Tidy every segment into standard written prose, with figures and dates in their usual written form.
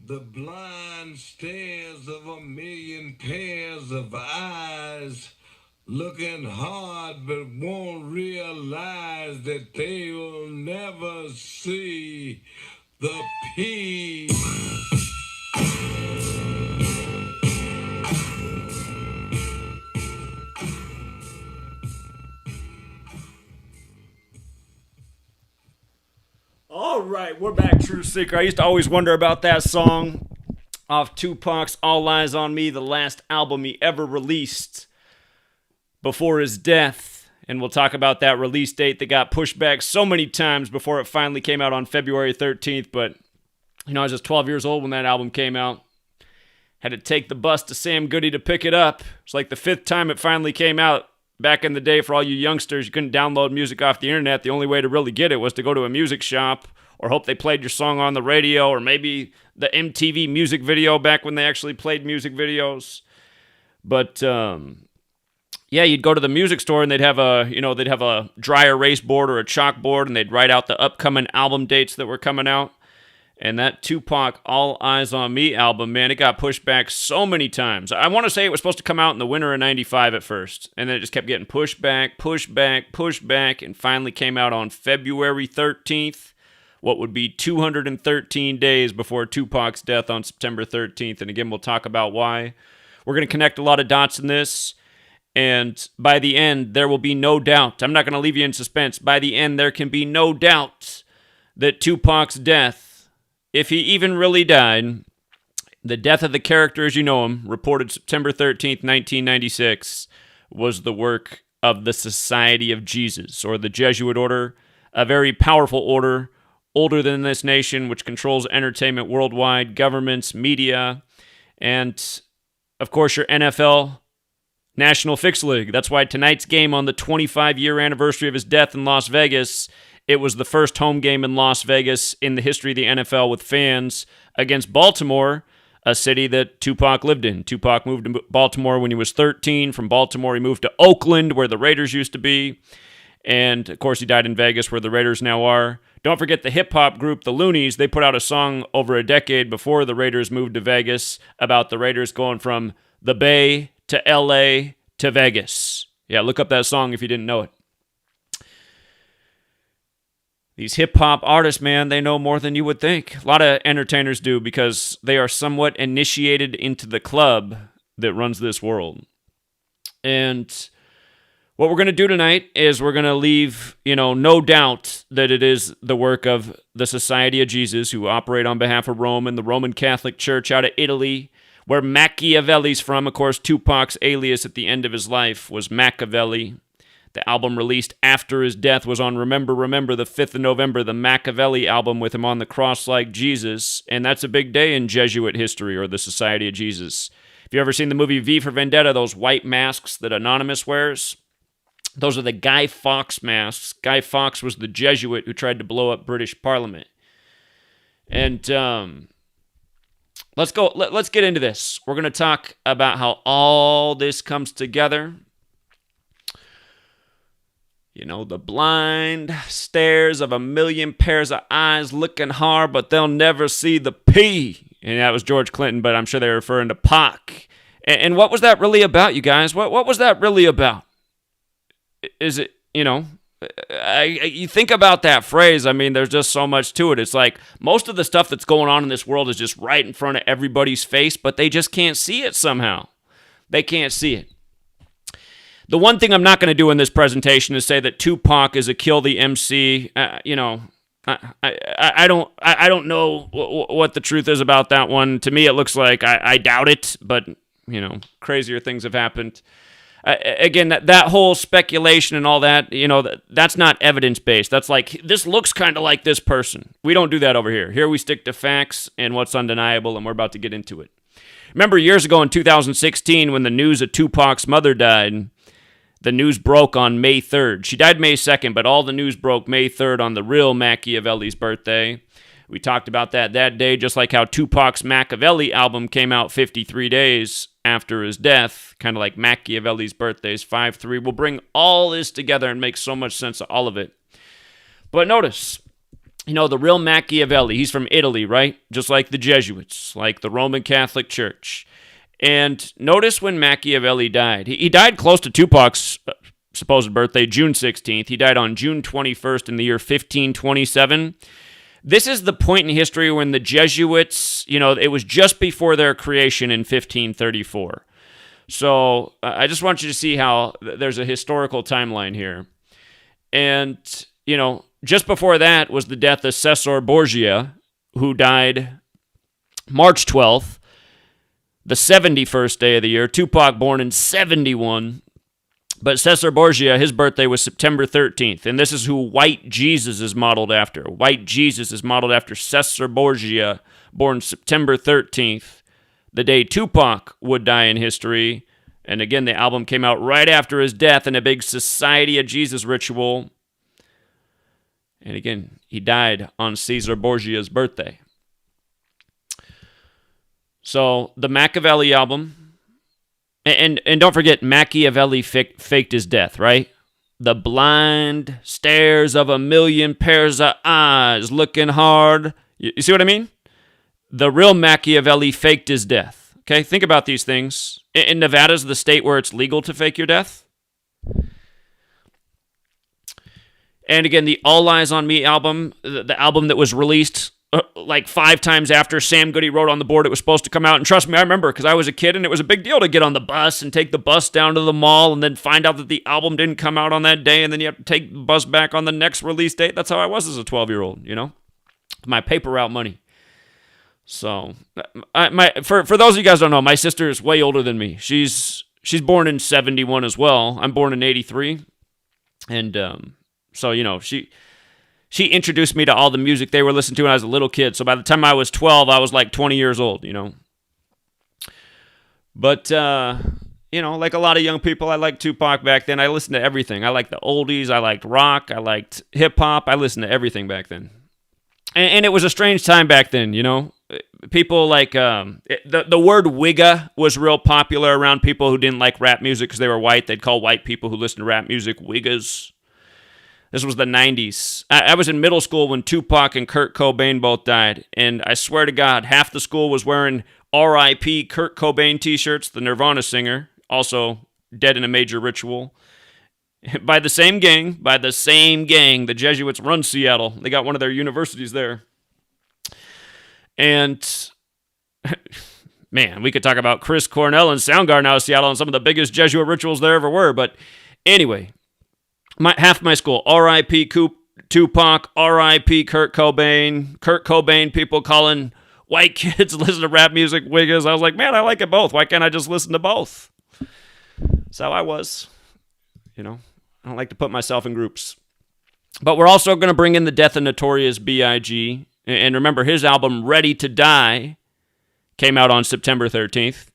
The blind stares of a million pairs of eyes, looking hard but won't realize that they will never see the peace. All right, we're back, True Seeker. I used to always wonder about that song off Tupac's All Eyes on Me, the last album he ever released before his death. And we'll talk about that release date that got pushed back so many times before it finally came out on February 13th. But, I was just 12 years old when that album came out. Had to take the bus to Sam Goody to pick it up. It's like the fifth time it finally came out. Back in the day, for all you youngsters, you couldn't download music off the internet. The only way to really get it was to go to a music shop or hope they played your song on the radio, or maybe the MTV music video back when they actually played music videos. But yeah, you'd go to the music store and they'd have a dry erase board or a chalkboard, and they'd write out the upcoming album dates that were coming out. And that Tupac All Eyes on Me album, man, it got pushed back so many times. I want to say it was supposed to come out in the winter of 95 at first. And then it just kept getting pushed back, and finally came out on February 13th, what would be 213 days before Tupac's death on September 13th. And again, we'll talk about why. We're going to connect a lot of dots in this. And by the end, there will be no doubt. I'm not going to leave you in suspense. By the end, there can be no doubt that Tupac's death, if he even really died, the death of the character as you know him, reported September 13th, 1996, was the work of the Society of Jesus, or the Jesuit order, a very powerful order, older than this nation, which controls entertainment worldwide, governments, media, and, of course, your NFL, National Fix League. That's why tonight's game on the 25-year anniversary of his death in Las Vegas, it was the first home game in Las Vegas in the history of the NFL with fans against Baltimore, a city that Tupac lived in. Tupac moved to Baltimore when he was 13. From Baltimore, he moved to Oakland, where the Raiders used to be. And, of course, he died in Vegas, where the Raiders now are. Don't forget the hip-hop group, the Loonies. They put out a song over a decade before the Raiders moved to Vegas about the Raiders going from the Bay to L.A. to Vegas. Yeah, look up that song if you didn't know it. These hip-hop artists, man, they know more than you would think. A lot of entertainers do, because they are somewhat initiated into the club that runs this world. And what we're going to do tonight is we're going to leave, no doubt that it is the work of the Society of Jesus, who operate on behalf of Rome and the Roman Catholic Church out of Italy, where Machiavelli's from. Of course, Tupac's alias at the end of his life was Machiavelli. The album released after his death was on Remember, the 5th of November, the Machiavelli album with him on the cross like Jesus. And that's a big day in Jesuit history, or the Society of Jesus. If you've ever seen the movie V for Vendetta, those white masks that Anonymous wears, those are the Guy Fawkes masks. Guy Fawkes was the Jesuit who tried to blow up British Parliament. And let's get into this. We're going to talk about how all this comes together. The blind stares of a million pairs of eyes looking hard, but they'll never see the P. And that was George Clinton, but I'm sure they're referring to Pac. And what was that really about, you guys? What was that really about? Is it, you think about that phrase, there's just so much to it. It's like most of the stuff that's going on in this world is just right in front of everybody's face, but they just can't see it somehow. They can't see it. The one thing I'm not going to do in this presentation is say that Tupac is a kill the MC. I don't know what the truth is about that one. To me, it looks like I doubt it, but crazier things have happened. Again, that whole speculation and all that, that's not evidence based. That's like, this looks kind of like this person. We don't do that over here. Here we stick to facts and what's undeniable, and we're about to get into it. Remember years ago in 2016 when the news of Tupac's mother died? The news broke on May 3rd. She died May 2nd, but all the news broke May 3rd on the real Machiavelli's birthday. We talked about that day, just like how Tupac's Machiavelli album came out 53 days after his death, kind of like Machiavelli's birthday is 5/3. We'll bring all this together and make so much sense of all of it. But notice, the real Machiavelli, he's from Italy, right? Just like the Jesuits, like the Roman Catholic Church. And notice when Machiavelli died. He died close to Tupac's supposed birthday, June 16th. He died on June 21st in the year 1527. This is the point in history when the Jesuits, it was just before their creation in 1534. So I just want you to see how there's a historical timeline here. And, just before that was the death of Cesare Borgia, who died March 12th, the 71st day of the year. Tupac born in 71. But Cesare Borgia, his birthday was September 13th. And this is who White Jesus is modeled after. White Jesus is modeled after Cesare Borgia, born September 13th, the day Tupac would die in history. And again, the album came out right after his death in a big Society of Jesus ritual. And again, he died on Cesare Borgia's birthday. So the Machiavelli album, and don't forget, Machiavelli faked his death, right? The blind stares of a million pairs of eyes looking hard. You see what I mean? The real Machiavelli faked his death. Okay, think about these things. In Nevada's the state where it's legal to fake your death. And again, the All Eyes on Me album, the album that was released like 5 times after Sam Goody wrote on the board it was supposed to come out. And trust me, I remember, because I was a kid and it was a big deal to get on the bus and take the bus down to the mall and then find out that the album didn't come out on that day and then you have to take the bus back on the next release date. That's how I was as a 12-year-old, my paper route money. So, for those of you guys who don't know, my sister is way older than me. She's born in 71 as well. I'm born in 83. And so, she introduced me to all the music they were listening to when I was a little kid. So by the time I was 12, I was like 20 years old, But, like a lot of young people, I liked Tupac back then. I listened to everything. I liked the oldies. I liked rock. I liked hip-hop. I listened to everything back then. And it was a strange time back then, People like, the word wigga was real popular around people who didn't like rap music because they were white. They'd call white people who listened to rap music wiggas. This was the 90s. I was in middle school when Tupac and Kurt Cobain both died. And I swear to God, half the school was wearing R.I.P. Kurt Cobain t-shirts, the Nirvana singer, also dead in a major ritual. By the same gang, the Jesuits run Seattle. They got one of their universities there. And, man, we could talk about Chris Cornell and Soundgarden out of Seattle and some of the biggest Jesuit rituals there ever were. But anyway, half my school, R.I.P. Tupac, R.I.P. Kurt Cobain. Kurt Cobain, people calling white kids listen to rap music wiggas. I was like, man, I like it both. Why can't I just listen to both? That's how I was. I don't like to put myself in groups. But we're also going to bring in the death of Notorious B.I.G. And remember, his album, Ready to Die, came out on September 13th,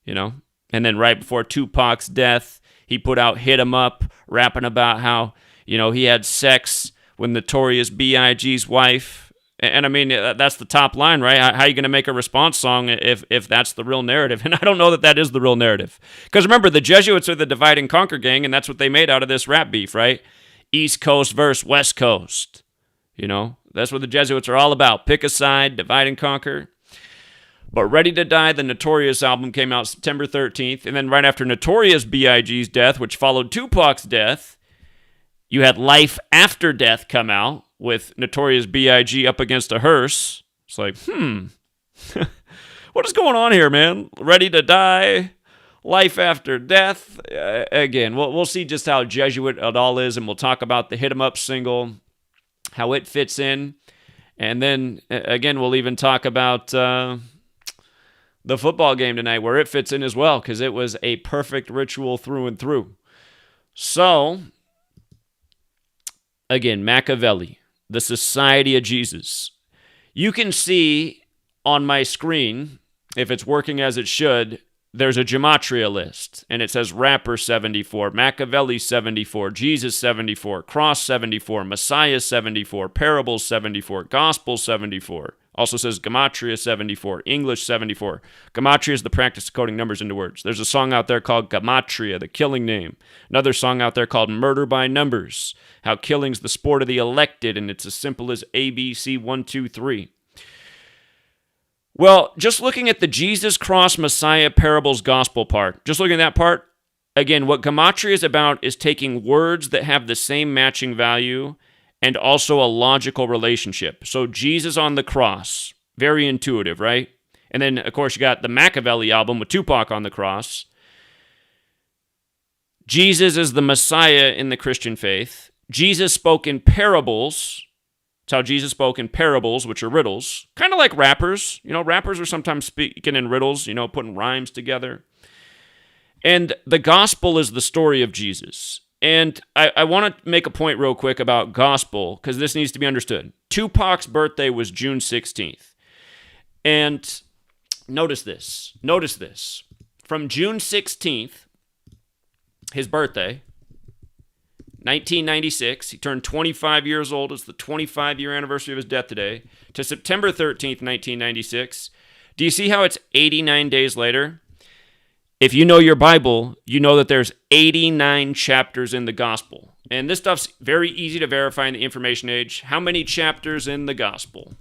And then right before Tupac's death, he put out Hit 'Em Up, rapping about how, he had sex with Notorious B.I.G.'s wife. And I mean, that's the top line, right? How are you going to make a response song if that's the real narrative? And I don't know that is the real narrative. Because remember, the Jesuits are the divide and conquer gang, and that's what they made out of this rap beef, right? East Coast versus West Coast. That's what the Jesuits are all about. Pick a side, divide and conquer. But Ready to Die, the Notorious album, came out September 13th. And then right after Notorious B.I.G.'s death, which followed Tupac's death, you had Life After Death come out with Notorious B.I.G. up against a hearse. It's like, what is going on here, man? Ready to Die, Life After Death. Again, we'll see just how Jesuit it all is, and we'll talk about the Hit 'Em Up single, how it fits in. And then, again, we'll even talk about the football game tonight, where it fits in as well, because it was a perfect ritual through and through. So, again, Machiavelli, the Society of Jesus. You can see on my screen, if it's working as it should, there's a gematria list, and it says Rapper 74, Machiavelli 74, Jesus 74, Cross 74, Messiah 74, Parables 74, Gospel 74. Also says Gematria 74, English 74. Gematria is the practice of coding numbers into words. There's a song out there called Gematria, the killing name. Another song out there called Murder by Numbers, how killing's the sport of the elected, and it's as simple as A, B, C, 1, 2, 3. Well, just looking at the Jesus Cross Messiah Parables Gospel part, just looking at that part, again, what Gematria is about is taking words that have the same matching value and also a logical relationship. So Jesus on the cross, very intuitive, right? And then, of course, you got the Machiavelli album with Tupac on the cross. Jesus is the Messiah in the Christian faith. Jesus spoke in parables. That's how Jesus spoke in parables, which are riddles. Kind of like rappers. You know, rappers are sometimes speaking in riddles, you know, putting rhymes together. And the gospel is the story of Jesus. And I want to make a point real quick about gospel, because this needs to be understood. Tupac's birthday was June 16th. And notice this. From June 16th, his birthday, 1996, he turned 25 years old. It's the 25-year anniversary of his death today, to September 13th, 1996. Do you see how it's 89 days later? If you know your Bible, you know that there's 89 chapters in the gospel. And this stuff's very easy to verify in the information age. How many chapters in the gospel?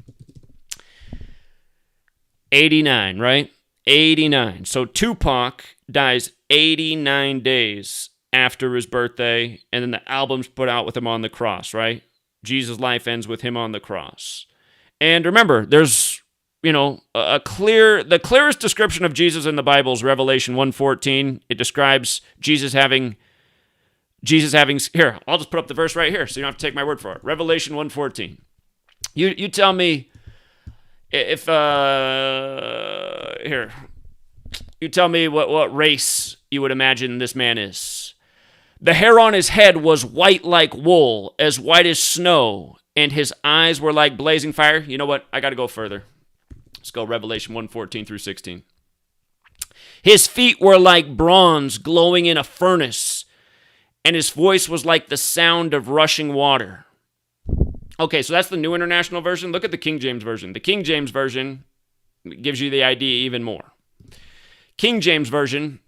89, right? 89. So Tupac dies 89 days after his birthday, and then the album's put out with him on the cross, right? Jesus' life ends with him on the cross. And remember, there's the clearest description of Jesus in the Bible is Revelation 1:14. It describes Jesus having, here, I'll just put up the verse right here so you don't have to take my word for it. Revelation 1:14. You tell me if, here, you tell me what race you would imagine this man is. The hair on his head was white like wool, as white as snow, and his eyes were like blazing fire. You know what? I got to go further. Let's go Revelation 1:14 through 16. His feet were like bronze glowing in a furnace, and his voice was like the sound of rushing water. Okay, so that's the New International Version. Look at the King James Version. The King James Version gives you the idea even more. King James Version,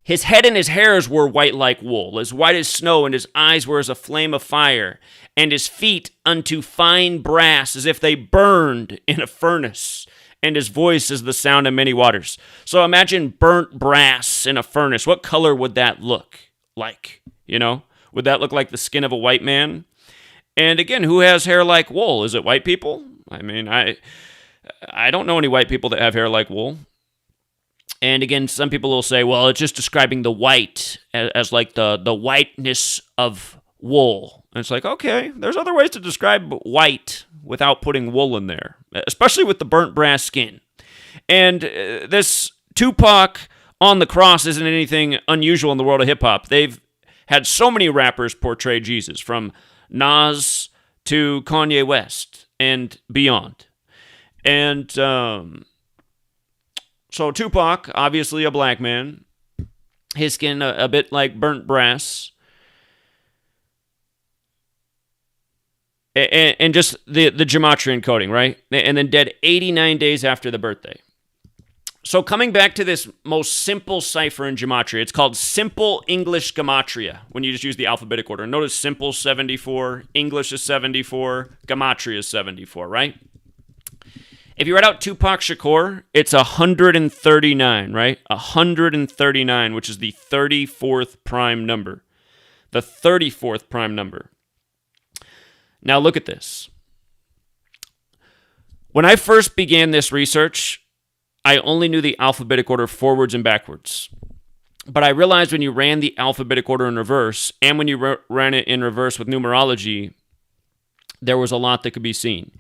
his head and his hairs were white like wool, as white as snow, and his eyes were as a flame of fire, and his feet unto fine brass, as if they burned in a furnace, and his voice is the sound of many waters. So imagine burnt brass in a furnace. What color would that look like? Would that look like the skin of a white man? And again, who has hair like wool? Is it white people? I mean, I don't know any white people that have hair like wool. And again, some people will say, well, it's just describing the white as like the whiteness of wool. And it's like, okay, there's other ways to describe white without putting wool in there, especially with the burnt brass skin. And this Tupac on the cross isn't anything unusual in the world of hip-hop. They've had so many rappers portray Jesus, from Nas to Kanye West and beyond. And so Tupac, obviously a black man, his skin a bit like burnt brass. And just the gematria encoding, right? And then dead 89 days after the birthday. So coming back to this most simple cipher in gematria, it's called Simple English Gematria, when you just use the alphabetic order. Notice simple 74, English is 74, gematria is 74, right? If you write out Tupac Shakur, it's 139, right? 139, which is the 34th prime number. The 34th prime number. Now look at this. When I first began this research, I only knew the alphabetic order forwards and backwards. But I realized when you ran the alphabetic order in reverse, and when you ran it in reverse with numerology, there was a lot that could be seen.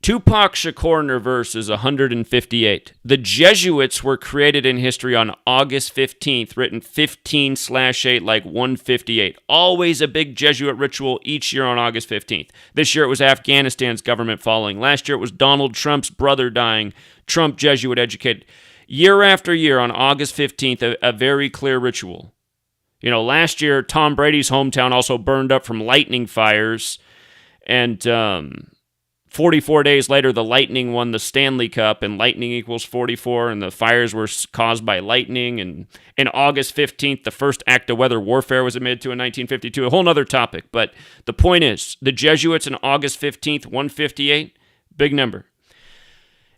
Tupac Shakur in reverse is 158. The Jesuits were created in history on August 15th, written 15/8 like 158. Always a big Jesuit ritual each year on August 15th. This year it was Afghanistan's government falling. Last year it was Donald Trump's brother dying. Trump Jesuit educated. Year after year on August 15th, a very clear ritual. Last year Tom Brady's hometown also burned up from lightning fires, and 44 days later, the Lightning won the Stanley Cup, and lightning equals 44, and the fires were caused by lightning. And in August 15th, the first act of weather warfare was admitted to in 1952. A whole other topic. But the point is, the Jesuits in August 15th, 158, big number.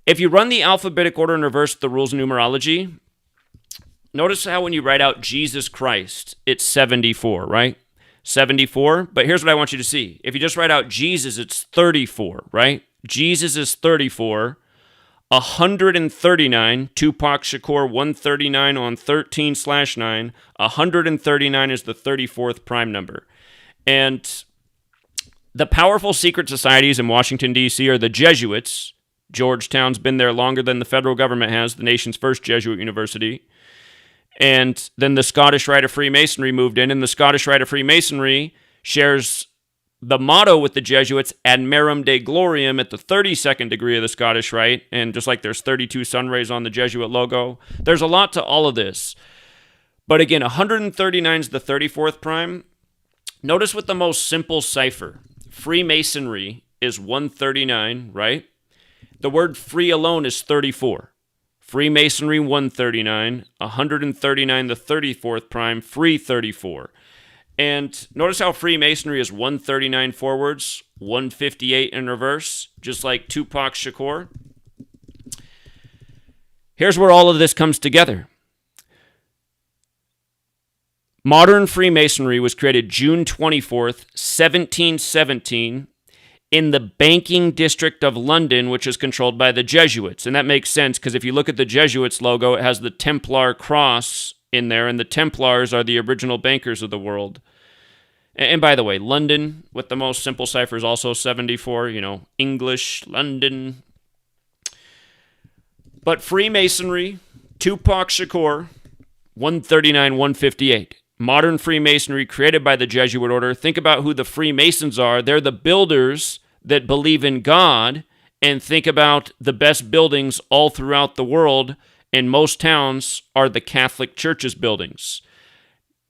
If you run the alphabetic order in reverse, the rules of numerology, notice how when you write out Jesus Christ, it's 74, right? 74, but here's what I want you to see. If you just write out Jesus, it's 34, right? Jesus is 34, 139, Tupac Shakur 139 on 13/9, 139 is the 34th prime number. And the powerful secret societies in Washington, D.C. are the Jesuits. Georgetown's been there longer than the federal government has, the nation's first Jesuit university. And then the Scottish Rite of Freemasonry moved in, and the Scottish Rite of Freemasonry shares the motto with the Jesuits, Ad Merum Dei Gloriam, at the 32nd degree of the Scottish Rite, and just like there's 32 sun rays on the Jesuit logo, there's a lot to all of this. But again, 139 is the 34th prime. Notice with the most simple cipher, Freemasonry is 139, right? The word free alone is 34. Freemasonry 139, 139 the 34th prime, free 34. And notice how Freemasonry is 139 forwards, 158 in reverse, just like Tupac Shakur. Here's where all of this comes together. Modern Freemasonry was created June 24th, 1717, in the banking district of London, which is controlled by the Jesuits. And that makes sense because if you look at the Jesuits logo, it has the Templar cross in there, and the Templars are the original bankers of the world. And by the way, London, with the most simple cipher, is also 74, English, London. But Freemasonry, Tupac Shakur, 139, 158. Modern Freemasonry created by the Jesuit order. Think about who the Freemasons are. They're the builders that believe in God, and think about the best buildings all throughout the world, and most towns are the Catholic Church's buildings.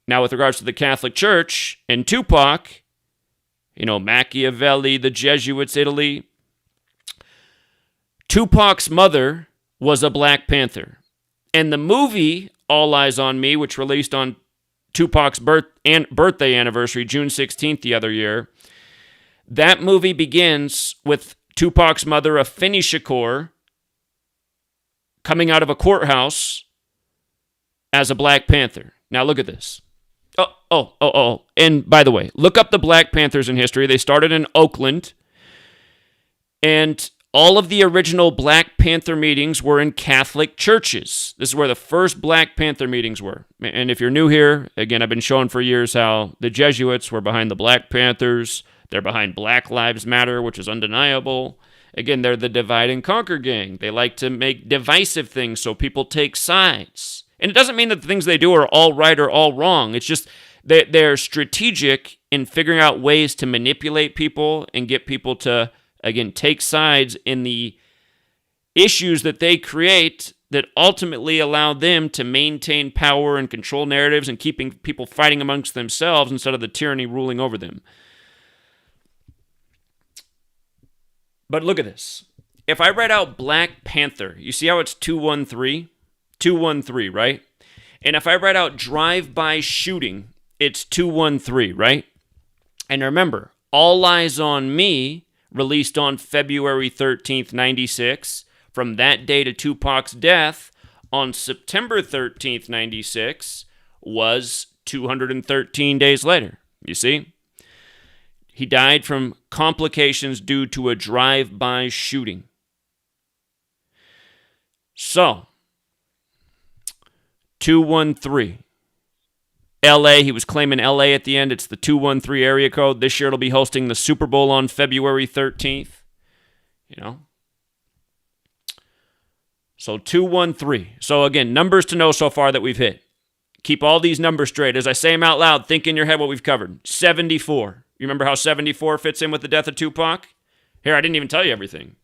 Now, with regards to the Catholic Church and Tupac, Machiavelli, the Jesuits, Italy, Tupac's mother was a Black Panther. And the movie All Eyes on Me, which released on Tupac's birthday anniversary, June 16th the other year, that movie begins with Tupac's mother, Afeni Shakur, coming out of a courthouse as a Black Panther. Now look at this. Oh. And by the way, look up the Black Panthers in history. They started in Oakland, and all of the original Black Panther meetings were in Catholic churches. This is where the first Black Panther meetings were. And if you're new here, again, I've been showing for years how the Jesuits were behind the Black Panthers. They're behind Black Lives Matter, which is undeniable. Again, they're the divide and conquer gang. They like to make divisive things so people take sides. And it doesn't mean that the things they do are all right or all wrong. It's just that they're strategic in figuring out ways to manipulate people and get people to, again, take sides in the issues that they create that ultimately allow them to maintain power and control narratives and keeping people fighting amongst themselves instead of the tyranny ruling over them. But look at this. If I write out Black Panther, you see how it's 213? 213, right? And if I write out drive-by shooting, it's 213, right? And remember, All Eyes on Me, released on February 13th, 96. From that day to Tupac's death, on September 13th, 96, was 213 days later. You see? He died from complications due to a drive-by shooting. So, 213. LA, he was claiming LA at the end. It's the 213 area code. This year it'll be hosting the Super Bowl on February 13th. So 213. So again, numbers to know so far that we've hit. Keep all these numbers straight. As I say them out loud, think in your head what we've covered. 74. You remember how 74 fits in with the death of Tupac? Here, I didn't even tell you everything.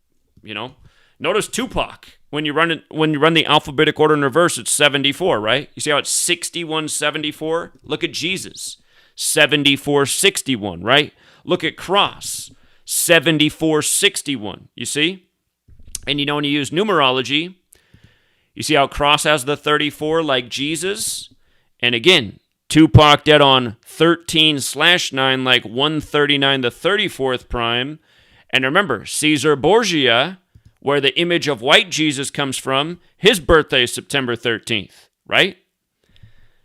Notice Tupac. When you run the alphabetic order in reverse, it's 74, right? You see how it's 6174? Look at Jesus. 7461, right? Look at cross. 7461. You see? And you know, when you use numerology, you see how Cross has the 34 like Jesus? And again, Tupac dead on 13/9 like 139 the 34th prime. And remember, Caesar Borgia, where the image of white Jesus comes from, his birthday is September 13th, right?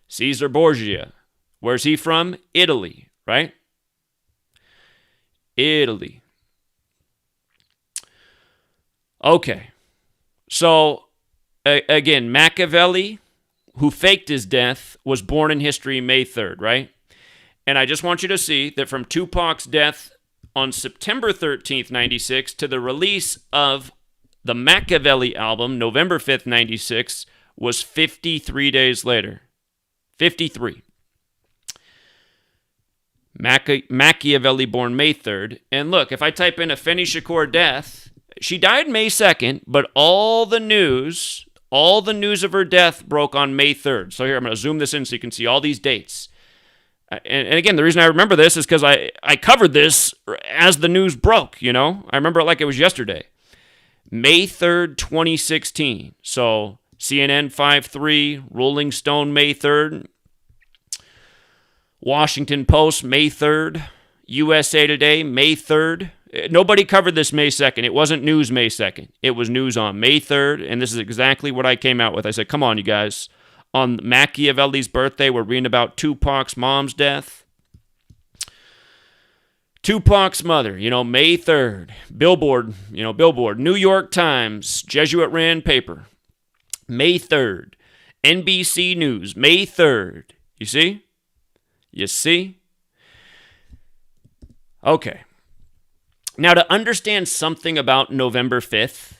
Caesar Borgia. Where's he from? Italy, right? Italy. Okay. So, again, Machiavelli, who faked his death, was born in history May 3rd, right? And I just want you to see that from Tupac's death on September 13th, 96, to the release of the Machiavelli album, November 5th, 96, was 53 days later. 53. Machiavelli born May 3rd. And look, if I type in Afeni Shakur death, she died May 2nd, but all the news of her death broke on May 3rd. So here, I'm going to zoom this in so you can see all these dates. And again, the reason I remember this is because I covered this as the news broke, you know? I remember it like it was yesterday. May 3rd, 2016. So CNN 5/3, Rolling Stone May 3rd, Washington Post May 3rd, USA Today May 3rd. Nobody covered this May 2nd. It wasn't news May 2nd. It was news on May 3rd, and this is exactly what I came out with. I said, come on, you guys. On Machiavelli's birthday, we're reading about Tupac's mom's death. Tupac's mother, May 3rd. Billboard, New York Times, Jesuit ran paper. May 3rd. NBC News, May 3rd. You see? You see? Okay. Now, to understand something about November 5th,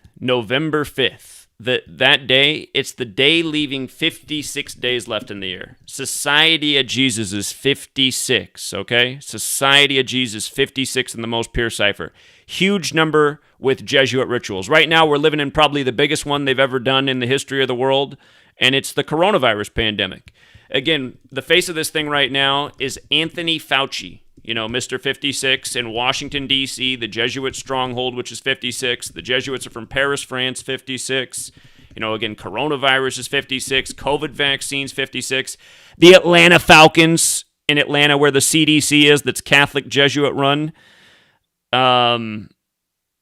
that day, it's the day leaving 56 days left in the year. Society of Jesus is 56, okay? Society of Jesus, 56 in the most pure cipher. Huge number with Jesuit rituals. Right now, we're living in probably the biggest one they've ever done in the history of the world, and it's the coronavirus pandemic. Again, the face of this thing right now is Anthony Fauci. Mr. 56 in Washington, D.C., the Jesuit stronghold, which is 56. The Jesuits are from Paris, France, 56. Again, coronavirus is 56. COVID vaccines, 56. The Atlanta Falcons in Atlanta, where the CDC is, that's Catholic Jesuit run.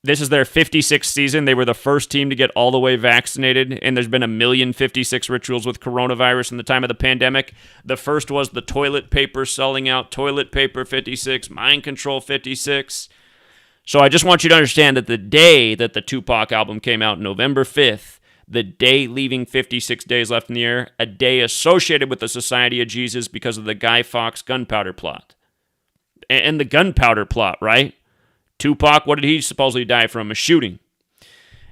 This is their 56th season. They were the first team to get all the way vaccinated, and there's been 1,056 rituals with coronavirus in the time of the pandemic. The first was the toilet paper selling out, toilet paper 56, mind control 56. So I just want you to understand that the day that the Tupac album came out, November 5th, the day leaving 56 days left in the year, a day associated with the Society of Jesus because of the Guy Fawkes gunpowder plot. And the gunpowder plot, right? Tupac, what did he supposedly die from? A shooting.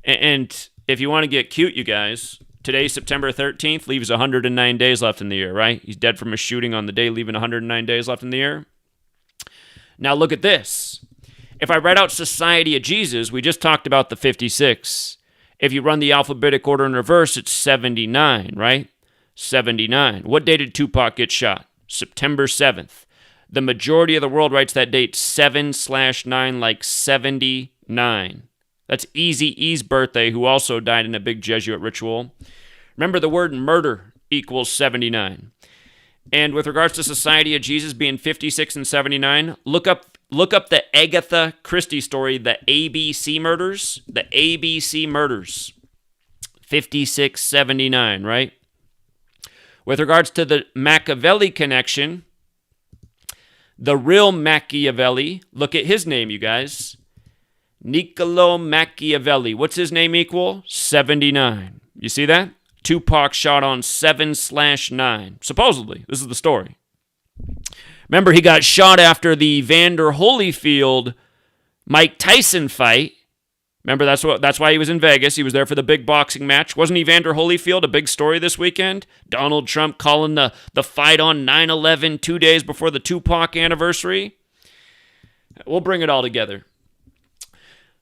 And if you want to get cute, you guys, today, September 13th, leaves 109 days left in the year, right? He's dead from a shooting on the day, leaving 109 days left in the year. Now look at this. If I write out Society of Jesus, we just talked about the 56. If you run the alphabetic order in reverse, it's 79, right? 79. What day did Tupac get shot? September 7th. The majority of the world writes that date 7/9 like 79. That's Eazy-E's birthday, who also died in a big Jesuit ritual. Remember, the word murder equals 79. And with regards to Society of Jesus being 56 and 79, look up the Agatha Christie story, the ABC murders. The ABC murders. 56, 79, right? With regards to the Machiavelli connection, the real Machiavelli, look at his name, you guys. Niccolo Machiavelli. What's his name equal? 79. You see that? Tupac shot on 7/9. Supposedly. This is the story. Remember, he got shot after the Evander Holyfield Mike Tyson fight. Remember, that's why he was in Vegas. He was there for the big boxing match. Wasn't Evander Holyfield a big story this weekend? Donald Trump calling the fight on 9/11 2 days before the Tupac anniversary. We'll bring it all together.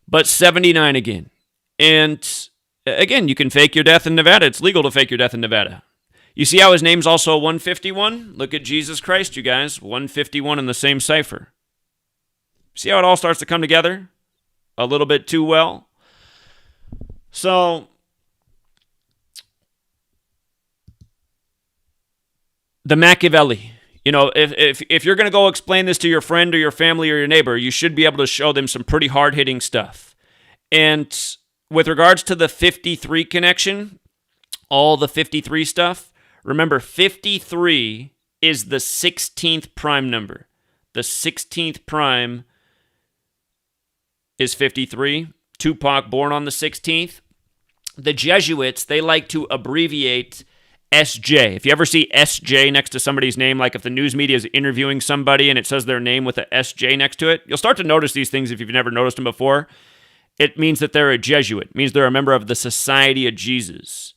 But 79 again. And again, you can fake your death in Nevada. It's legal to fake your death in Nevada. You see how his name's also 151? Look at Jesus Christ, you guys. 151 in the same cipher. See how it all starts to come together a little bit too well? So, the Machiavelli. You know, if you're going to go explain this to your friend or your family or your neighbor, you should be able to show them some pretty hard-hitting stuff. And with regards to the 53 connection, all the 53 stuff, remember 53 is the 16th prime number. The 16th prime is 53. Tupac born on the 16th. The Jesuits, they like to abbreviate SJ. If you ever see SJ next to somebody's name, like if the news media is interviewing somebody and it says their name with a SJ next to it, you'll start to notice these things if you've never noticed them before. It means that they're a Jesuit. It means they're a member of the Society of Jesus.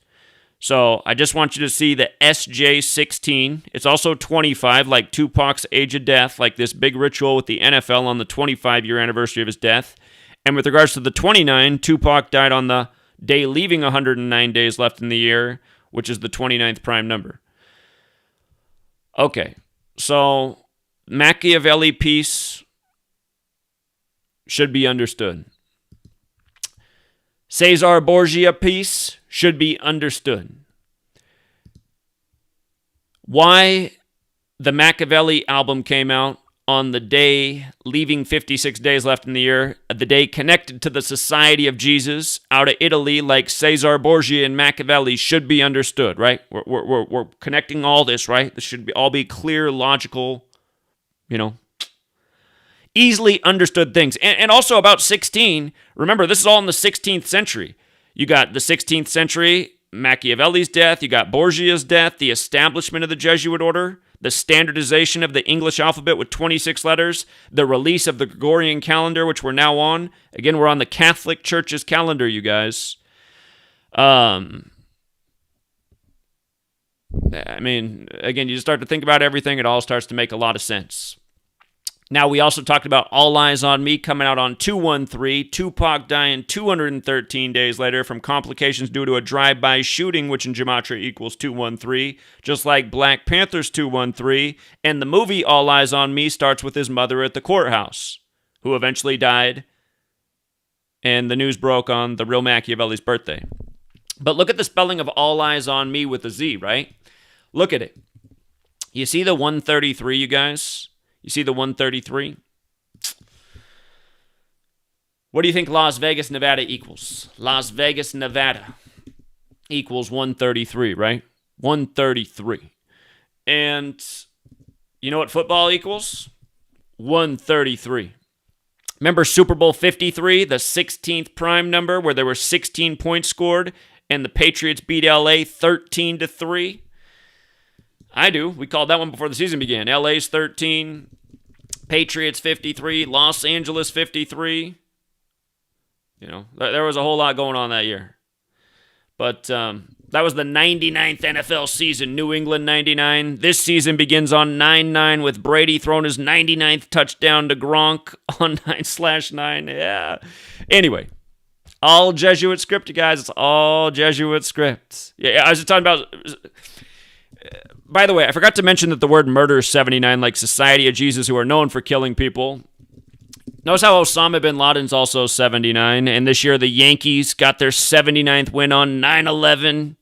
So I just want you to see the SJ16. It's also 25, like Tupac's age of death, like this big ritual with the NFL on the 25-year anniversary of his death. And with regards to the 29, Tupac died on the day leaving 109 days left in the year, which is the 29th prime number. Okay, so Machiavelli piece should be understood. Cesar Borgia piece should be understood. Why the Machiavelli album came out on the day leaving 56 days left in the year, the day connected to the Society of Jesus out of Italy, like Cesar Borgia and Machiavelli, should be understood, right? We're connecting all this, right? This should all be clear, logical, easily understood things. And also about 16, remember, this is all in the 16th century. You got the 16th century, Machiavelli's death, you got Borgia's death, the establishment of the Jesuit order, the standardization of the English alphabet with 26 letters, the release of the Gregorian calendar, which we're now on. Again, we're on the Catholic Church's calendar, you guys. Again, you just start to think about everything, it all starts to make a lot of sense. Now, we also talked about All Eyes on Me coming out on 2/13, Tupac dying 213 days later from complications due to a drive-by shooting, which in Gematria equals 213, just like Black Panther's 213, and the movie All Eyes on Me starts with his mother at the courthouse, who eventually died, and the news broke on the real Machiavelli's birthday. But look at the spelling of All Eyes on Me with a Z, right? Look at it. You see the 133, you guys? You see the 133? What do you think Las Vegas, Nevada equals? Las Vegas, Nevada equals 133, right? 133. And you know what football equals? 133. Remember Super Bowl 53, the 16th prime number where there were 16 points scored and the Patriots beat LA 13-3? I do. We called that one before the season began. LA's 13, Patriots 53, Los Angeles 53. There was a whole lot going on that year. But that was the 99th NFL season, New England 99. This season begins on 9-9 with Brady throwing his 99th touchdown to Gronk on 9/9. Yeah. Anyway, all Jesuit script, you guys. It's all Jesuit script. Yeah, I was just talking about... By the way, I forgot to mention that the word murder is 79, like Society of Jesus, who are known for killing people. Notice how Osama bin Laden's also 79, and this year the Yankees got their 79th win on 9/11,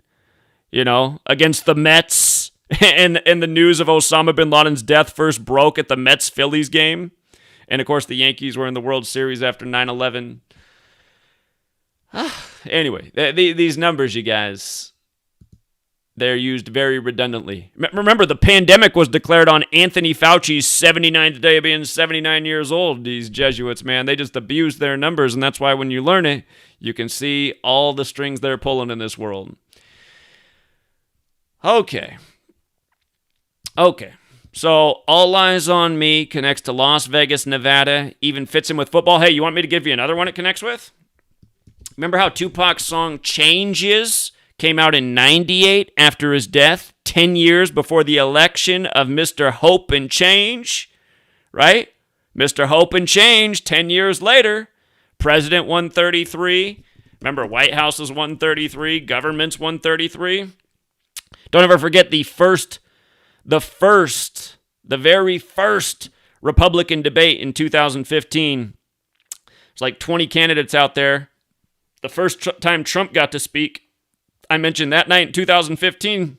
against the Mets, and the news of Osama bin Laden's death first broke at the Mets-Phillies game, and of course the Yankees were in the World Series after 9/11. Anyway, these numbers, you guys... They're used very redundantly. Remember, the pandemic was declared on Anthony Fauci's 79th day of being 79 years old. These Jesuits, man, they just abuse their numbers, and that's why when you learn it, you can see all the strings they're pulling in this world. Okay. So, All Eyes on Me connects to Las Vegas, Nevada, even fits in with football. Hey, you want me to give you another one it connects with? Remember how Tupac's song Changes came out in 98 after his death, 10 years before the election of Mr. Hope and Change, right? Mr. Hope and Change, 10 years later, President 133. Remember, White House is 133, government's 133. Don't ever forget the very first Republican debate in 2015. There's like 20 candidates out there. The first time Trump got to speak, I mentioned that night in 2015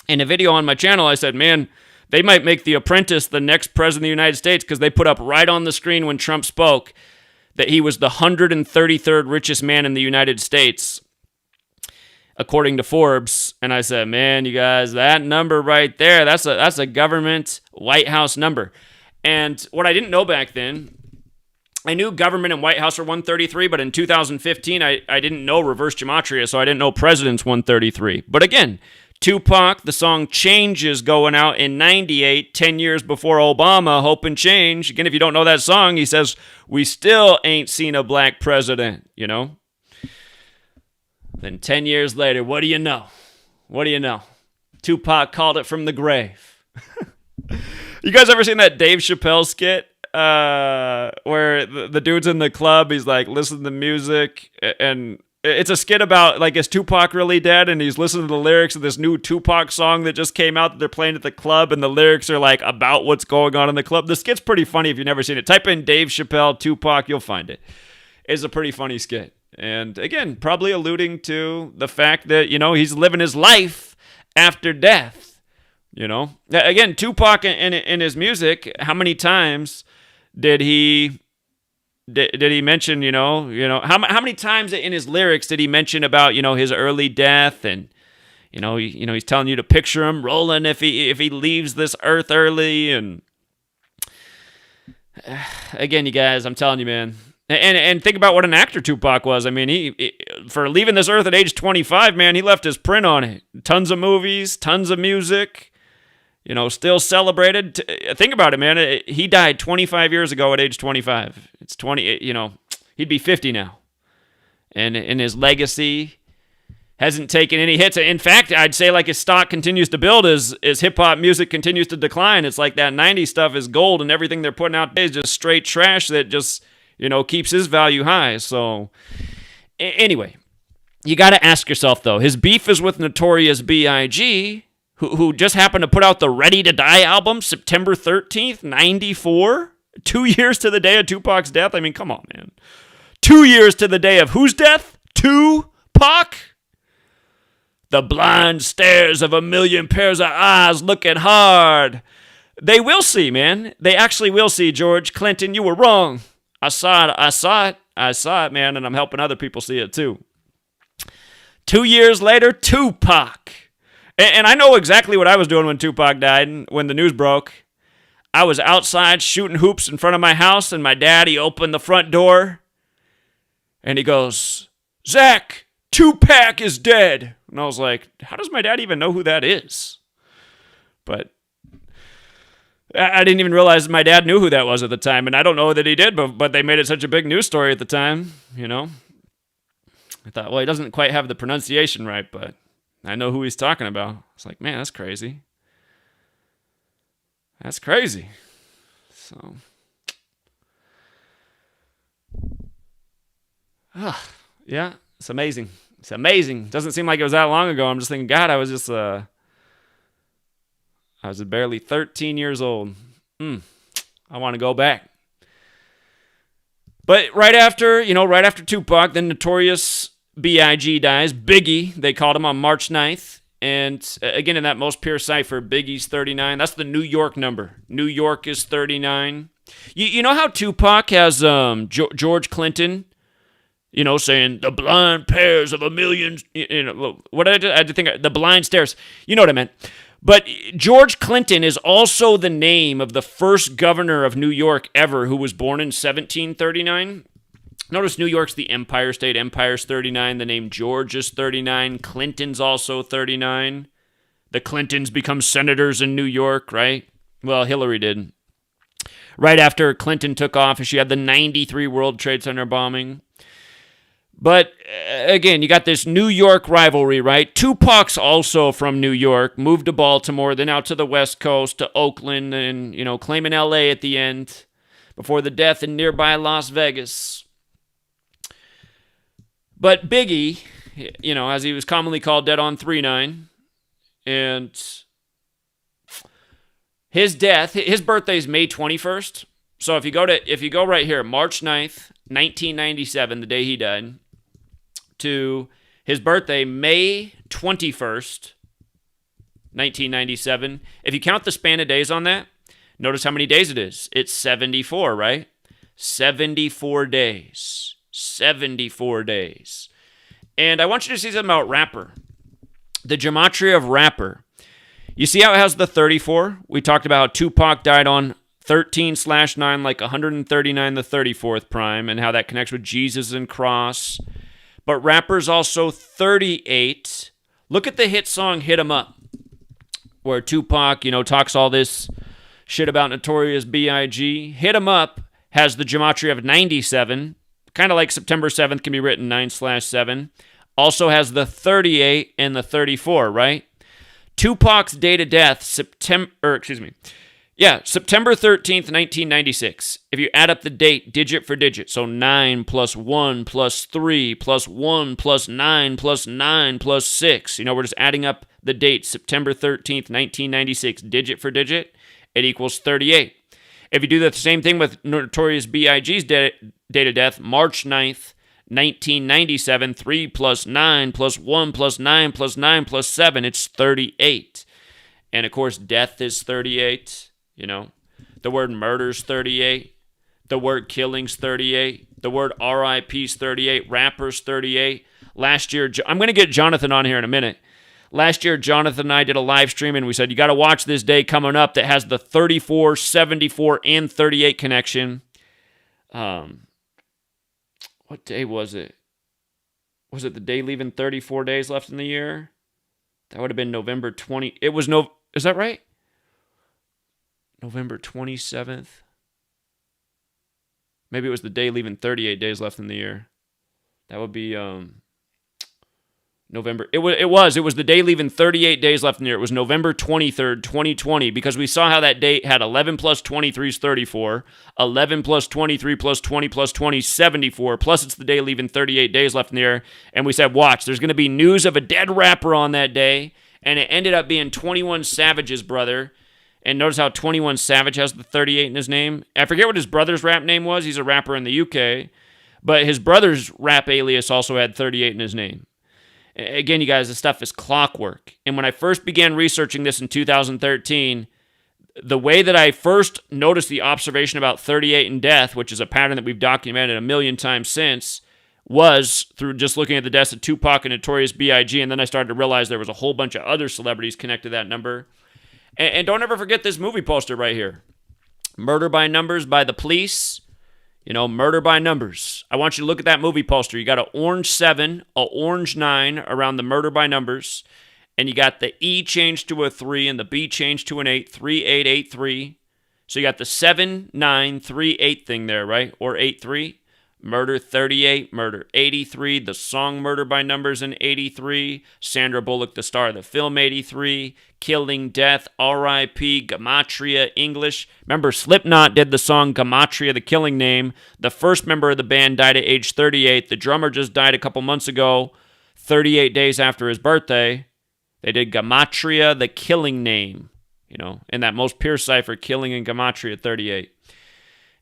in a video on my channel. I said, man, they might make The Apprentice the next president of the United States because they put up right on the screen when Trump spoke that he was the 133rd richest man in the United States, according to Forbes. And I said, man, you guys, that number right there, that's a government White House number. And what I didn't know back then, I knew government and White House are 133, but in 2015, I didn't know reverse gematria, so I didn't know president's 133. But again, Tupac, the song Changes going out in 98, 10 years before Obama, Hope and Change. Again, if you don't know that song, he says, we still ain't seen a black president, you know? Then 10 years later, what do you know? What do you know? Tupac called it from the grave. You guys ever seen that Dave Chappelle skit? Where the dude's in the club, he's like, listen to music, and it's a skit about, like, is Tupac really dead? And he's listening to the lyrics of this new Tupac song that just came out that they're playing at the club, and the lyrics are, like, about what's going on in the club. The skit's pretty funny if you've never seen it. Type in Dave Chappelle, Tupac, you'll find it. It's a pretty funny skit. And, again, probably alluding to the fact that, you know, he's living his life after death, you know? Again, Tupac in his music, how many times did he mention, you know, how many times in his lyrics did he mention about, you know, his early death, and, you know, he's telling you to picture him rolling if he leaves this earth early. And again, you guys, I'm telling you, man, and think about what an actor Tupac was. I mean, he for leaving this earth at age 25, man, he left his print on it. Tons of movies, tons of music. You know, still celebrated. Think about it, man. He died 25 years ago at age 25. It's 20, you know, he'd be 50 now. And his legacy hasn't taken any hits. In fact, I'd say, like, his stock continues to build as hip-hop music continues to decline. It's like that 90s stuff is gold, and everything they're putting out today is just straight trash that just, you know, keeps his value high. So, anyway, you got to ask yourself, though, his beef is with Notorious B.I.G., who just happened to put out the Ready to Die album September 13th, 94? 2 years to the day of Tupac's death? I mean, come on, man. 2 years to the day of whose death? Tupac? The blind stares of a million pairs of eyes looking hard. They will see, man. They actually will see, George Clinton. You were wrong. I saw it, man, and I'm helping other people see it, too. 2 years later, Tupac. And I know exactly what I was doing when Tupac died, and when the news broke. I was outside shooting hoops in front of my house, and my dad, he opened the front door, and he goes, Zach, Tupac is dead. And I was like, how does my dad even know who that is? But I didn't even realize that my dad knew who that was at the time, and I don't know that he did, but they made it such a big news story at the time, you know. I thought, well, he doesn't quite have the pronunciation right, but I know who he's talking about. It's like, man, that's crazy. That's crazy. So, yeah, it's amazing. It's amazing. Doesn't seem like it was that long ago. I'm just thinking, God, I was barely 13 years old. I want to go back. But right after Tupac, then Notorious B.I.G. dies. Biggie, they called him on March 9th. And again, in that most pure cipher, Biggie's 39. That's the New York number. New York is 39. You know how Tupac has George Clinton, you know, saying the blind pairs of a million, you know, what I had to think, the blind stares. You know what I meant. But George Clinton is also the name of the first governor of New York ever who was born in 1739. Notice New York's the Empire State. Empire's 39. The name George is 39. Clinton's also 39. The Clintons become senators in New York, right? Well, Hillary did. Right after Clinton took office, she had the 93 World Trade Center bombing. But again, you got this New York rivalry, right? Tupac's also from New York, moved to Baltimore, then out to the West Coast, to Oakland, and, you know, claiming L.A. at the end before the death in nearby Las Vegas. But Biggie, you know, as he was commonly called, dead on 3-9, and His birthday is May 21st. So if you go right here, March 9th, 1997, the day he died, to his birthday, May 21st, 1997. If you count the span of days on that, notice how many days it is. It's 74, right? 74 days. 74 days. And I want you to see something about rapper. The gematria of rapper. You see how it has the 34? We talked about how Tupac died on 13/9, like 139, the 34th prime, and how that connects with Jesus and cross. But rapper's also 38. Look at the hit song Hit 'Em Up, where Tupac, talks all this shit about Notorious B.I.G. Hit 'Em Up has the gematria of 97, kind of like September 7th can be written 9/7. Also has the 38 and the 34, right? Tupac's date of death, September 13th, 1996. If you add up the date digit for digit, so 9 plus 1 plus 3 plus 1 plus 9 plus 9 plus 6. We're just adding up the date, September 13th, 1996, digit for digit. It equals 38. If you do the same thing with Notorious B.I.G.'s date of death, March 9th, 1997, 3 plus 9 plus 1 plus 9 plus 9 plus 7, it's 38. And of course, death is 38. The word murder's 38. The word killing's 38. The word RIP's 38. Rapper's 38. Last year, I'm going to get Jonathan on here in a minute. Last year, Jonathan and I did a live stream, and we said, you got to watch this day coming up that has the 34, 74, and 38 connection. What day was it? Was it the day leaving 34 days left in the year? That would have been November 20. Is that right? November 27th. Maybe it was the day leaving 38 days left in the year. That would be November. It was the day leaving 38 days left in the year. It was November 23rd, 2020, because we saw how that date had 11 plus 23 is 34, 11 plus 23 plus 20 plus 20 is 74, plus it's the day leaving 38 days left in the year, and we said, watch, there's going to be news of a dead rapper on that day, and it ended up being 21 Savage's brother. And notice how 21 Savage has the 38 in his name. I forget what his brother's rap name was. He's a rapper in the UK. But his brother's rap alias also had 38 in his name. Again, you guys, this stuff is clockwork. And when I first began researching this in 2013, the way that I first noticed the observation about 38 and death, which is a pattern that we've documented a million times since, was through just looking at the deaths of Tupac and Notorious B.I.G. And then I started to realize there was a whole bunch of other celebrities connected to that number. And don't ever forget this movie poster right here. Murder by Numbers by the Police. Murder by Numbers. I want you to look at that movie poster. You got an orange 7, an orange 9 around the Murder by Numbers. And you got the E changed to a 3 and the B changed to an 8, 3883. So you got the 7, 9, 3, 8 thing there, right? Or 83. Murder 38, Murder 83, the song Murder by Numbers in 83, Sandra Bullock, the star of the film 83, Killing, Death, R.I.P., Gematria, English. Remember, Slipknot did the song Gematria, the killing name. The first member of the band died at age 38. The drummer just died a couple months ago, 38 days after his birthday. They did Gematria, the killing name, in that most pure cipher, Killing and Gematria 38.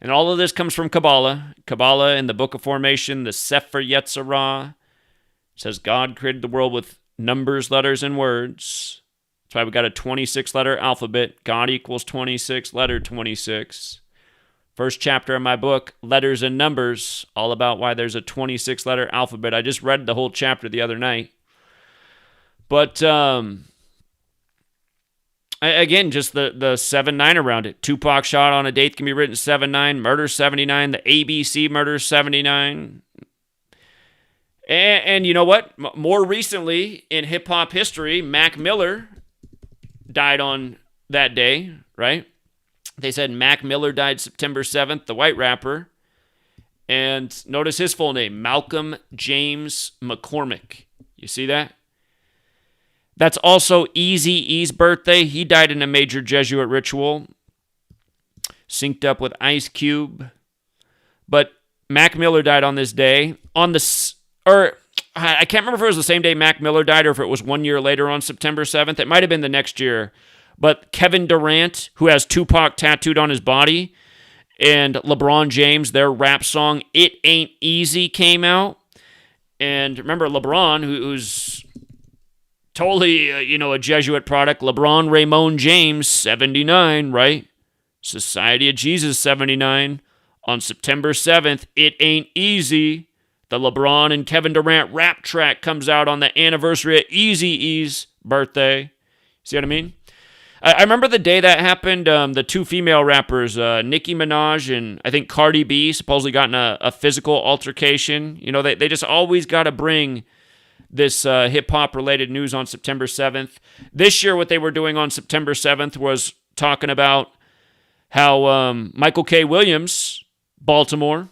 And all of this comes from Kabbalah. Kabbalah in the Book of Formation, the Sefer Yetzirah, says God created the world with numbers, letters, and words. That's why we got a 26-letter alphabet. God equals 26, letter 26. First chapter of my book, Letters and Numbers, all about why there's a 26-letter alphabet. I just read the whole chapter the other night. But again, just the 7-9 around it. Tupac shot on a date can be written 7-9. Murder 79. The ABC murder 79. And you know what? More recently in hip-hop history, Mac Miller died on that day, right? They said Mac Miller died September 7th, the white rapper. And notice his full name, Malcolm James McCormick. You see that? That's also Eazy-E's birthday. He died in a major Jesuit ritual, synced up with Ice Cube. But Mac Miller died on this day. I can't remember if it was the same day Mac Miller died or if it was 1 year later on September 7th. It might have been the next year. But Kevin Durant, who has Tupac tattooed on his body, and LeBron James, their rap song "It Ain't Easy" came out. And remember, LeBron, who's totally, a Jesuit product. LeBron Raymond James, 79, right? Society of Jesus, 79. On September 7th, It Ain't Easy. The LeBron and Kevin Durant rap track comes out on the anniversary of Eazy-E's birthday. See what I mean? I remember the day that happened. The two female rappers, Nicki Minaj and I think Cardi B, supposedly got in a physical altercation. They just always got to bring this hip-hop related news on September 7th. This year, what they were doing on September 7th was talking about how Michael K. Williams, Baltimore,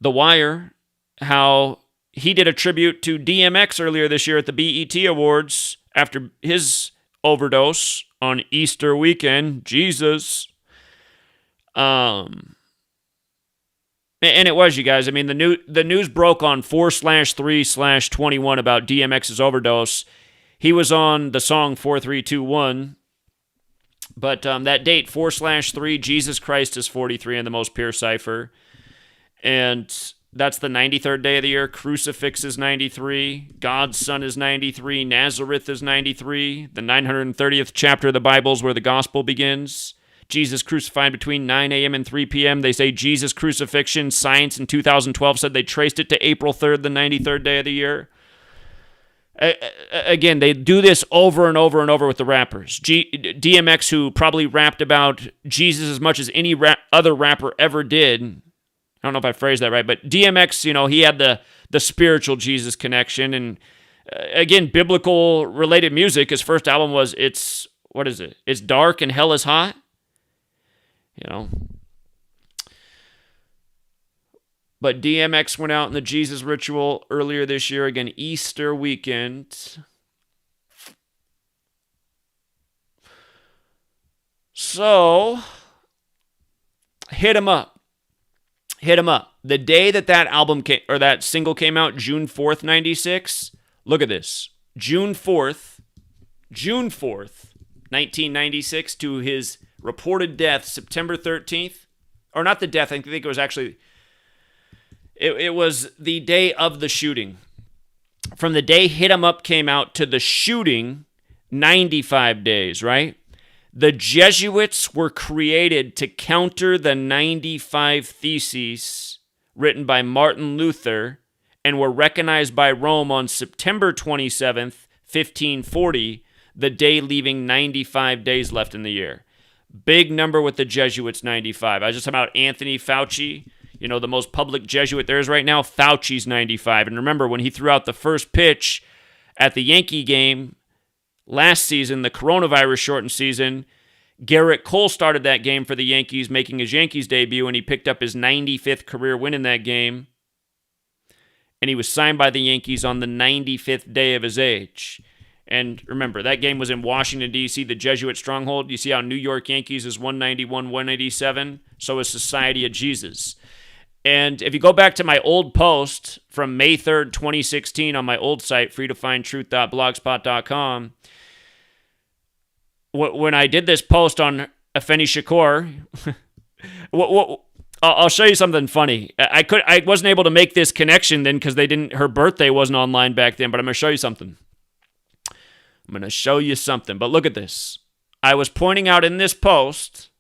The Wire, how he did a tribute to DMX earlier this year at the BET Awards after his overdose on Easter weekend. Jesus. And it was, you guys. I mean, the news broke on 4/3/21 about DMX's overdose. He was on the song 4321. But that date, 4/3, Jesus Christ is 43 in the most pure cipher. And that's the 93rd day of the year. Crucifix is 93. God's Son is 93. Nazareth is 93. The 930th chapter of the Bible is where the gospel begins. Jesus crucified between 9 a.m. and 3 p.m. They say Jesus crucifixion. Science in 2012 said they traced it to April 3rd, the 93rd day of the year. Again, they do this over and over and over with the rappers. DMX, who probably rapped about Jesus as much as any other rapper ever did. I don't know if I phrased that right, but DMX, he had the spiritual Jesus connection. And again, biblical related music. His first album was It's Dark and Hell is Hot. But DMX went out in the Jesus ritual earlier this year, again, Easter weekend. So, hit him up. The day that album came, or that single came out, June 4th, 96. Look at this. June 4th, 1996, to his reported death, September 13th. Or not the death, I think it was actually... It was the day of the shooting. From the day Hit 'Em Up came out to the shooting, 95 days, right? The Jesuits were created to counter the 95 Theses written by Martin Luther and were recognized by Rome on September 27th, 1540, the day leaving 95 days left in the year. Big number with the Jesuits, 95. I was just talking about Anthony Fauci, the most public Jesuit there is right now. Fauci's 95. And remember, when he threw out the first pitch at the Yankee game last season, the coronavirus shortened season, Garrett Cole started that game for the Yankees, making his Yankees debut, and he picked up his 95th career win in that game. And he was signed by the Yankees on the 95th day of his age. And remember, that game was in Washington, D.C., the Jesuit stronghold. You see how New York Yankees is 191, 187? So is Society of Jesus. And if you go back to my old post from May 3rd, 2016 on my old site, freetofindtruth.blogspot.com, when I did this post on Afeni Shakur, I'll show you something funny. I wasn't able to make this connection then because her birthday wasn't online back then, but I'm going to show you something. But look at this. I was pointing out in this post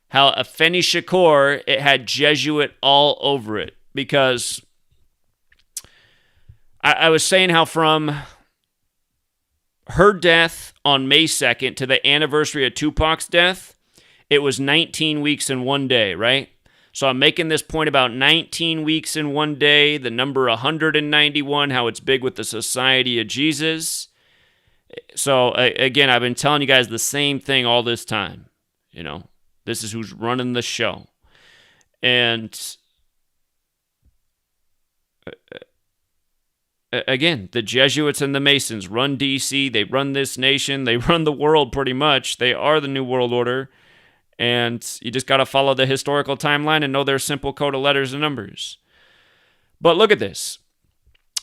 how Afeni Shakur, it had Jesuit all over it. Because I was saying how from her death on May 2nd to the anniversary of Tupac's death, it was 19 weeks in one day, right? So I'm making this point about 19 weeks in one day, the number 191, how it's big with the Society of Jesus. So again, I've been telling you guys the same thing all this time, This is who's running the show. And again, the Jesuits and the Masons run D.C., they run this nation, they run the world pretty much. They are the New World Order. And you just got to follow the historical timeline and know their simple code of letters and numbers. But look at this.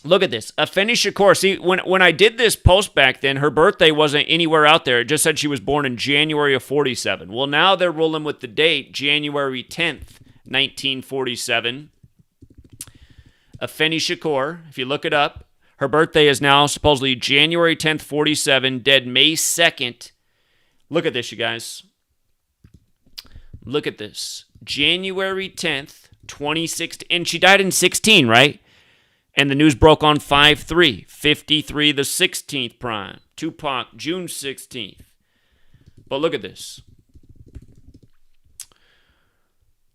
Look at this. Afeni Shakur. See, when I did this post back then, her birthday wasn't anywhere out there. It just said she was born in January of 47. Well, now they're rolling with the date, January 10th, 1947. Afeni Shakur, if you look it up, her birthday is now supposedly January 10th, 47, dead May 2nd. Look at this, you guys. Look at this. January 10th, 2016. And she died in 16, right? And the news broke on 5/3, 53, the 16th prime. Tupac, June 16th. But look at this.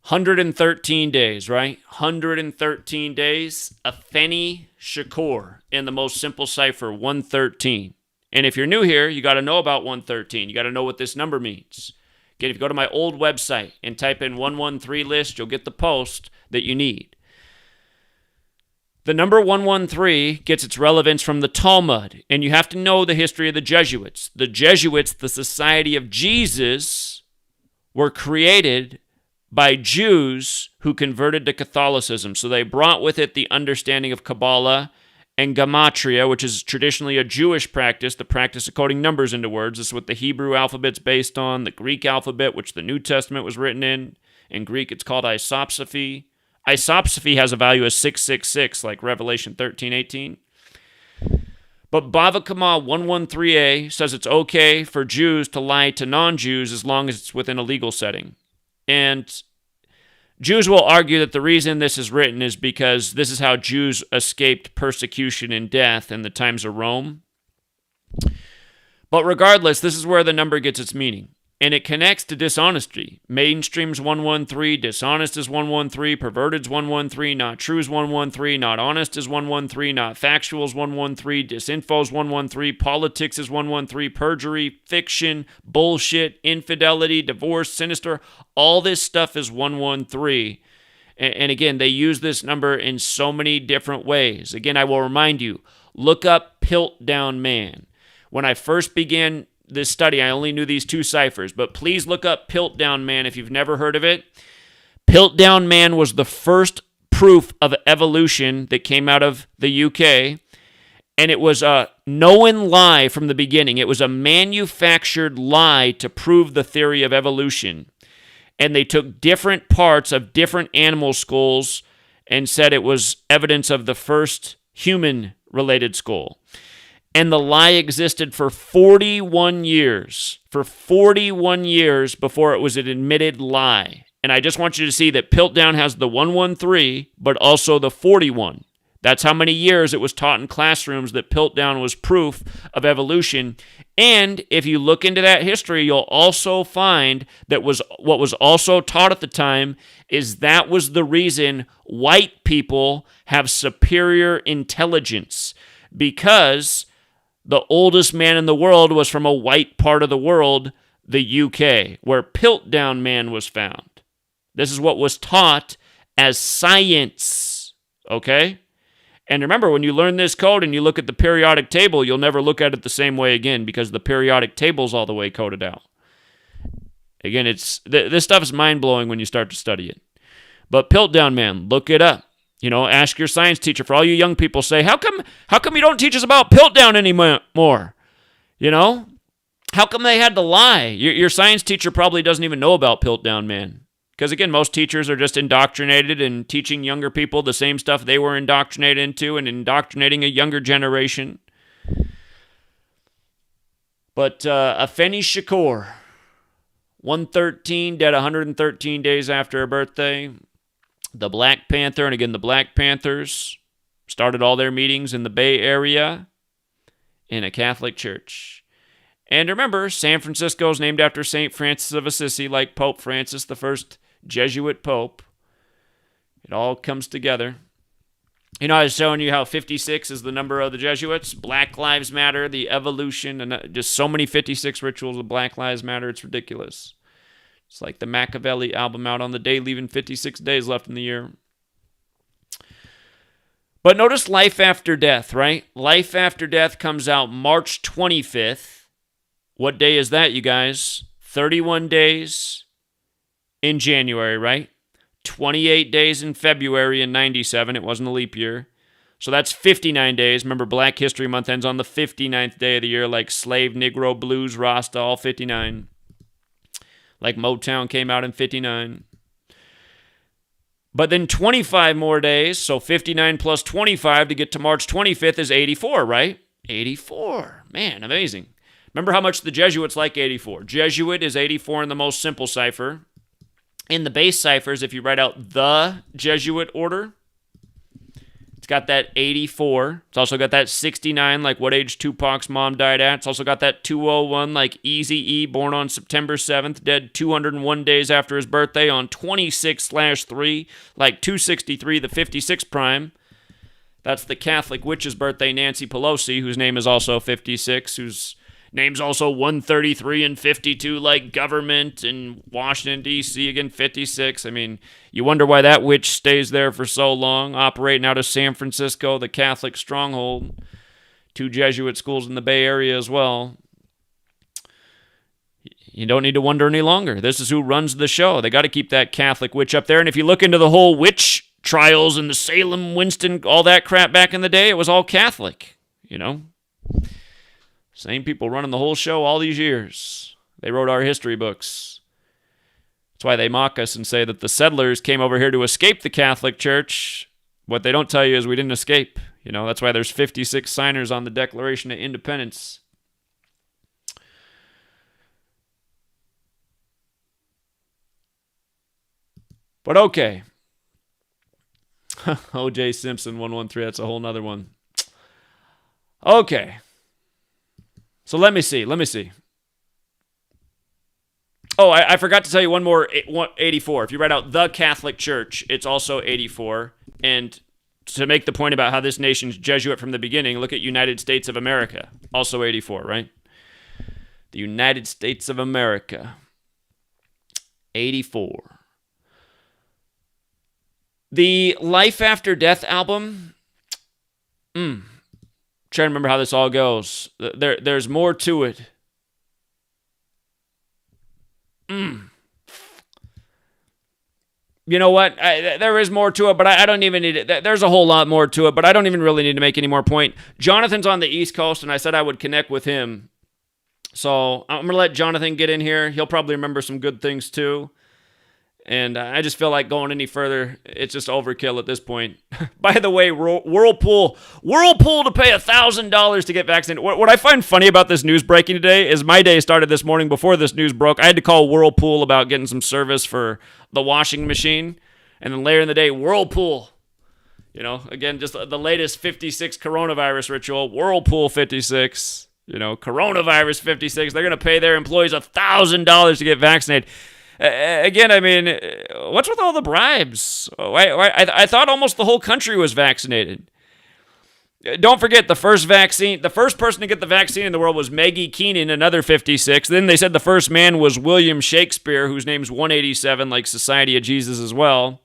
113 days, right? 113 days. Afeni Shakur in the most simple cipher, 113. And if you're new here, you got to know about 113. You got to know what this number means. Again, if you go to my old website and type in 113 list, you'll get the post that you need. The number 113 gets its relevance from the Talmud, and you have to know the history of the Jesuits. The Jesuits, the Society of Jesus, were created by Jews who converted to Catholicism. So they brought with it the understanding of Kabbalah and Gematria, which is traditionally a Jewish practice, the practice of coding numbers into words. This is what the Hebrew alphabet's based on, the Greek alphabet, which the New Testament was written in. In Greek, it's called isopsophy. Isopsophy has a value of 666, like Revelation 13:18. But Bava Kama 113a says it's okay for Jews to lie to non-Jews as long as it's within a legal setting. And Jews will argue that the reason this is written is because this is how Jews escaped persecution and death in the times of Rome. But regardless, this is where the number gets its meaning. And it connects to dishonesty. Mainstream's 113, dishonest is 113, perverted's 113, not true's 113, not honest is 113, not factual's 113, disinfo's 113, politics is 113, perjury, fiction, bullshit, infidelity, divorce, sinister, all this stuff is 113. And again, they use this number in so many different ways. Again, I will remind you, look up Piltdown Man. When I first began this study, I only knew these two ciphers, but please look up Piltdown Man if you've never heard of it. Piltdown Man was the first proof of evolution that came out of the UK, and it was a known lie from the beginning. It was a manufactured lie to prove the theory of evolution, and they took different parts of different animal skulls and said it was evidence of the first human-related skull. And the lie existed for 41 years. For 41 years before it was an admitted lie. And I just want you to see that Piltdown has the 113, but also the 41. That's how many years it was taught in classrooms that Piltdown was proof of evolution. And if you look into that history, you'll also find that what was also taught at the time is that was the reason white people have superior intelligence. Because the oldest man in the world was from a white part of the world, the UK, where Piltdown Man was found. This is what was taught as science, okay? And remember, when you learn this code and you look at the periodic table, you'll never look at it the same way again because the periodic table's all the way coded out. Again, this stuff is mind-blowing when you start to study it. But Piltdown Man, look it up. You know, ask your science teacher. For all you young people, say, how come you don't teach us about Piltdown anymore? You know, how come they had to lie? Your science teacher probably doesn't even know about Piltdown Man. Because again, most teachers are just indoctrinated and teaching younger people the same stuff they were indoctrinated into and indoctrinating a younger generation. But Afeni Shakur, 113, dead 113 days after her birthday. The Black Panther, and again, the Black Panthers started all their meetings in the Bay Area in a Catholic church. And remember, San Francisco is named after St. Francis of Assisi, like Pope Francis, the first Jesuit pope. It all comes together. You know, I was showing you how 56 is the number of the Jesuits. Black Lives Matter, the evolution, and just so many 56 rituals of Black Lives Matter, it's ridiculous. It's like the Machiavelli album out on the day, leaving 56 days left in the year. But notice Life After Death, right? Life After Death comes out March 25th. What day is that, you guys? 31 days in January, right? 28 days in February in 97. It wasn't a leap year. So that's 59 days. Remember, Black History Month ends on the 59th day of the year, like Slave, Negro, Blues, Rasta, all 59. Like Motown came out in 59. But then 25 more days, so 59 plus 25 to get to March 25th is 84, right? 84. Man, amazing. Remember how much the Jesuits like 84. Jesuit is 84 in the most simple cipher. In the base ciphers, if you write out the Jesuit order, it's got that 84. It's also got that 69, like what age Tupac's mom died at. It's also got that 201, like Eazy-E, born on September 7th, dead 201 days after his birthday on 26/3, like 263, the 56 prime. That's the Catholic witch's birthday, Nancy Pelosi, whose name is also 56, whose name's also 133 and 52, like government in Washington, D.C., again, 56. I mean, you wonder why that witch stays there for so long, operating out of San Francisco, the Catholic stronghold. 2 Jesuit schools in the Bay Area as well. You don't need to wonder any longer. This is who runs the show. They got to keep that Catholic witch up there. And if you look into the whole witch trials and the Salem, Winston, all that crap back in the day, it was all Catholic, you know? Same people running the whole show all these years. They wrote our history books. That's why they mock us and say that the settlers came over here to escape the Catholic Church. What they don't tell you is we didn't escape. You know, that's why there's 56 signers on the Declaration of Independence. But okay. O.J. Simpson 113, that's a whole nother one. Okay. So let me see. Oh, I forgot to tell you one more, 84. If you write out the Catholic Church, it's also 84. And to make the point about how this nation's Jesuit from the beginning, look at United States of America, also 84, right? The United States of America, 84. The Life After Death album, trying to remember how this all goes. There's more to it. You know what? There is more to it, but I don't even need it. There's a whole lot more to it, but I don't even really need to make any more point. Jonathan's on the East Coast, and I said I would connect with him. So I'm going to let Jonathan get in here. He'll probably remember some good things too. And I just feel like going any further, it's just overkill at this point. By the way, Whirlpool to pay $1,000 to get vaccinated. What I find funny about this news breaking today is my day started this morning before this news broke. I had to call Whirlpool about getting some service for the washing machine. And then later in the day, Whirlpool. You know, again, just the latest 56 coronavirus ritual. Whirlpool 56. You know, coronavirus 56. They're going to pay their employees $1,000 to get vaccinated. Again, I mean, what's with all the bribes? I thought almost the whole country was vaccinated. Don't forget, the first person to get the vaccine in the world was Maggie Keenan, another 56. Then they said the first man was William Shakespeare, whose name's 187, like Society of Jesus as well.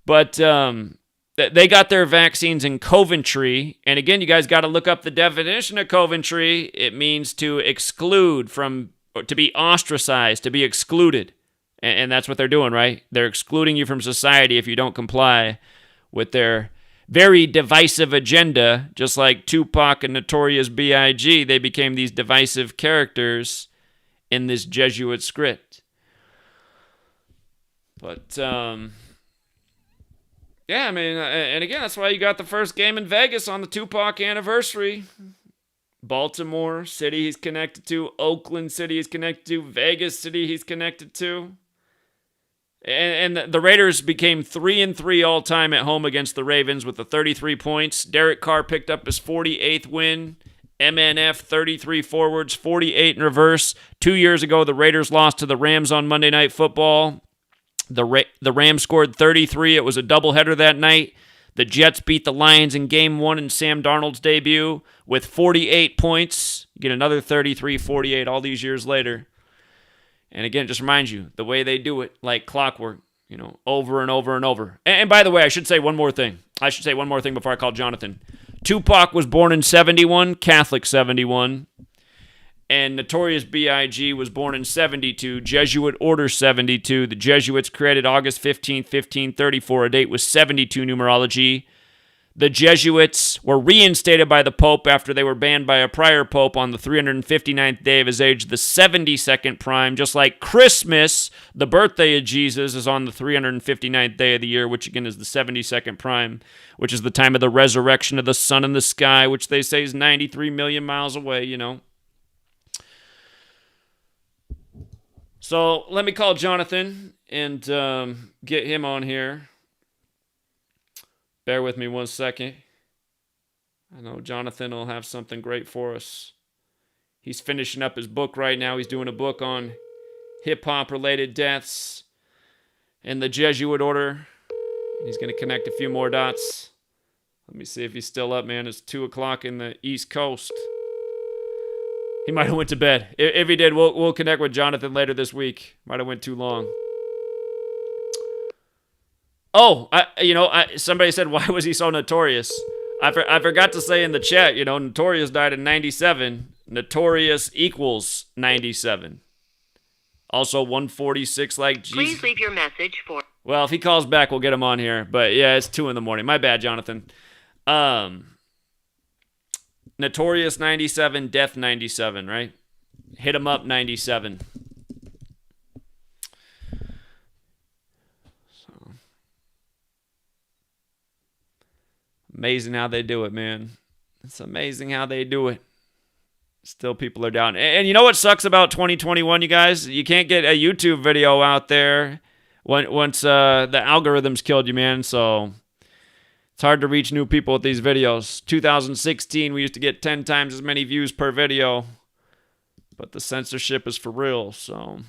But they got their vaccines in Coventry. And again, you guys got to look up the definition of Coventry. It means to exclude from, to be ostracized, to be excluded. And that's what they're doing, right? They're excluding you from society if you don't comply with their very divisive agenda. Just like Tupac and Notorious B.I.G., they became these divisive characters in this Jesuit script. But, yeah, I mean, and again, that's why you got the first game in Vegas on the Tupac anniversary. Baltimore City he's connected to, Oakland City he's connected to, Vegas City he's connected to. And the Raiders became 3-3 all-time at home against the Ravens with the 33 points. Derek Carr picked up his 48th win. MNF, 33 forwards, 48 in reverse. 2 years ago, the Raiders lost to the Rams on Monday Night Football. The Rams scored 33. It was a doubleheader that night. The Jets beat the Lions in Game 1 in Sam Darnold's debut with 48 points. You get another 33-48 all these years later. And again, just remind you, the way they do it, like clockwork, you know, over and over and over. And by the way, I should say one more thing. Before I call Jonathan. Tupac was born in 71, Catholic 71. And Notorious B.I.G. was born in 72, Jesuit Order 72. The Jesuits created August 15th, 1534, a date with 72 numerology. The Jesuits were reinstated by the Pope after they were banned by a prior Pope on the 359th day of his age, the 72nd prime, just like Christmas, the birthday of Jesus, is on the 359th day of the year, which again is the 72nd prime, which is the time of the resurrection of the sun in the sky, which they say is 93 million miles away, you know. So let me call Jonathan and get him on here. Bear with me 1 second. I know Jonathan will have something great for us. He's finishing up his book right now. He's doing a book on hip-hop related deaths and the Jesuit order. He's going to connect a few more dots. Let me see if he's still up, man. It's 2 o'clock in the East Coast. He might have went to bed. If he did, we'll connect with Jonathan later this week. Might have went too long. Oh, somebody said, why was he so notorious? I forgot to say in the chat, Notorious died in 97. Notorious equals 97. Also 146 like Jesus. Please leave your message for... Well, if he calls back, we'll get him on here. But yeah, it's 2 in the morning. My bad, Jonathan. Notorious 97, Death 97, right? Hit him up 97. Amazing how they do it, man. It's amazing how they do it. Still people are down. And you know what sucks about 2021, you guys? You can't get a YouTube video out there once the algorithms killed you, man. So it's hard to reach new people with these videos. 2016, we used to get 10 times as many views per video. But the censorship is for real, so...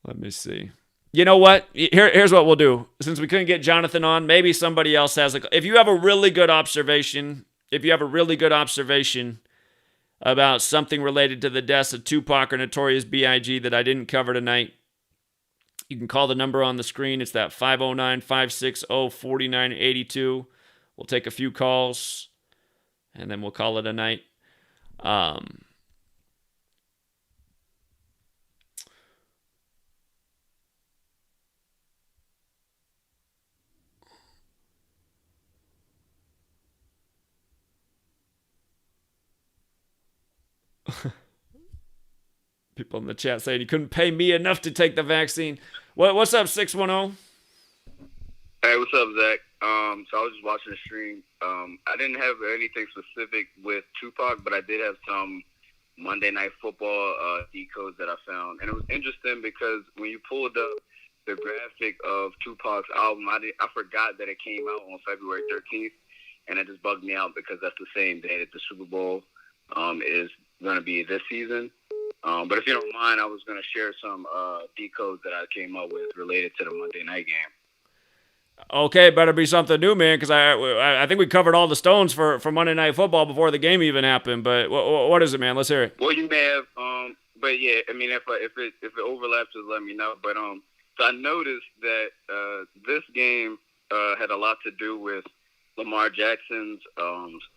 Let me see. You know what? Here's what we'll do. Since we couldn't get Jonathan on, maybe somebody else has if you have a really good observation, about something related to the deaths of Tupac or Notorious B.I.G. that I didn't cover tonight, you can call the number on the screen. It's that 509-560-4982. We'll take a few calls, and then we'll call it a night. People in the chat saying you couldn't pay me enough to take the vaccine. What's up, 610? Hey, what's up, Zach? So I was just watching the stream. I didn't have anything specific with Tupac, but I did have some Monday Night Football decodes that I found. And it was interesting because when you pulled up the graphic of Tupac's album, I forgot that it came out on February 13th, and it just bugged me out because that's the same day that the Super Bowl is going to be this season. But if you don't mind, I was going to share some decodes that I came up with related to the Monday night game. Okay, better be something new, man, because I think we covered all the stones for Monday Night Football before the game even happened. But what is it, man? Let's hear it. Well, you may have, but yeah, I mean, if it overlaps, just let me know. But so I noticed that this game had a lot to do with Lamar Jackson's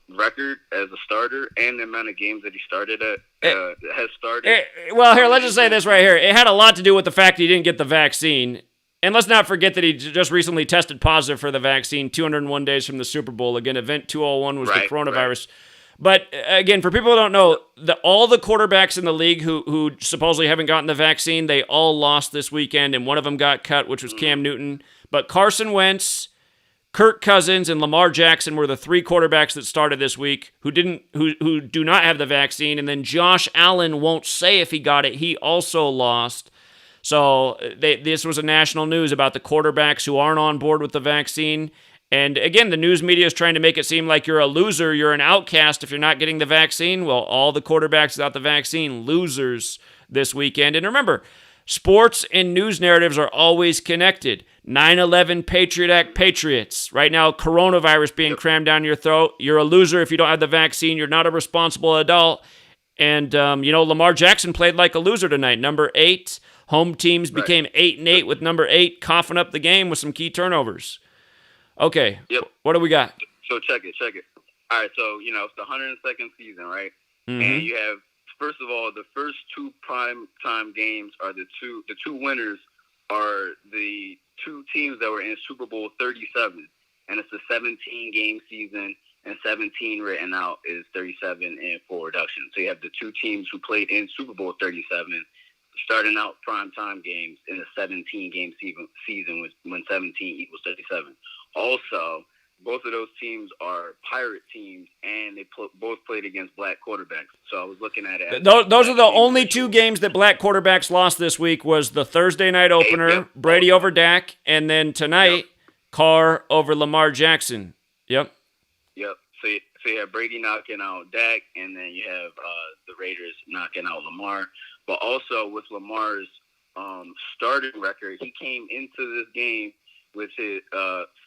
record as a starter and the amount of games that he started at has started. Well, here, let's just say this right here. It had a lot to do with the fact he didn't get the vaccine. And let's not forget that he just recently tested positive for the vaccine 201 days from the Super Bowl. Again, Event 201 was the coronavirus. Right. But again, for people who don't know, all the quarterbacks in the league who supposedly haven't gotten the vaccine, they all lost this weekend, and one of them got cut, which was Cam Newton. But Carson Wentz, Kirk Cousins, and Lamar Jackson were the 3 quarterbacks that started this week who do not have the vaccine. And then Josh Allen won't say if he got it. He also lost. So this was a national news about the quarterbacks who aren't on board with the vaccine. And again, the news media is trying to make it seem like you're a loser, you're an outcast if you're not getting the vaccine. Well, all the quarterbacks without the vaccine, losers this weekend. And remember, sports and news narratives are always connected. 9/11 Patriot Act Patriots. Right now, coronavirus being crammed down your throat. You're a loser if you don't have the vaccine. You're not a responsible adult. And, Lamar Jackson played like a loser tonight. Number 8. Home teams became 8-8 with number 8 coughing up the game with some key turnovers. Okay. Yep. What do we got? So check it. All right. So, it's the 102nd season, right? Mm-hmm. And you have, first of all, the first 2 prime time games are the two winners are the two teams that were in Super Bowl 37, and it's a 17-game season, and 17 written out is 37 in full reduction. So you have the two teams who played in Super Bowl 37, starting out primetime games in a 17-game season when 17 equals 37. Also, both of those teams are pirate teams, and they both played against black quarterbacks. So I was looking at it. Those are the only two games that black quarterbacks lost this week. Was the Thursday night opener, Brady over Dak, and then tonight, Carr over Lamar Jackson. Yep. So you have Brady knocking out Dak, and then you have the Raiders knocking out Lamar. But also with Lamar's starting record, he came into this game with his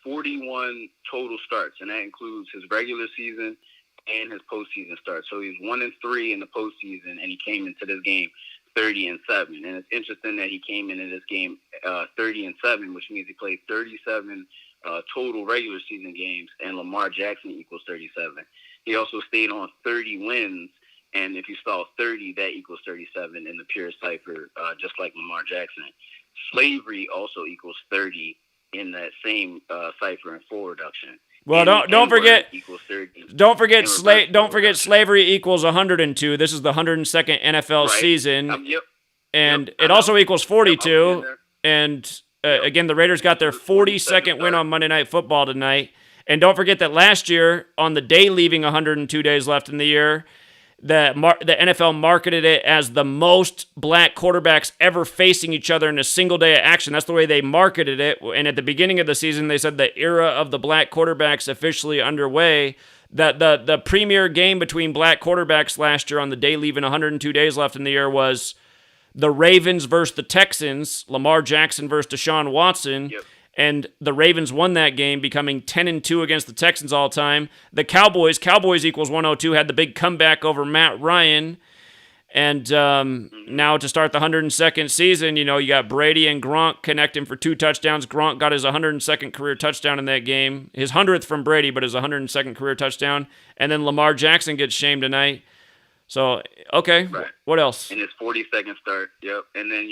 41 total starts, and that includes his regular season and his postseason starts. So he's 1-3 in the postseason, and he came into this game 30-7. And it's interesting that he came into this game 30-7, which means he played 37 total regular season games, and Lamar Jackson equals 37. He also stayed on 30 wins, and if you spell 30, that equals 37 in the pure cipher, just like Lamar Jackson. Slavery also equals 30 in that same cipher in full reduction. Well, don't forget slavery equals 102. This is the 102nd NFL season, and it also equals 42. And again, the Raiders got their 42nd win on Monday Night Football tonight. And don't forget that last year, on the day leaving 102 days left in the year, the NFL marketed it as the most black quarterbacks ever facing each other in a single day of action. That's the way they marketed it. And at the beginning of the season, they said the era of the black quarterbacks officially underway. That the premier game between black quarterbacks last year on the day leaving 102 days left in the year was the Ravens versus the Texans, Lamar Jackson versus Deshaun Watson. Yep. And the Ravens won that game, becoming 10-2 against the Texans all time. The Cowboys equals 102, had the big comeback over Matt Ryan. And now to start the 102nd season, you got Brady and Gronk connecting for 2 touchdowns. Gronk got his 102nd career touchdown in that game. His 100th from Brady, but his 102nd career touchdown. And then Lamar Jackson gets shamed tonight. So, okay, right. What else? In his 42nd start, yep. And then,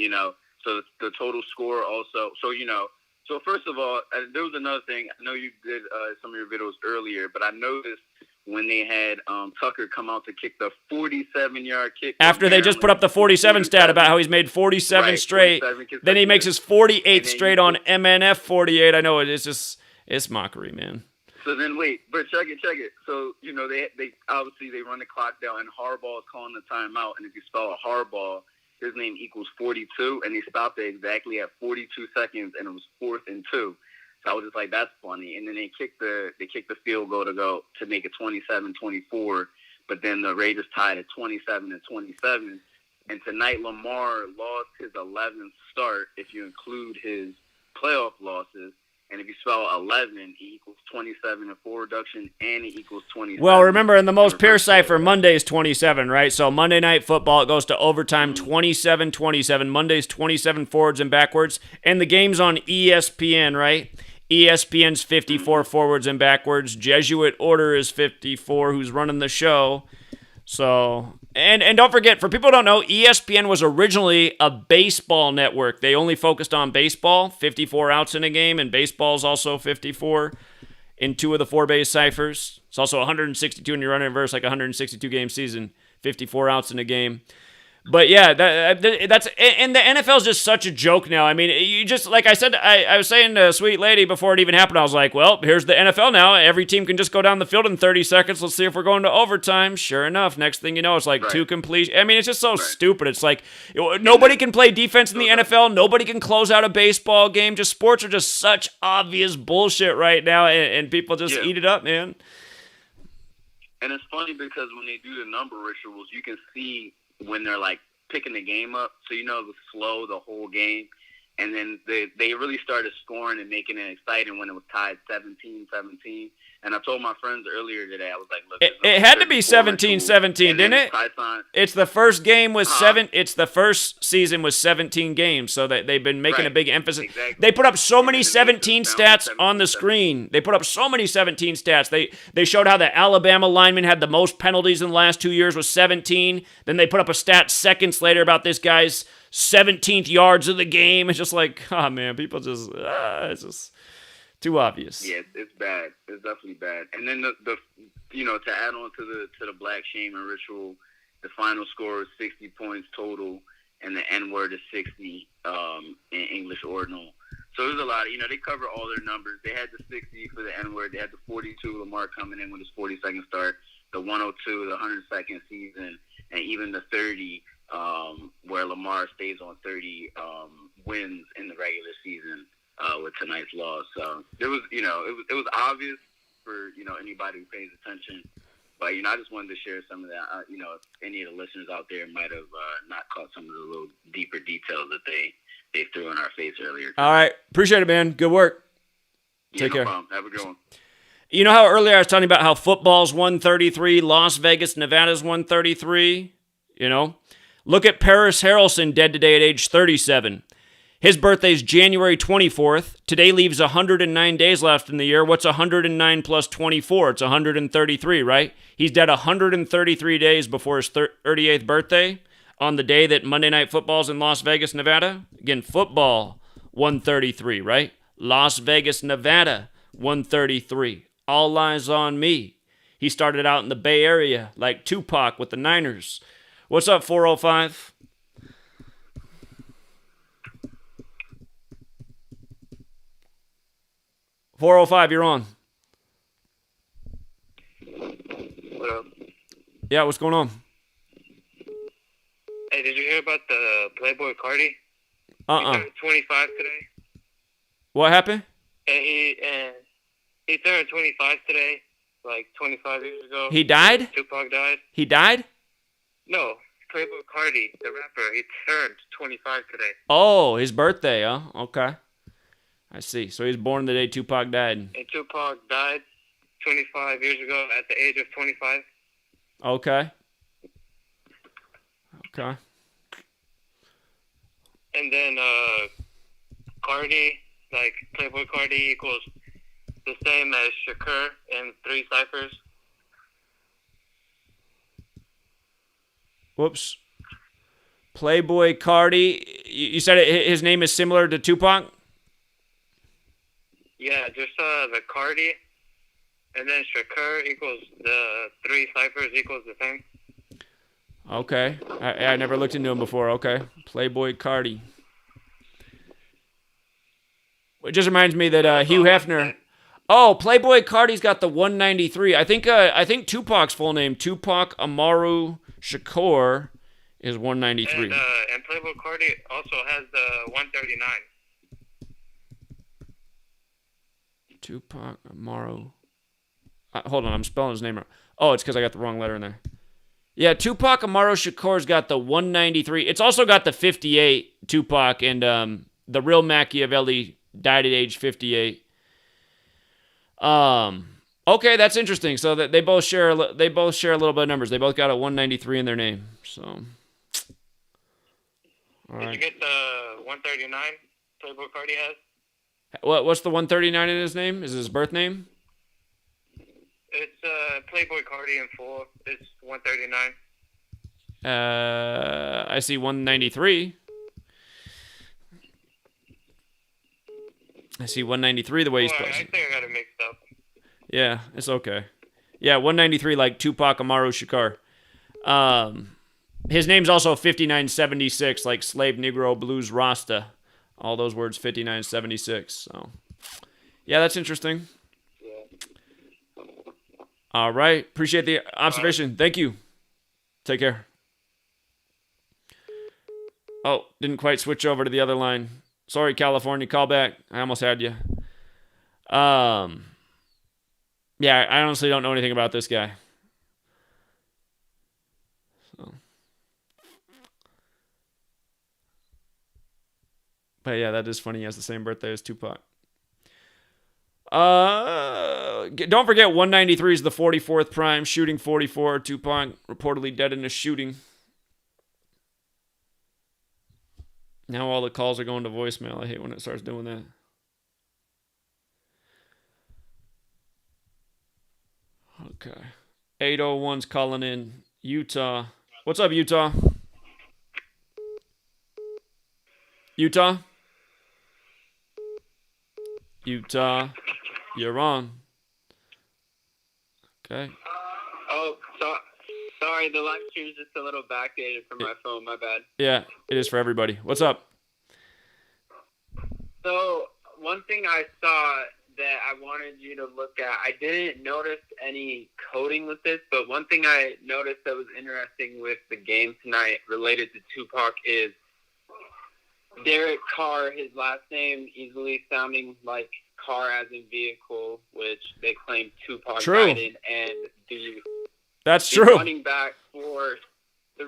so the total score also, So first of all, there was another thing. I know you did some of your videos earlier, but I noticed when they had Tucker come out to kick the 47-yard kick. After they just put up the 47 stat about how he's made 47 straight, 47 then he makes his 48th straight on MNF 48. I know it's mockery, man. So then wait, but check it. So, they obviously they run the clock down, and Harbaugh is calling the timeout, and if you spell a Harbaugh, his name equals 42, and they stopped it exactly at 42 seconds, and it was 4th and 2. So I was just like, that's funny. And then they kicked the field goal to make it 27-24, but then the Raiders tied at 27-27. And tonight Lamar lost his 11th start if you include his playoff losses. And if you spell 11, he equals 27 in full reduction, and he equals 27. Well, remember, in the most pure cipher, Monday is 27, right? So Monday Night Football, it goes to overtime, 27-27. Monday's 27 forwards and backwards. And the game's on ESPN, right? ESPN's 54 forwards and backwards. Jesuit Order is 54, who's running the show. So, and don't forget, for people who don't know, ESPN was originally a baseball network. They only focused on baseball, 54 outs in a game, and baseball's also 54 in 2 of the 4 base ciphers. It's also 162 in your run inverse, like a 162-game season, 54 outs in a game. But yeah, that's and the NFL is just such a joke now. I mean, you just, like I said, I was saying to Sweet Lady before it even happened, I was like, well, here's the NFL now. Every team can just go down the field in 30 seconds. Let's see if we're going to overtime. Sure enough, next thing you know, it's like 2 completions. I mean, it's just so stupid. It's like nobody can play defense in the NFL. Nobody can close out a baseball game. Just sports are just such obvious bullshit right now, and people just eat it up, man. And it's funny because when they do the number rituals, you can see when they're like picking the game up, so it was slow the whole game, and then they really started scoring and making it exciting when it was tied 17-17. And I told my friends earlier today, I was like, look, it had to be 17-17, didn't it? It's the first game was It's the first season was 17 games, so that they've been making a big emphasis. Exactly. They put up so many 17 stats on the screen. They put up so many 17 stats. They showed how the Alabama lineman had the most penalties in the last 2 years was 17. Then they put up a stat seconds later about this guy's 17th yards of the game. It's just like, oh man, people just, it's just too obvious. Yeah, it's bad. It's definitely bad. And then the to add on to the black shame and ritual, the final score is 60 points total, and the N-word is 60 in English ordinal. So there's a lot of, they cover all their numbers. They had the 60 for the N-word. They had the 42, Lamar coming in with his 42nd start, the 102, the 102nd season, and even the 30, where Lamar stays on 30 wins in the regular season with tonight's loss. So it was, it was obvious for, anybody who pays attention. But, I just wanted to share some of that. If any of the listeners out there might have not caught some of the little deeper details that they threw in our face earlier. All right. Appreciate it, man. Good work. Take care. Problem. Have a good one. You know how earlier I was talking about how football's 133, Las Vegas, Nevada's 133? Look at Paris Harrelson, dead today at age 37. His birthday's January 24th. Today leaves 109 days left in the year. What's 109 plus 24? It's 133, right? He's dead 133 days before his 38th birthday on the day that Monday Night Football's in Las Vegas, Nevada. Again, football, 133, right? Las Vegas, Nevada, 133. All eyes on me. He started out in the Bay Area like Tupac with the Niners. What's up, 405? You're on. What up? Yeah, what's going on? Hey, did you hear about the Playboy Cardi? Uh-uh. He turned 25 today. What happened? And he turned 25 today, like 25 years ago. He died? Tupac died. He died? No, Playboy Cardi, the rapper, he turned 25 today. Oh, his birthday, huh? Okay. I see. So he was born the day Tupac died. And Tupac died 25 years ago at the age of 25. Okay. Okay. And then Cardi, like Playboy Cardi equals the same as Shakur in 3 ciphers. Whoops. Playboy Cardi. You said his name is similar to Tupac? Yeah, just the Cardi, and then Shakur equals the 3 ciphers equals the same. Okay. I never looked into him before. Okay. Playboy Cardi. It just reminds me that Hugh Hefner. Oh, Playboy Cardi's got the 193. I think Tupac's full name, Tupac Amaru Shakur, is 193. And Playboy Cardi also has the 139. Tupac Amaru. Hold on, I'm spelling his name wrong. Oh, it's because I got the wrong letter in there. Yeah, Tupac Amaru Shakur's got the 193. It's also got the 58, Tupac, and the real Machiavelli died at age 58. Okay, that's interesting. So that they both share a little bit of numbers. They both got a 193 in their name. So, all right. Did you get the 139 Playboy Cardi has? What's the 139 in his name? Is it his birth name? It's Playboy Cardi in full. It's 139. I see 193. I see 193 the way he's I posted. think I got it mixed up. Yeah, it's okay. Yeah, 193 like Tupac Amaru Shakur. His name's also 5976 like Slave Negro Blues Rasta. All those words 5976. So, yeah, that's interesting. Yeah. All right. Appreciate the observation. Thank you. Take care. Oh, didn't quite switch over to the other line. Sorry, California. Call back. I almost had you. Yeah, I honestly don't know anything about this guy. So. But yeah, that is funny. He has the same birthday as Tupac. Don't forget 193 is the 44th prime, shooting 44. Tupac reportedly dead in a shooting. Now all the calls are going to voicemail. I hate when it starts doing that. Okay. 801's calling in. Utah. What's up, Utah? Utah? Utah, you're on. Okay. Oh, sorry, the live stream's just a little backdated from my phone. My bad. Yeah, it is for everybody. What's up? So one thing I saw that I wanted you to look at, I didn't notice any coding with this, but one thing I noticed that was interesting with the game tonight related to Tupac is Derek Carr, his last name easily sounding like Carr as in vehicle, which they claim Tupac True. died in, and That's the true. running back for the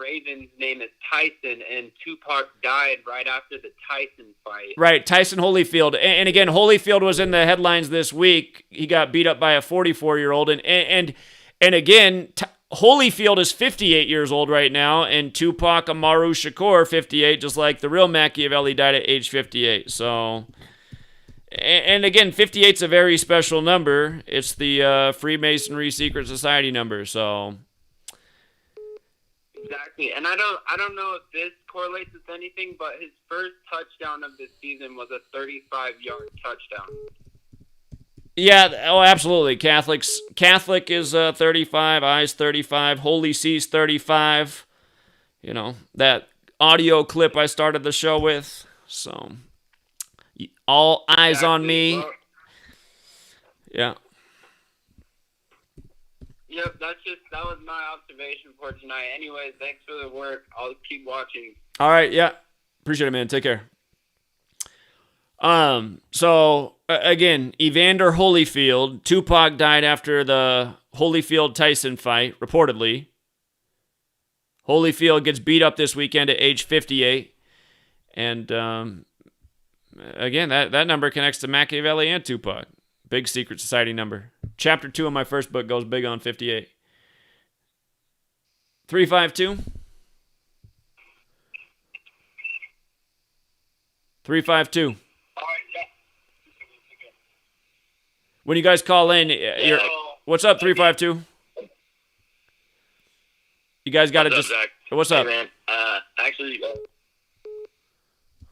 Ravens' name is Tyson, and Tupac died right after the Tyson fight. Right, Tyson Holyfield. And again, Holyfield was in the headlines this week. He got beat up by a 44-year-old. And again, Holyfield is 58 years old right now, and Tupac Amaru Shakur, 58, just like the real Machiavelli died at age 58. So, and again, 58's a very special number. It's the Freemasonry Secret Society number, so... Exactly, and I don't know if this correlates with anything, but his first touchdown of the season was a 35-yard touchdown. Yeah, oh, absolutely. Catholic is 35, I's 35, Holy C's 35. You know, that audio clip I started the show with. So, all eyes on me. Well, yeah. Yep, that was my observation for tonight. Anyways, thanks for the work. I'll keep watching. All right, yeah. Appreciate it, man. Take care. So again, Evander Holyfield, Tupac died after the Holyfield-Tyson fight, reportedly. Holyfield gets beat up this weekend at age 58. And again, that number connects to Machiavelli and Tupac. Big secret society number. Chapter 2 of my first book goes big on 58. 352. 352. All right, yeah. When you guys call in, what's up, 352? You guys got to just... Zach? What's Hey, up? man. Actually,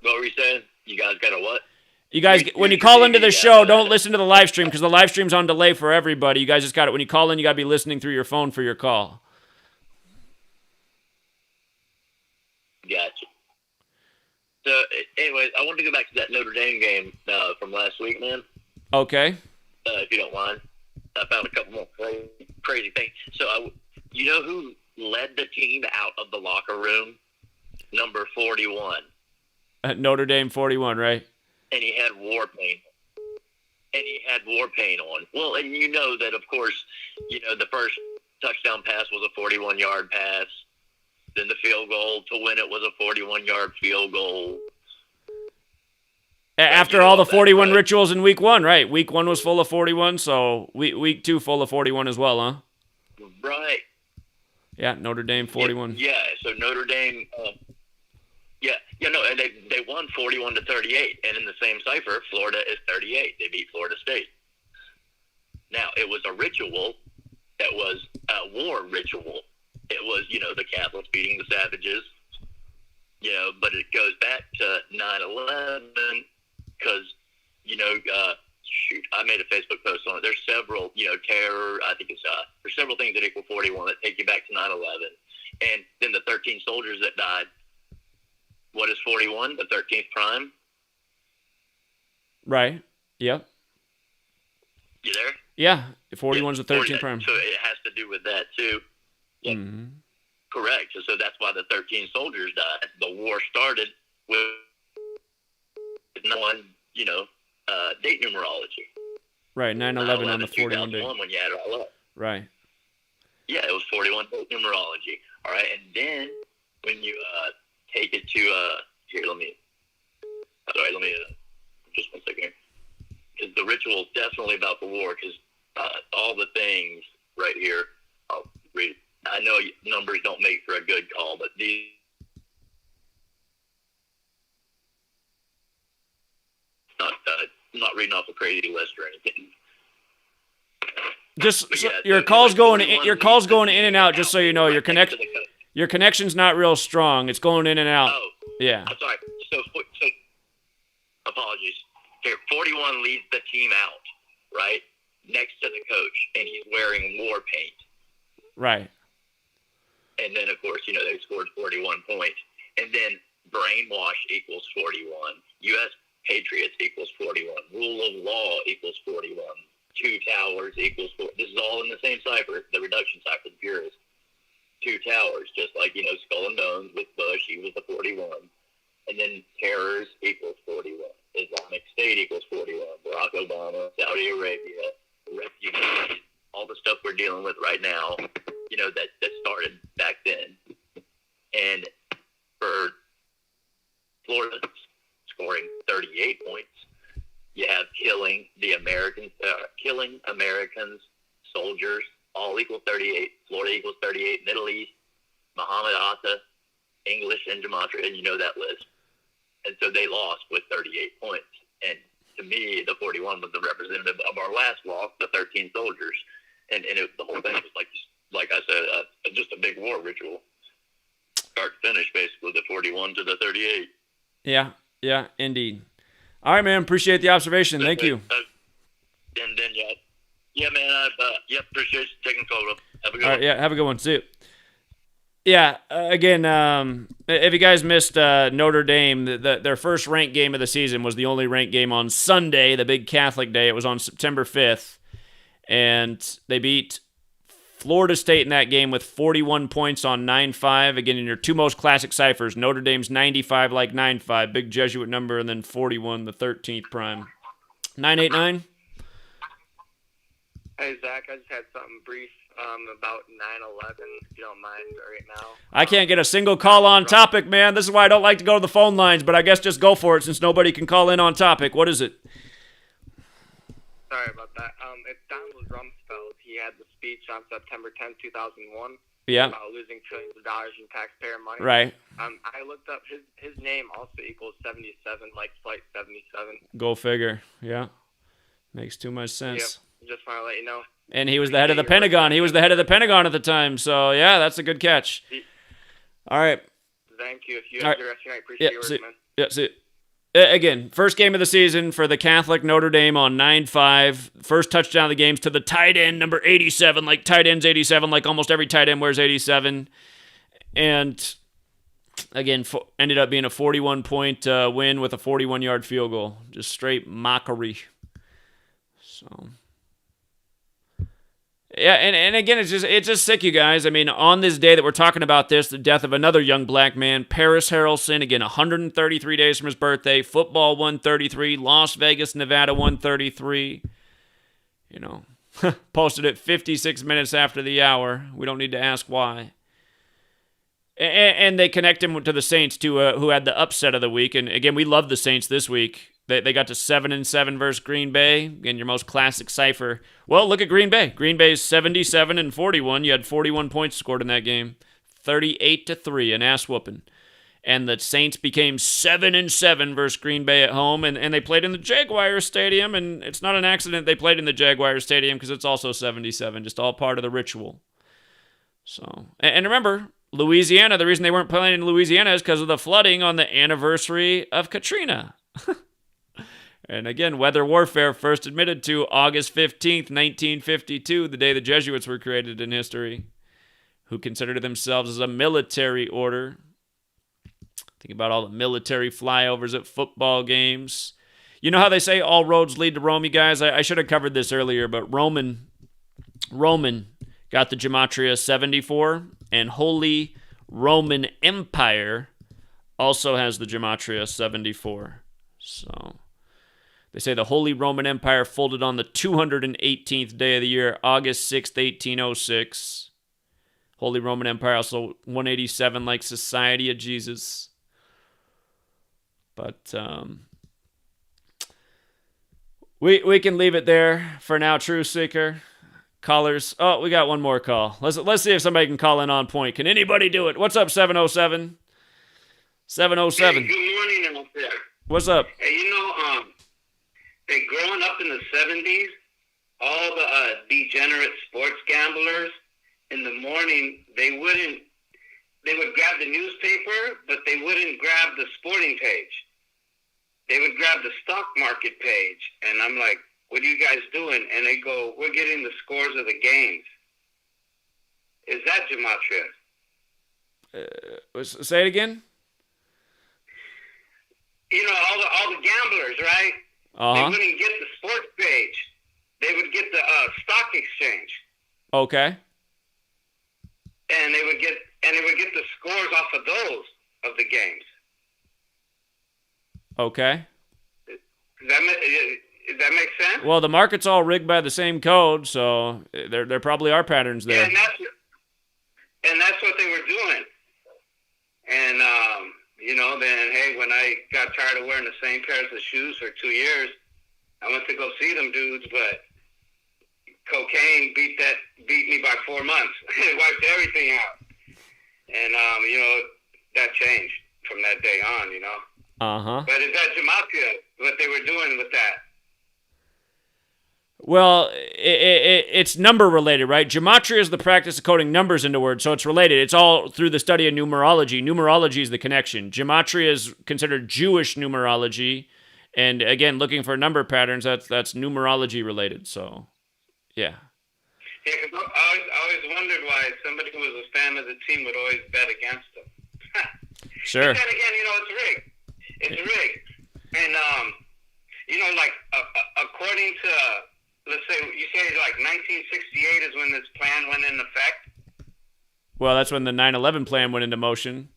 what were you saying? You guys got a what? You guys, when you call into the show, don't listen to the live stream because the live stream's on delay for everybody. You guys just got it. When you call in, you got to be listening through your phone for your call. Gotcha. So, anyways, I wanted to go back to that Notre Dame game from last week, man. Okay. If you don't mind. I found a couple more crazy things. So, you know who led the team out of the locker room? Number 41. Notre Dame 41, right? And he had war paint. On. Well, and you know that, of course, the first touchdown pass was a 41-yard pass. Then the field goal to win it was a 41-yard field goal. After all the 41 rituals in week 1, right? Week 1 was full of 41, so week 2 full of 41 as well, huh? Right. Yeah, Notre Dame 41. Yeah, so Notre Dame... and they won 41-38, and in the same cipher, Florida is 38. They beat Florida State. Now, it was a ritual that was a war ritual. It was, the Catholics beating the savages, but it goes back to 9/11 because, I made a Facebook post on it. There's several, terror, I think there's several things that equal 41 that take you back to 9/11. And then the 13 soldiers that died. What is 41? The 13th prime? Right. Yep. You there? Yeah. 41's the 13th prime. So it has to do with that, too. Yep. Mm-hmm. Correct. So that's why the 13 soldiers died. The war started with date numerology. Right. 9/11 on the 41 day. When you add it all up. Right. Yeah, it was 41 date numerology. All right. And then when you take it to let me just 1 second here. Because the ritual is definitely about the war. Because all the things right here, I'll read it. I know numbers don't make for a good call, but these. Not reading off a crazy list or anything. Just Yeah, your call's going in and out. Just so you know, your connection's not real strong. It's going in and out. Oh, Yeah. I'm sorry. So apologies. Here, 41 leads the team out, right, next to the coach, and he's wearing war paint. Right. And then, of course, they scored 41 points. And then brainwash equals 41. U.S. Patriots equals 41. Rule of law equals 41. Two towers equals 4. This is all in the same cipher, the reduction cipher, the purist. Two towers, just like, Skull and Bones with Bush, he was the 41. And then terrors equals 41. Islamic State equals 41. Barack Obama, Saudi Arabia, refugees, all the stuff we're dealing with right now, that started back then. And for Florida scoring 38 points, you have killing Americans, soldiers, all equal 38. Florida equals 38. Middle East, Muhammad Atta, English, and Gematria, and you know that list. And so they lost with 38 points. And to me, the 41 was the representative of our last loss, the 13 soldiers. And the whole thing was like I said, just a big war ritual. Start to finish, basically, the 41 to the 38. Yeah, indeed. All right, man. Appreciate the observation. Thank you. And then, yeah, man. Appreciate you taking the call. Have a good All one. right, yeah, have a good one. See you. Yeah, again, if you guys missed Notre Dame, their first ranked game of the season was the only ranked game on Sunday, the big Catholic day. It was on September 5th, and they beat Florida State in that game with 41 points on 9-5. Again, in your two most classic ciphers, Notre Dame's 95 like 9-5, big Jesuit number, and then 41, the 13th prime. 989? Hey, Zach, I just had something brief about 9/11, if you don't mind, right now. I can't get a single call on topic, man. This is why I don't like to go to the phone lines, but I guess just go for it since nobody can call in on topic. What is it? Sorry about that. It's Donald Rumsfeld. He had the speech on September 10th, 2001. Yeah. About losing trillions of dollars in taxpayer money. Right. I looked up his name also equals 77, like Flight 77. Go figure. Yeah. Makes too much sense. Yep. Just want to let you know. And he was the head of the Pentagon. He was the head of the Pentagon at the time. So, yeah, that's a good catch. All right. Thank you. If you have the rest of your night, appreciate your work, man. Yeah, see again, first game of the season for the Catholic Notre Dame on 9-5. First touchdown of the games to the tight end, number 87. Like tight end's 87, like almost every tight end wears 87. And, again, ended up being a 41-point win with a 41-yard field goal. Just straight mockery. So... yeah, and again, it's just sick, you guys. I mean, on this day that we're talking about this, the death of another young black man, Paris Harrelson, again, 133 days from his birthday, football 133, Las Vegas, Nevada 133, posted it 56 minutes after the hour. We don't need to ask why. And they connect him to the Saints, too, who had the upset of the week. And again, we love the Saints this week. They got to 7-7 versus Green Bay. Again, your most classic cipher. Well, look at Green Bay. Green Bay's 77-41. You had 41 points scored in that game. 38-3, an ass whooping. And the Saints became 7-7 versus Green Bay at home, and they played in the Jaguars Stadium, and it's not an accident they played in the Jaguars Stadium because it's also 77, just all part of the ritual. So, and remember, Louisiana, the reason they weren't playing in Louisiana is because of the flooding on the anniversary of Katrina. And again, weather warfare first admitted to August 15th, 1952, the day the Jesuits were created in history, who considered themselves as a military order. Think about all the military flyovers at football games. You know how they say all roads lead to Rome, you guys? I should have covered this earlier, but Roman got the gematria 74, and Holy Roman Empire also has the gematria 74. So... they say the Holy Roman Empire folded on the 218th day of the year, August 6th, 1806. Holy Roman Empire, also 187, like Society of Jesus. But we can leave it there for now, True Seeker. Callers. Oh, we got one more call. Let's see if somebody can call in on point. Can anybody do it? What's up, 707? 707. Hey, good morning out there. What's up? Hey, growing up in the 70s, all the degenerate sports gamblers, in the morning, they wouldn't they would grab the newspaper, but they wouldn't grab the sporting page. They would grab the stock market page, and I'm like, "What are you guys doing?" And they go, "We're getting the scores of the games." Is that gematria? Say it again. You know, all the gamblers, right? They wouldn't get the sports page. They would get the stock exchange. Okay. And they would get the scores off of those of the games. Okay. Does that make sense? Well, the market's all rigged by the same code, so there probably are patterns there. Yeah, and that's what they were doing. And you know, then hey, when I got tired of wearing the same pairs of shoes for 2 years, I went to go see them dudes, but cocaine beat me by 4 months. It wiped everything out. And you know, that changed from that day on, you know. But is that gematria, what they were doing with that? Well, it's number related, right? Gematria is the practice of coding numbers into words, so it's related. It's all through the study of numerology. Numerology is the connection. Gematria is considered Jewish numerology, and again, looking for number patterns, that's numerology related. So, yeah. Yeah, because I always wondered why somebody who was a fan of the team would always bet against them. Sure. But then again, you know, it's rigged. It's rigged. And, you know, like, according to, let's say, you say like 1968 is when this plan went into effect? Well, that's when the 9/11 plan went into motion.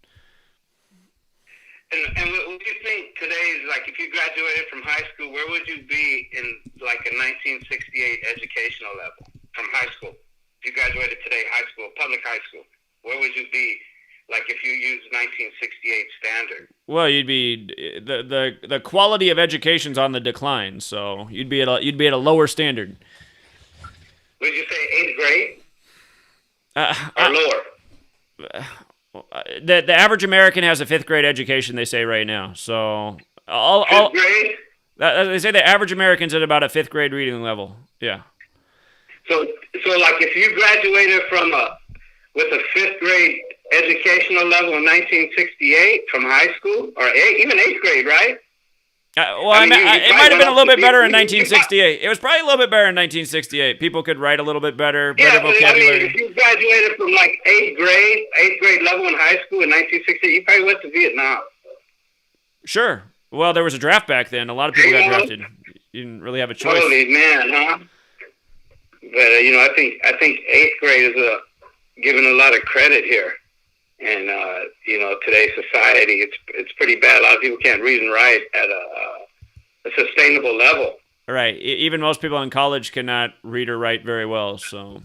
And what do you think today's, like, if you graduated from high school, where would you be in, like, a 1968 educational level from high school? If you graduated today, high school, public high school, where would you be, like, if you used 1968 standard? Well, you'd be the quality of education's on the decline, so you'd be at a lower standard. Would you say 8th grade or lower? The average American has a 5th grade education, they say right now. So, 5th grade? They say the average American's at about a 5th grade reading level. Yeah. So like if you graduated with a 5th grade educational level in 1968 from high school or even 8th grade, right? It might have been a little bit better in 1968. It was probably a little bit better in 1968. People could write a little bit better, better vocabulary. I mean, if you graduated from like 8th grade level in high school in 1968, you probably went to Vietnam. Sure. Well, there was a draft back then. A lot of people got drafted. You didn't really have a choice. Holy man, huh? But you know, I think 8th grade is given a lot of credit here. And you know, today's society, it's pretty bad. A lot of people can't read and write at a sustainable level. Right. Even most people in college cannot read or write very well. So,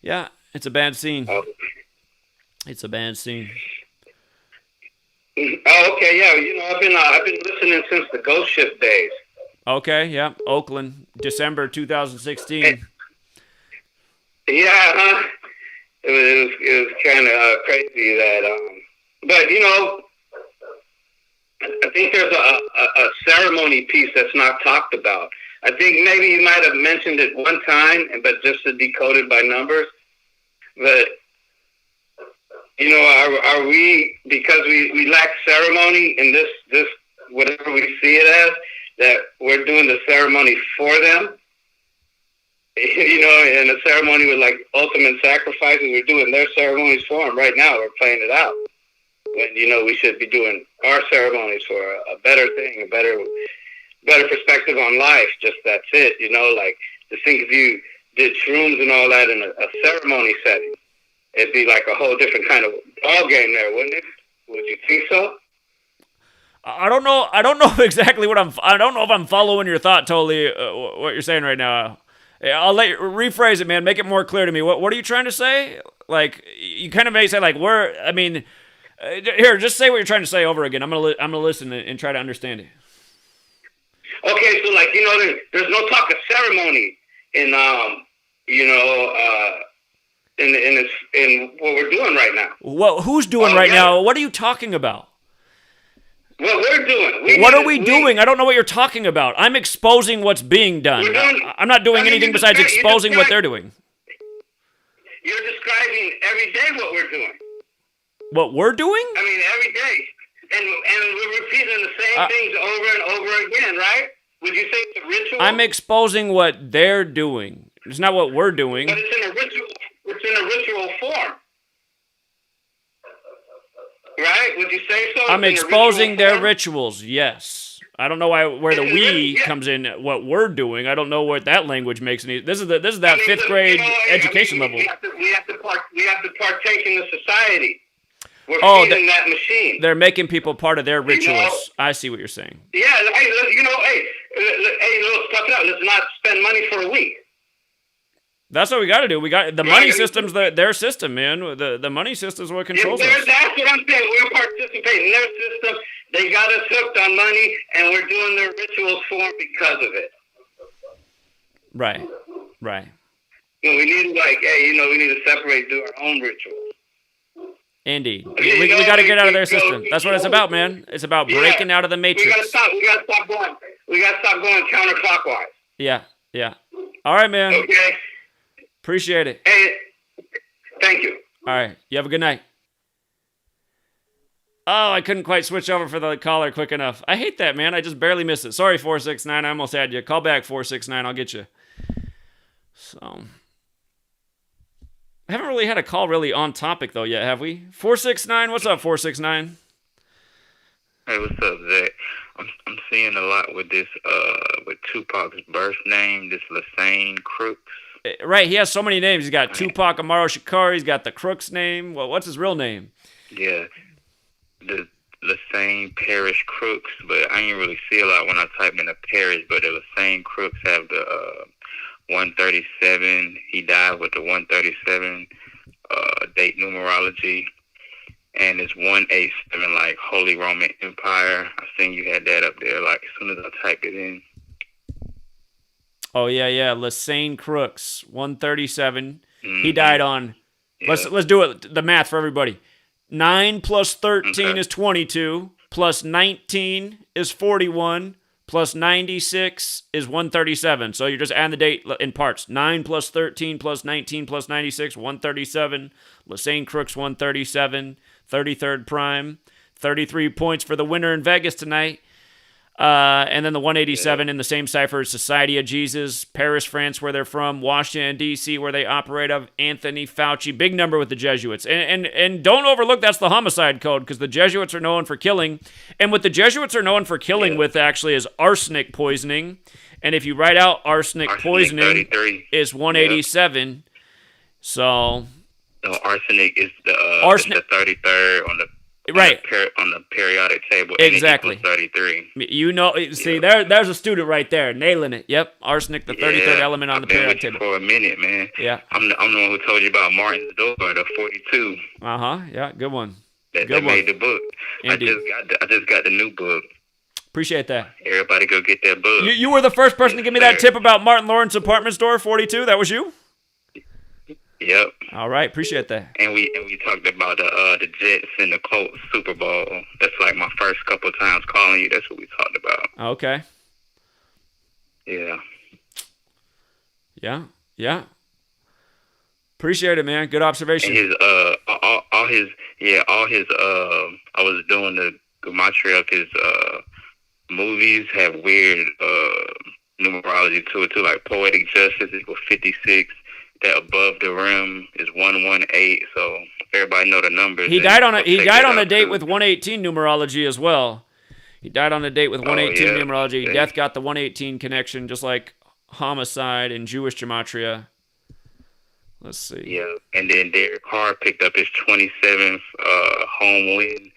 yeah, it's a bad scene. Oh. It's a bad scene. Oh, okay, yeah. You know, I've been listening since the Ghost Ship days. Okay, yeah. Oakland, December 2016. Yeah, huh? It was kind of crazy that, but you know, I think there's a ceremony piece that's not talked about. I think maybe you might have mentioned it one time, but just to decode it by numbers. But you know, are we, because we lack ceremony in this whatever we see it as, that we're doing the ceremony for them? You know, in a ceremony with like ultimate sacrifices, we're doing their ceremonies for them right now. We're playing it out. When, you know, we should be doing our ceremonies for a better thing, a better perspective on life. Just that's it. You know, like the thing if you did shrooms and all that in a ceremony setting, it'd be like a whole different kind of ball game there, wouldn't it? Would you think so? I don't know exactly I don't know if I'm following your thought totally. What you're saying right now. I'll let you rephrase it, man. Make it more clear to me. What are you trying to say? Like, you kind of may say, like, here, just say what you're trying to say over again. I'm gonna listen and try to understand it. Okay, so like, you know, there's no talk of ceremony in you know, in what we're doing right now. Well, who's doing right now? What are you talking about? What we're doing. What are we doing? I don't know what you're talking about. I'm exposing what's being done. I'm not doing anything besides exposing what they're doing. You're describing every day what we're doing. What we're doing? I mean, every day. And we're repeating the same things over and over again, right? Would you say it's a ritual? I'm exposing what they're doing. It's not what we're doing. But it's in a ritual. It's in a ritual form. Right? Would you say so? I'm It's in a exposing ritual their form? rituals, yes. I don't know where the we comes in, what we're doing. I don't know what that language makes any. This is that I mean, fifth grade hey, education level. We have to partake in the society. We're Oh, feeding that machine. They're making people part of their rituals. I see what you're saying. Yeah, hey, let's tough it out. Let's not spend money for a week. That's what we got to do. We got the money system's their system, man. The money system's what controls us. That's what I'm saying. We're participating in their system. They got us hooked on money, and we're doing their rituals for them because of it. Right. We need we need to separate, do our own rituals. Indeed. We got to get out of their system. That's what it's about, man. It's about breaking out of the matrix. We got to stop going. We got to stop going counterclockwise. Yeah. All right, man. Okay. Appreciate it. Hey, thank you. All right. You have a good night. Oh, I couldn't quite switch over for the caller quick enough. I hate that, man. I just barely missed it. Sorry, 469. I almost had you. Call back, 469. I'll get you. So, I haven't really had a call really on topic, though, yet, have we? 469, what's up, 469? Hey, what's up, Zach? I'm seeing a lot with this, with Tupac's birth name, this Lassane Crooks. Right, he has so many names. He's got Tupac Amaru Shakur. He's got the Crooks name. Well, what's his real name? Yeah, the Lassane Parish Crooks, but I didn't really see a lot when I typed in a parish, but the Lassane Crooks have the 137. He died with the 137 date numerology, and it's 187, like Holy Roman Empire. I seen you had that up there, like as soon as I typed it in. Oh, yeah. Lassane Crooks, 137. Mm-hmm. He died on... Yeah. Let's do it. The math for everybody. 9 plus 13 Okay. is 22. Plus 19 is 41. Plus 96 is 137. So you're just adding the date in parts. 9 plus 13 plus 19 plus 96, 137. Lassane Crooks, 137. 33rd prime. 33 points for the winner in Vegas tonight. And then the 187 in the same cipher is Society of Jesus, Paris, France, where they're from, Washington, D.C., where they operate of, Anthony Fauci, big number with the Jesuits. And don't overlook that's the homicide code, because the Jesuits are known for killing. And what the Jesuits are known for killing with, actually, is arsenic poisoning. And if you write out arsenic poisoning, 33. is 187. So... No, arsenic is the 33rd on the... Right. On the periodic table. Exactly. And it equals 33. You know, see, there's a student right there, nailing it. Yep, arsenic, the 33rd element on the periodic table. For a minute, man. Yeah. I'm the one who told you about Martin's door, the 42. Yeah, good one. That Good one. made the book. Indeed. I just got the new book. Appreciate that. Everybody go get that book. You were the first person to give me that tip about Martin Lawrence apartment store 42. That was you? Yep. All right, appreciate that. And we talked about the Jets and the Colts Super Bowl. That's like my first couple times calling you. That's what we talked about. Okay. Yeah. Yeah. Appreciate it, man. Good observation. And I was doing the gematria of his movies have weird numerology to it too, like Poetic Justice equals 56. That above the rim is 118. So everybody know the numbers. He died on a date with 118 numerology as well. He died on a date with 118 numerology. Yeah. Death got the 118 connection, just like homicide in Jewish gematria. Let's see. Yeah, and then Derek Carr picked up his 27th home win,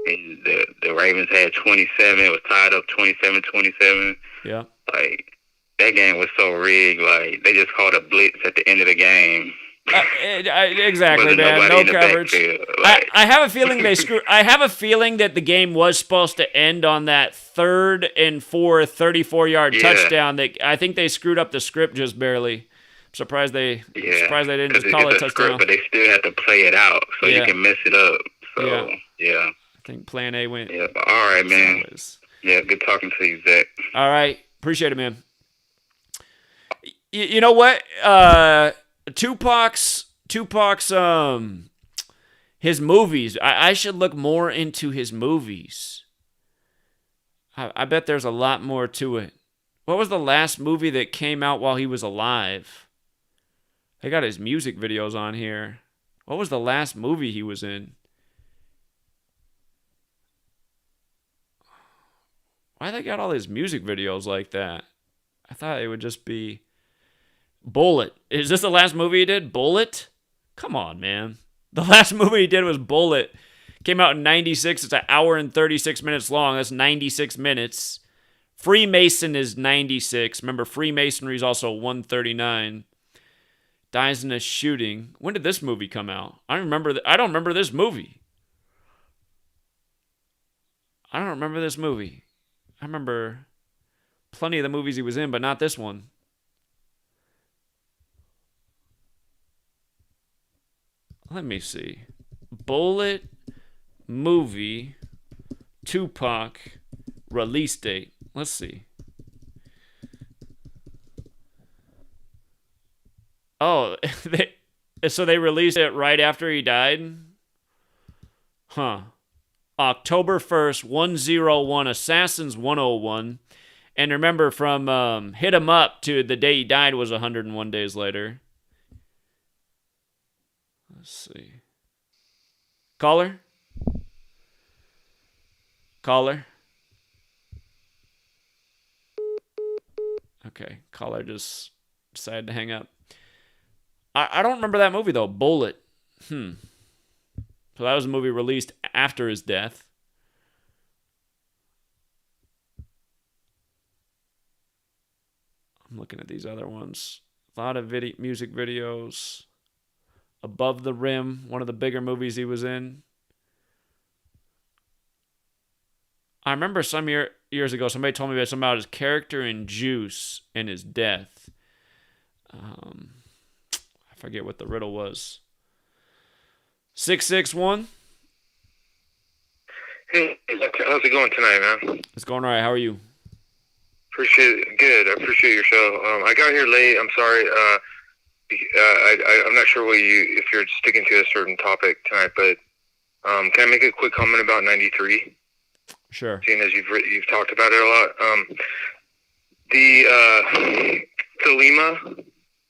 and the Ravens had 27. It was tied up 27-27. Yeah. Like, that game was so rigged. Like, they just called a blitz at the end of the game. Exactly, man. No coverage. Like, I have a feeling I have a feeling that the game was supposed to end on that 3rd and 4, 34-yard touchdown. I think they screwed up the script just barely. I'm surprised they didn't just call it a touchdown. Script, but they still have to play it out, so you can mess it up. So yeah. I think Plan A went. Yeah, but all right, man. Yeah, good talking to you, Zach. All right, appreciate it, man. You know what? Tupac's His movies. I should look more into his movies. I bet there's a lot more to it. What was the last movie that came out while he was alive? They got his music videos on here. What was the last movie he was in? Why they got all his music videos like that? I thought it would just be Bullet. Is this the last movie he did? Bullet? Come on, man. The last movie he did was Bullet. Came out in 96. It's an hour and 36 minutes long. That's 96 minutes. Freemason is 96. Remember, Freemasonry is also 139. Dies in a shooting. When did this movie come out? I don't remember this movie. I don't remember this movie. I remember plenty of the movies he was in, but not this one. Let me see. Bullet movie Tupac release date. Let's see. Oh, so they released it right after he died? Huh. October 1st, 101, Assassins 101. And remember, from Hit 'Em Up to the day he died was 101 days later. Let's see. Caller? Okay, caller just decided to hang up. I don't remember that movie, though. Bullet. So that was a movie released after his death. I'm looking at these other ones. A lot of music videos. Above the Rim, one of the bigger movies he was in. I remember some years ago, somebody told me something about his character in Juice and his death. I forget what the riddle was. 661. Hey, how's it going tonight, man? It's going all right. How are you? Good. I appreciate your show. I got here late. I'm sorry. I'm not sure if you're sticking to a certain topic tonight, but can I make a quick comment about 93? Sure. Seeing as you've talked about it a lot. The Thelema,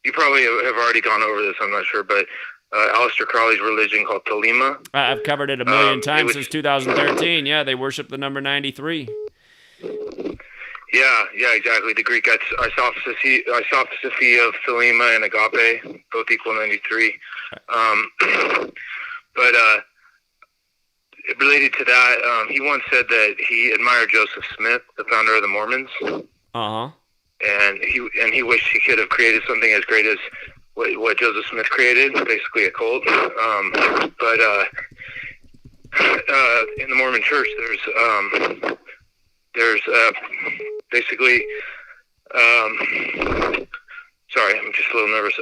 you probably have already gone over this, I'm not sure, but Aleister Crowley's religion called Thelema. I've covered it a million times since 2013. Yeah, they worship the number 93. Yeah, exactly. The Greek isopsephy of Thelema and agape, both equal 93. But related to that, he once said that he admired Joseph Smith, the founder of the Mormons. Uh-huh. And he wished he could have created something as great as what Joseph Smith created, basically a cult. But in the Mormon Church, there's basically, sorry, I'm just a little nervous.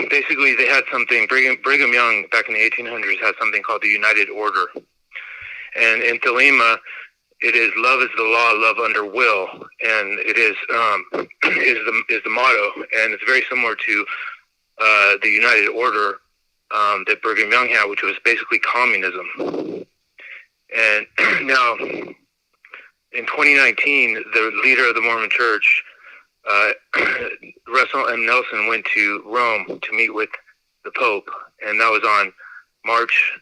Basically, they had something. Brigham Young back in the 1800s had something called the United Order, and in Thelema, it is love is the law, love under will, and it is the motto, and it's very similar to the United Order that Brigham Young had, which was basically communism. And now, in 2019, the leader of the Mormon Church, Russell M. Nelson, went to Rome to meet with the Pope, and that was on March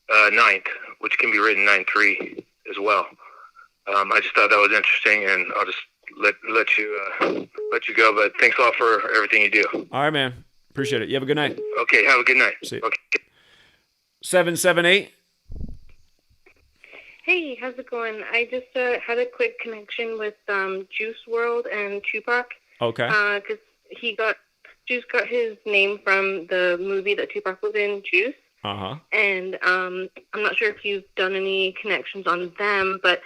9th, which can be written 9-3 as well. I just thought that was interesting, and I'll just let you go. But thanks a lot for everything you do. All right, man. Appreciate it. You have a good night. Okay, have a good night. See you. Okay. 778. Hey, how's it going? I just had a quick connection with Juice WRLD and Tupac. Okay. Because Juice got his name from the movie that Tupac was in, Juice. Uh-huh. And I'm not sure if you've done any connections on them, but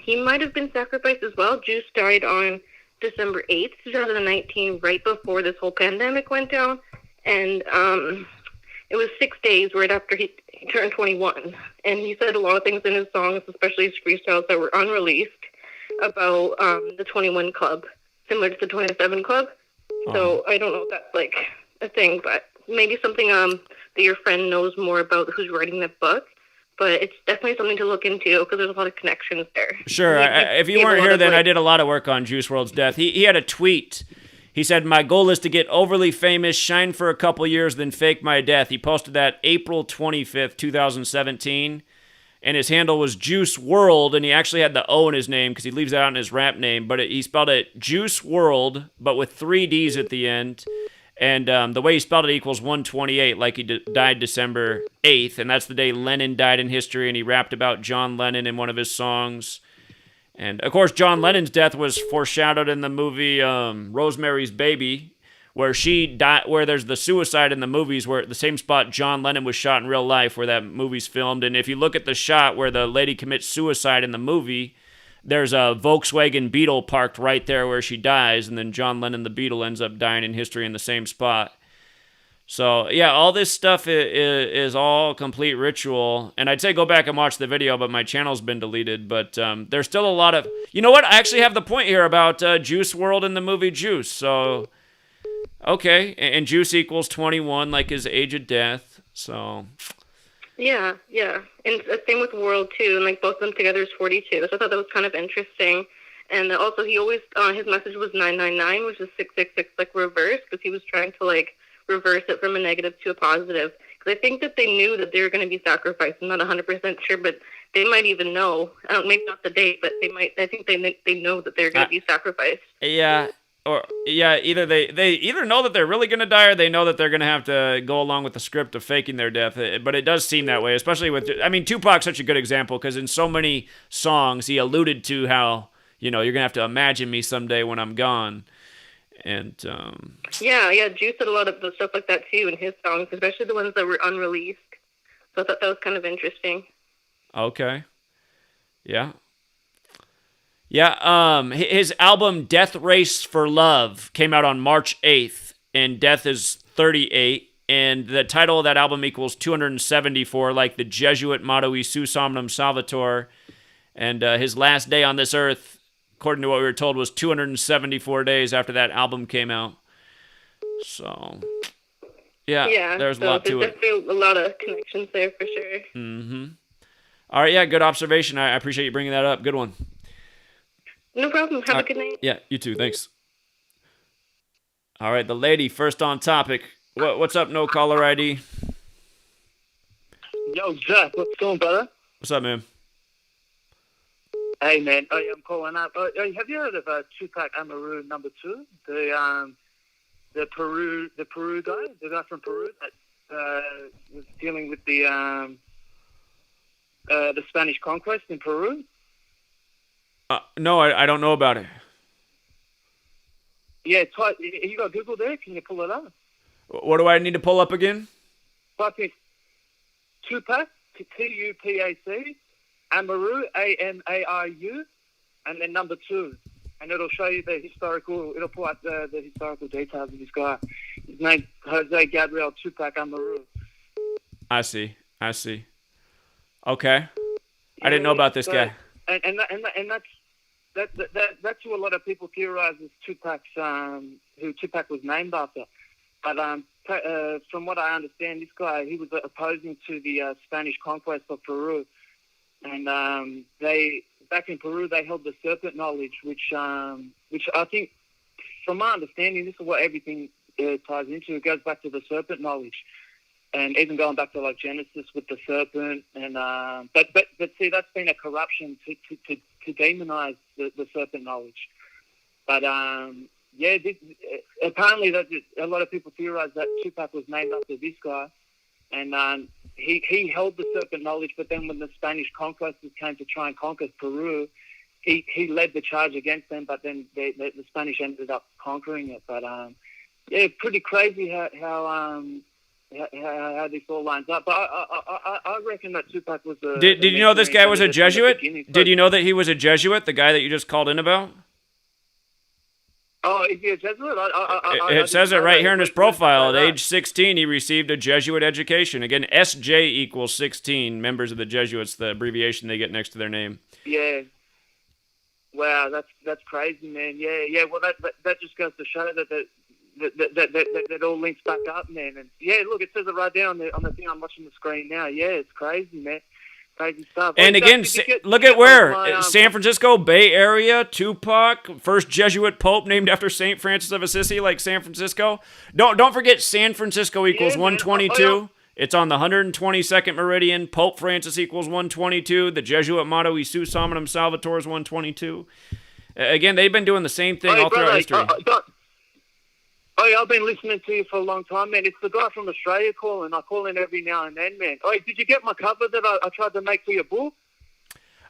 he might have been sacrificed as well. Juice died on December 8th, 2019, right before this whole pandemic went down. And it was 6 days right after he turned 21. And he said a lot of things in his songs, especially his freestyles that were unreleased, about the 21 Club, similar to the 27 Club. So I don't know if that's like a thing, but maybe something that your friend knows more about who's writing that book. But it's definitely something to look into because there's a lot of connections there. Sure. If you weren't here then, I did a lot of work on Juice WRLD's death. He had a tweet. He said, "My goal is to get overly famous, shine for a couple years, then fake my death." He posted that April 25th, 2017. And his handle was Juice WRLD, and he actually had the O in his name because he leaves that out in his rap name. But he spelled it Juice WRLD, but with 3 Ds at the end. And the way he spelled it equals 128, like he died December 8th. And that's the day Lennon died in history, and he rapped about John Lennon in one of his songs. And, of course, John Lennon's death was foreshadowed in the movie Rosemary's Baby, where she died, where there's the suicide in the movies, where at the same spot John Lennon was shot in real life, where that movie's filmed. And if you look at the shot where the lady commits suicide in the movie, there's a Volkswagen Beetle parked right there where she dies, and then John Lennon, the Beetle, ends up dying in history in the same spot. So, yeah, all this stuff is all complete ritual. And I'd say go back and watch the video, but my channel's been deleted. But there's still a lot of... You know what? I actually have the point here about Juice WRLD in the movie Juice. So... Okay, and Juice equals 21, like his age of death, so... Yeah. And same with World, too, and, like, both of them together is 42, so I thought that was kind of interesting. And also, he always, his message was 999, which is 666, like, reverse, because he was trying to, like, reverse it from a negative to a positive. Because I think that they knew that they were going to be sacrificed. I'm not 100% sure, but they might even know. Maybe not the date, but they might. I think they know that they're going to be sacrificed. Yeah. Either they either know that they're really going to die, or they know that they're going to have to go along with the script of faking their death. But it does seem that way, especially with... I mean, Tupac's such a good example, because in so many songs, he alluded to how, you're going to have to imagine me someday when I'm gone. And, Yeah, Juice did a lot of the stuff like that, too, in his songs, especially the ones that were unreleased. So I thought that was kind of interesting. Okay. Yeah. Yeah, his album Death Race for Love came out on March 8th, and death is 38, and the title of that album equals 274, like the Jesuit motto, "E Su Somnum Salvator," and his last day on this earth, according to what we were told, was 274 days after that album came out. So, yeah, there's a lot to it. There's definitely a lot of connections there, for sure. Mm-hmm. All right, yeah, good observation. I appreciate you bringing that up. Good one. No problem. Have a good night. Yeah, you too. Thanks. All right, the lady first on topic. What's up, no caller ID? Yo, Jack, what's going, brother? What's up, man? Hey, man. I'm calling up. Have you heard of Tupac Amaru #2? The Peru guy, the guy from Peru that was dealing with the Spanish conquest in Peru. No, I don't know about it. Yeah, you got Google there? Can you pull it up? What do I need to pull up again? Type in Tupac, Tupac, Amaru, Amariu, and then #2. And it'll show you it'll pull out the historical details of this guy. His name's Jose Gabriel Tupac Amaru. I see. Okay. I didn't know about this guy. And that's who a lot of people theorize as Tupac's, who Tupac was named after. But from what I understand, this guy, he was opposing to the Spanish conquest of Peru. And back in Peru, they held the serpent knowledge, which I think, from my understanding, this is what everything ties into. It goes back to the serpent knowledge. And even going back to like Genesis with the serpent, and but see, that's been a corruption to demonize the serpent knowledge. But apparently that a lot of people theorize that Tupac was named after this guy, and he held the serpent knowledge. But then when the Spanish conquestors came to try and conquer Peru, he led the charge against them. But then the Spanish ended up conquering it. But pretty crazy how this all lines up. But I reckon that Tupac was a... Did you know this guy was a Jesuit? Did you know that he was a Jesuit, the guy that you just called in about? Oh, is he a Jesuit? It says it right here in his profile. At age 16, he received a Jesuit education. Again, SJ equals 16, members of the Jesuits, the abbreviation they get next to their name. Yeah. Wow, that's crazy, man. Yeah. Well, that just goes to show that that all links back up, man. And yeah, look, it says it right there on the thing I'm watching the screen now. Yeah, it's crazy, man. Crazy stuff. And Well, again, Dusty, look at where my, San Francisco Bay Area, Tupac, first Jesuit Pope named after Saint Francis of Assisi, like San Francisco. Don't forget San Francisco equals 122. Oh, yeah. It's on the 122nd meridian. Pope Francis equals 122. The Jesuit motto "Isus Hominum Salvator" is 122. Again, they've been doing the same thing all throughout history. I've been listening to you for a long time, man. It's the guy from Australia calling. I call in every now and then, man. Did you get my cover that I tried to make for your book?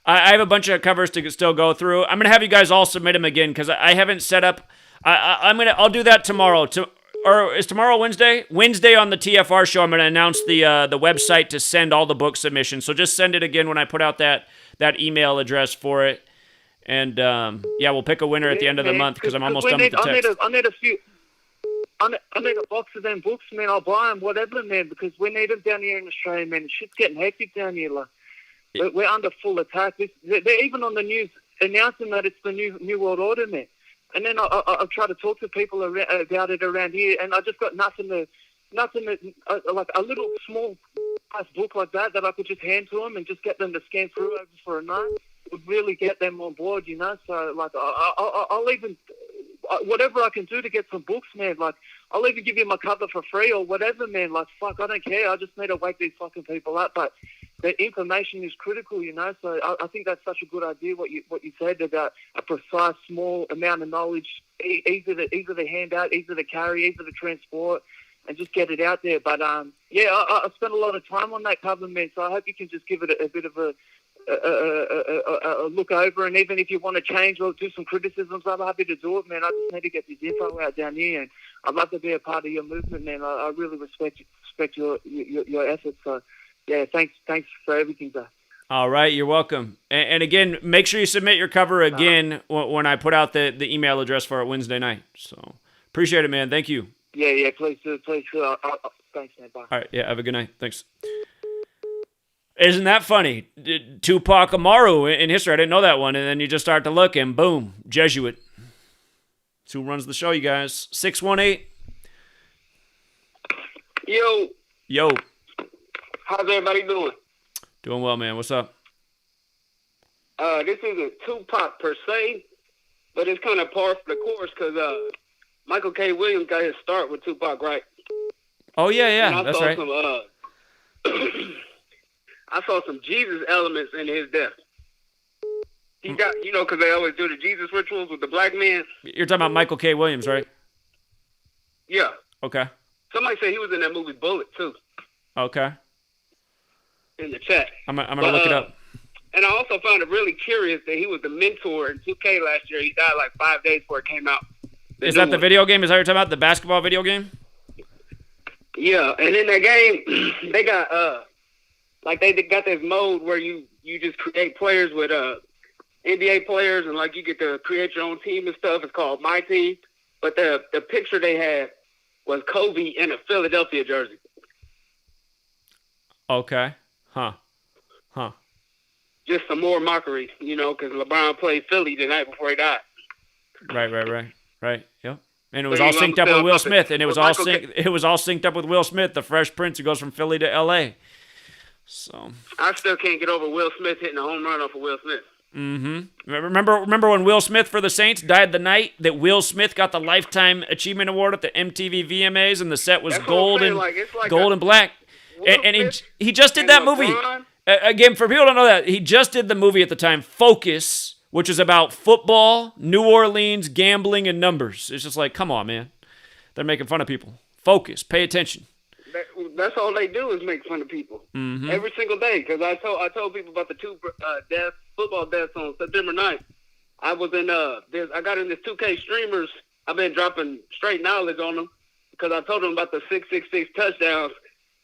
I have a bunch of covers to still go through. I'm gonna have you guys all submit them again because I haven't set up. I'll do that tomorrow. Or is tomorrow Wednesday? Wednesday on the TFR show, I'm gonna announce the website to send all the book submissions. So just send it again when I put out that email address for it. And we'll pick a winner at the end of the month because I'm almost done with the text. I need a box of them books, man. I'll buy them, whatever, man, because we need them down here in Australia, man. Shit's getting hectic down here. Like, we're under full attack. They're even on the news announcing that it's the new world order, man. And then I try to talk to people about it around here, and I just got nothing like a little small book like that I could just hand to them and just get them to scan through over for a night would really get them on board, you know. So, like, I'll even whatever I can do to get some books, man. Like, I'll even give you my cover for free or whatever, man. Like, fuck, I don't care. I just need to wake these fucking people up. But the information is critical, you know. So I think that's such a good idea. What you said about a precise, small amount of knowledge, easy to hand out, easy to carry, easy to transport, and just get it out there. But I spent a lot of time on that cover, man. So I hope you can just give it a bit of a look over, and even if you want to change or do some criticisms, I'm happy to do it, man. I just need to get this info out down here, and I'd love to be a part of your movement, man. I really respect your efforts. So, yeah, thanks for everything, bro. All right, you're welcome. And again, make sure you submit your cover again when I put out the email address for it Wednesday night. So, appreciate it, man. Thank you. Yeah, please do. Thanks, man. Bye. All right, yeah, have a good night. Thanks. Isn't that funny? Tupac Amaru in history. I didn't know that one. And then you just start to look and boom, Jesuit. That's who runs the show, you guys. 618. Yo. How's everybody doing? Doing well, man. What's up? This isn't Tupac per se, but it's kind of par for the course because Michael K. Williams got his start with Tupac, right? Oh, yeah, that's right. I saw some Jesus elements in his death. He got, because they always do the Jesus rituals with the black man. You're talking about Michael K. Williams, right? Yeah. Okay. Somebody said he was in that movie Bullet, too. Okay. In the chat. I'm going to look it up. And I also found it really curious that he was the mentor in 2K last year. He died like 5 days before it came out. Is that the video game? Is that what you're talking about? The basketball video game? Yeah. And in that game, they got... they got this mode where you just create players with NBA players, and like you get to create your own team and stuff. It's called My Team. But the picture they had was Kobe in a Philadelphia jersey. Okay. Huh. Just some more mockery, because LeBron played Philly the night before he died. Right. Yep. And it was all synced up with Will Smith, and it was all synced up with Will Smith, the Fresh Prince who goes from Philly to L.A. So I still can't get over Will Smith hitting a home run off of Will Smith. Mm-hmm. Remember when Will Smith for the Saints died the night that Will Smith got the Lifetime Achievement Award at the MTV VMAs, and the set was gold and black. And he just did that movie. Again, for people who don't know that, he just did the movie at the time, Focus, which is about football, New Orleans, gambling, and numbers. It's just like, come on, man. They're making fun of people. Focus. Pay attention. That's all they do is make fun of people every single day. Because I told people about the two football deaths on September 9th. I was in I got in this 2K streamers. I've been dropping straight knowledge on them because I told them about the 666 touchdowns,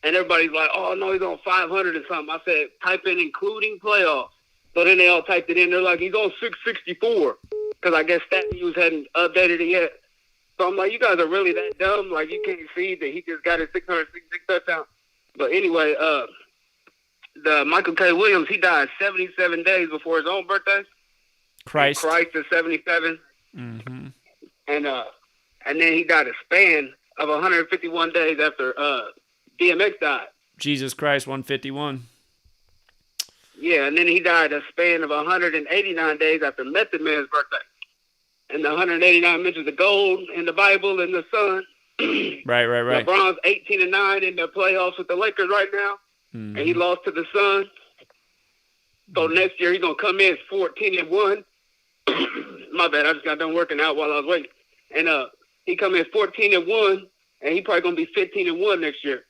and everybody's like, "Oh no, he's on 500 or something." I said, "Type in including playoffs." So then they all typed it in. They're like, "He's on 664," because I guess StatNews hadn't updated it yet. So I'm like, you guys are really that dumb? Like, you can't see that he just got his 666 touchdown. But anyway, the Michael K. Williams, he died 77 days before his own birthday. Christ is 77. Mm-hmm. And and then he died a span of 151 days after DMX died. Jesus Christ, 151. Yeah, and then he died a span of 189 days after Method Man's birthday. And the 189 mentions the gold in the Bible and the sun. Right. LeBron's 18-9 in the playoffs with the Lakers right now, and he lost to the Sun. So next year he's gonna come in 14-1. My bad, I just got done working out while I was waiting. And he come in 14-1, and he probably gonna be 15-1 next year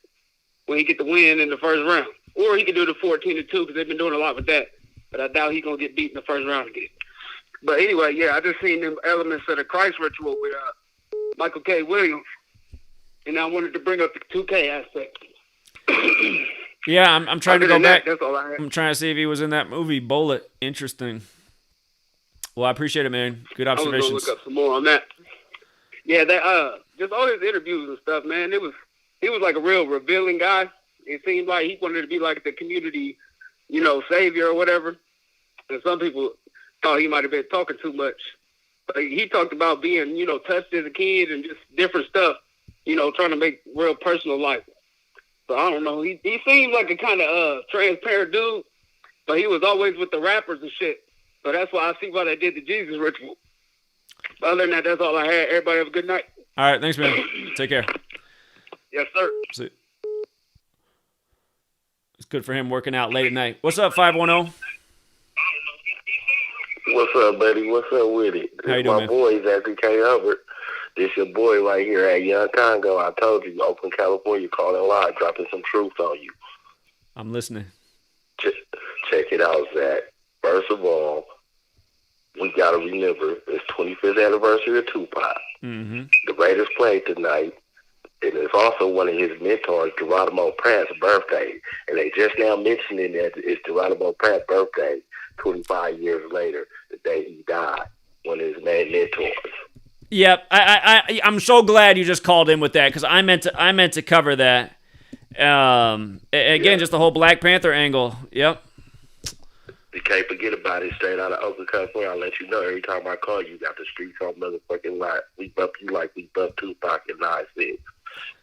when he get the win in the first round. Or he could do the 14-2 because they've been doing a lot with that. But I doubt he's gonna get beat in the first round again. But anyway, yeah, I just seen them elements of the Christ ritual with Michael K. Williams, and I wanted to bring up the 2K aspect. Yeah, I'm trying to go back. That's all I had. I'm trying to see if he was in that movie, Bullet. Interesting. Well, I appreciate it, man. Good observations. I was gonna look up some more on that. Yeah, that just all his interviews and stuff, man. He was like a real revealing guy. It seemed like he wanted to be like the community, savior or whatever. And some people thought he might have been talking too much. But he talked about being, touched as a kid and just different stuff, trying to make real personal life. So I don't know. He seemed like a kind of transparent dude, but he was always with the rappers and shit. So that's why I see why they did the Jesus ritual. But other than that, that's all I had. Everybody have a good night. All right, thanks, man. Take care. Yes, sir. See you. It's good for him working out late at night. What's up, 510? What's up, buddy? What's up with it? How you This doing, my boy, Zachary K. Hubbard. This your boy right here at Young Congo. I told you, Oakland, California, calling live, dropping some truth on you. I'm listening. Check it out, Zach. First of all, we got to remember it's 25th anniversary of Tupac. Mm-hmm. The Raiders played tonight, and it's also one of his mentors, Geronimo Pratt's birthday. And they just now mentioning that it's Geronimo Pratt's birthday 25 years later, the day he died, one of his main mentors. Yep, I'm so glad you just called in with that because I meant to cover that. Again, just the whole Black Panther angle. Yep. You can't forget about it. Straight out of Oakland, California. I'll let you know every time I call you, got the streets on motherfucking lot. We bump you like we bump Tupac and Nas did.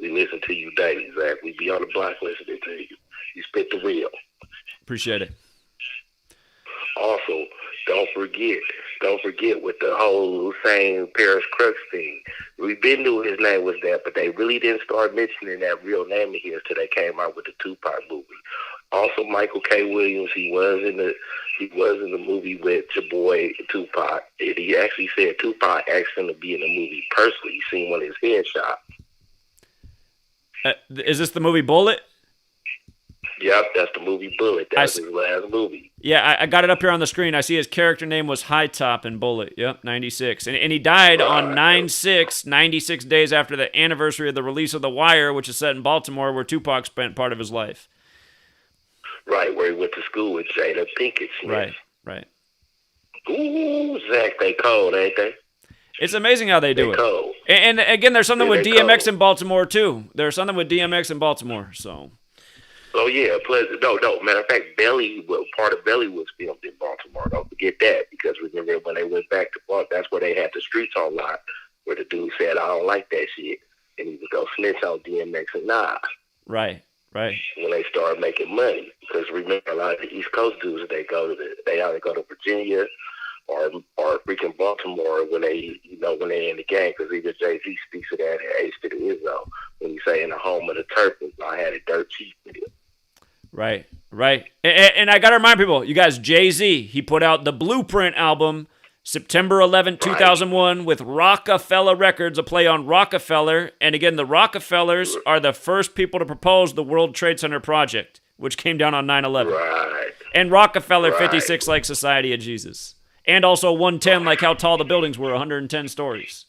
We listen to you daily, Zach. We be on the block listening to you. You spit the real. Appreciate it. Also, don't forget with the whole Hussein Paris Crooks thing. We been knew his name was that, but they really didn't start mentioning that real name of his till they came out with the Tupac movie. Also, Michael K. Williams, he was in the movie with your boy Tupac, and he actually said Tupac asked him to be in the movie personally. He seen one of his headshots. Is this the movie Bullet? Yep, that's the movie Bullet. That's his last movie. Yeah, I got it up here on the screen. I see his character name was High Top in Bullet. Yep, 96. And he died on 9/6, 96 days after the anniversary of the release of The Wire, which is set in Baltimore, where Tupac spent part of his life. Right, where he went to school with Jada Pinkett Smith. Right. Ooh, Zach, they cold, ain't they? It's amazing how they do it. Cold. And again, there's something with DMX cold. in Baltimore, too. There's something with DMX in Baltimore, so... Oh yeah, plus no. Matter of fact, part of Belly was filmed in Baltimore. Don't forget that, because remember when they went back to Baltimore, that's where they had the streets on lock, where the dude said, "I don't like that shit," and he would go snitch on DMX and Nas. Right. When they started making money, because remember a lot of the East Coast dudes, they either go to Virginia or freaking Baltimore when they in the game, because even Jay-Z speaks of that at Ace to the Izzo when he say in the home of the Turpins, I had it dirt cheap with it. Right. And I got to remind people, you guys, Jay-Z, he put out the Blueprint album September 11, 2001 with Rockefeller Records, a play on Rockefeller. And again, the Rockefellers are the first people to propose the World Trade Center project, which came down on 9/11. Right. And Rockefeller 56 like Society of Jesus. And also 110 like how tall the buildings were, 110 stories.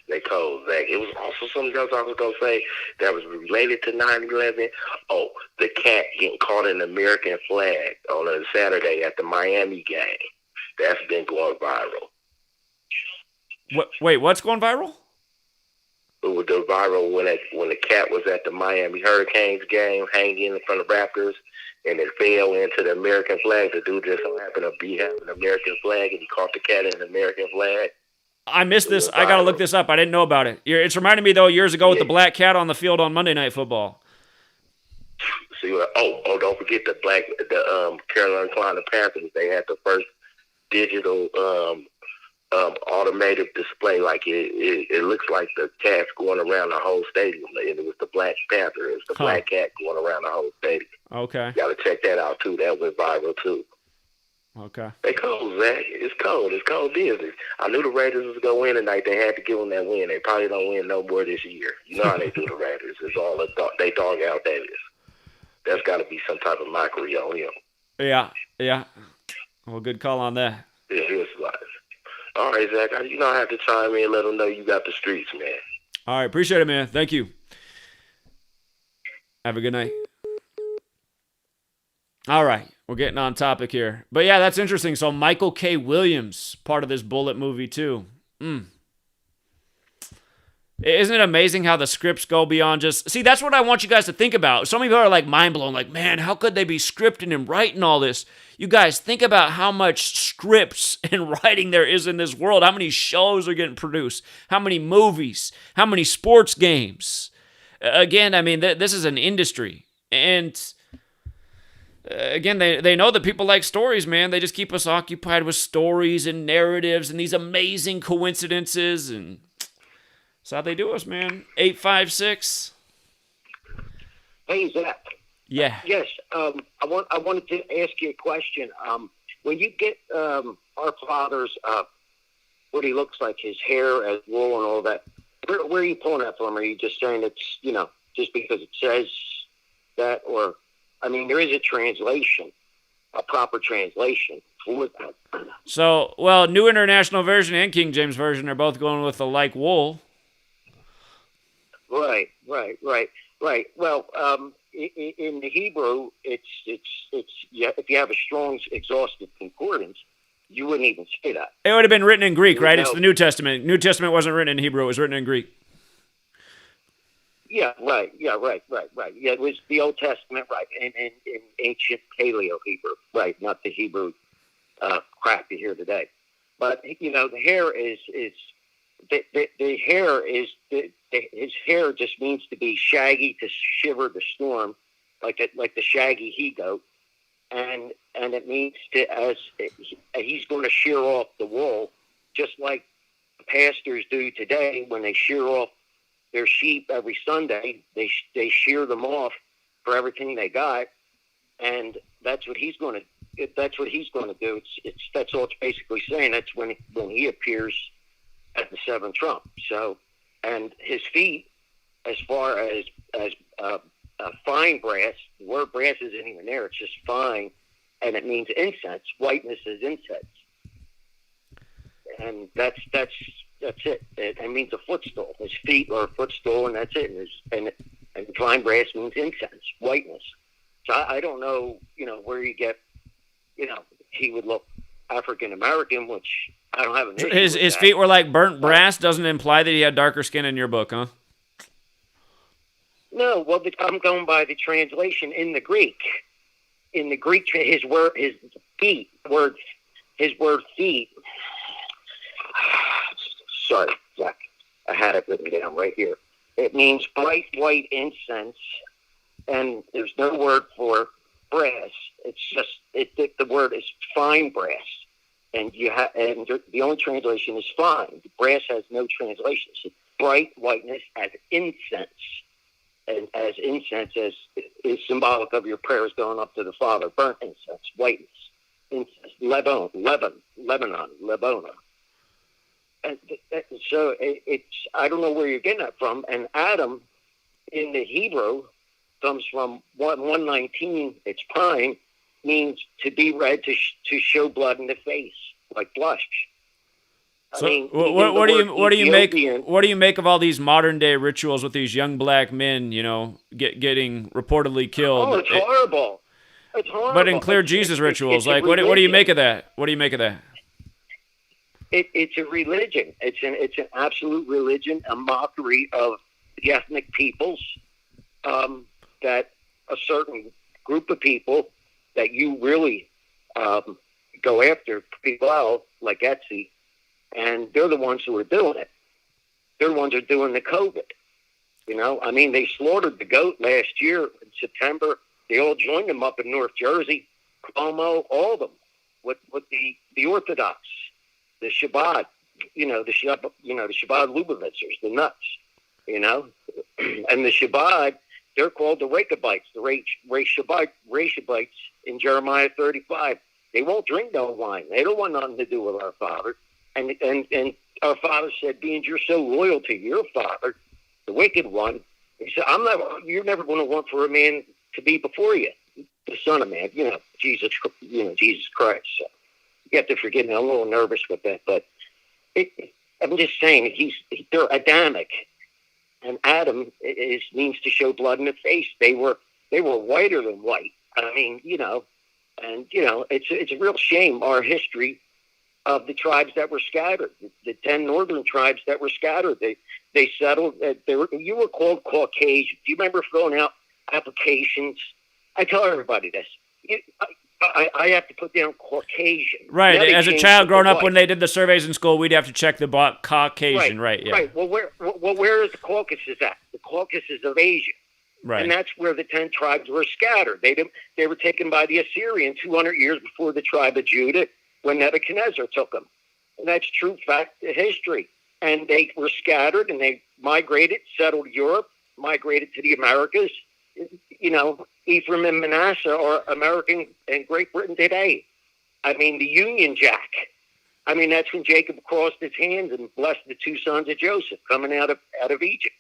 They cold, Zach. It was also something else I was going to say that was related to 9/11. Oh, the cat getting caught in the American flag on a Saturday at the Miami game. That's been going viral. Wait, what's going viral? It was the viral when the cat was at the Miami Hurricanes game, hanging in front of Raptors, and it fell into the American flag. The dude just so happened to be having an American flag, and he caught the cat in the American flag. I missed this. I got to look this up. I didn't know about it. It's reminding me, though, years ago with the black cat on the field on Monday Night Football. See, don't forget the Carolina Panthers. They had the first digital automated display. Like it looks like the cat's going around the whole stadium, and it was the Black Panther. It was the black cat going around the whole stadium. Okay. Got to check that out too. That went viral too. Okay. They cold, Zach. It's cold. It's cold business. I knew the Raiders was going to win tonight. They had to give them that win. They probably don't win no more this year. You know how they do the Raiders. It's all they dog out that is. That's got to be some type of mockery on him. Yeah. Well, good call on that. Yeah, it's like. All right, Zach. I have to chime in and let them know you got the streets, man. All right. Appreciate it, man. Thank you. Have a good night. All right. We're getting on topic here. But, yeah, that's interesting. So, Michael K. Williams, part of this Bullet movie, too. Isn't it amazing how the scripts go beyond just... See, that's what I want you guys to think about. Some people are, like, mind-blown. Like, man, how could they be scripting and writing all this? You guys, think about how much scripts and writing there is in this world. How many shows are getting produced? How many movies? How many sports games? Again, I mean, this is an industry. And... again, they know that people like stories, man. They just keep us occupied with stories and narratives and these amazing coincidences, and that's how they do us, man. 856. Hey, Zach. Yeah. Yes. I wanted to ask you a question. When you get our father's what he looks like, his hair as wool and all that, where are you pulling that from? Are you just saying it's just because it says that, or? I mean, there is a translation, a proper translation for that. So, well, New International Version and King James Version are both going with the like wool. Right. Well, in the Hebrew, it's if you have a strong, exhaustive concordance, you wouldn't even say that. It would have been written in Greek, right? It's the New Testament. New Testament wasn't written in Hebrew. It was written in Greek. Yeah, right. Yeah, it was the Old Testament, right, and ancient Paleo Hebrew, right, not the Hebrew crap you hear today. But the hair is his hair just means to be shaggy, to shiver the storm, like the shaggy he goat, and it means he's going to shear off the wool, just like pastors do today when they shear off their sheep every Sunday. They shear them off for everything they got, and that's what he's going to. That's what he's going to do. That's all it's basically saying. That's when he appears at the seventh trump. So, and his feet, as far as fine brass. The word brass isn't even there. It's just fine, and it means incense. Whiteness is incense, and that's it. It means a footstool. His feet are a footstool, and that's it. And fine brass means incense, whiteness. So I don't know, where you get, he would look African American, which I don't have an issue with His that. feet were like burnt brass. Doesn't imply that he had darker skin in your book, huh? No, well, I'm going by the translation in the Greek. In the Greek, his word feet. Sorry, Zach. I had it written down right here. It means bright white incense, and there's no word for brass. It's just the word is fine brass, and the only translation is fine. Brass has no translation. So bright whiteness as incense, and as incense is symbolic of your prayers going up to the Father. Burnt incense, whiteness, incense, Lebanon. And so it's, I don't know where you're getting that from. And Adam in the Hebrew comes from 119. It's prime, means to be red, to show blood in the face, like blush. So I mean, what do you make of all these modern day rituals with these young black men, getting reportedly killed? Oh, it's horrible. It's horrible. But in clear Jesus rituals, what do you make of that? What do you make of that? It's a religion. It's an absolute religion, a mockery of the ethnic peoples, that a certain group of people that you really go after pretty well, like Etsy, and they're the ones who are doing it. They're the ones who are doing the COVID. You know, I mean, they slaughtered the goat last year in September. They all joined them up in North Jersey, Cuomo, all of them, with the Orthodox, the Shabbat, the Shabbat Lubovitzers, the nuts, and the Shabbat, they're called the Rechabites, the Rechabites in Jeremiah 35. They won't drink no wine. They don't want nothing to do with our Father. And our Father said, being you're so loyal to your Father, the wicked one, he said, you're never going to want for a man to be before you, the Son of Man, Jesus Christ. So you have to forgive me. I'm a little nervous with that, but I'm just saying they're Adamic, and Adam means to show blood in the face. They were whiter than white. I mean, it's a real shame, our history of the tribes that were scattered, the 10 northern tribes that were scattered. They settled. You were called Caucasian. Do you remember filling out applications? I tell everybody this. I have to put down Caucasian. Right. As a child growing up, when they did the surveys in school, we'd have to check the box Caucasian. Right. Yeah. Right. Well, where is the Caucasus at? The Caucasus of Asia. Right. And that's where the 10 tribes were scattered. They were taken by the Assyrians 200 years before the tribe of Judah, when Nebuchadnezzar took them. And that's true fact history. And they were scattered, and they migrated, settled Europe, migrated to the Americas. Ephraim and Manasseh are American and Great Britain today. I mean, the Union Jack. I mean, that's when Jacob crossed his hands and blessed the two sons of Joseph coming out of Egypt.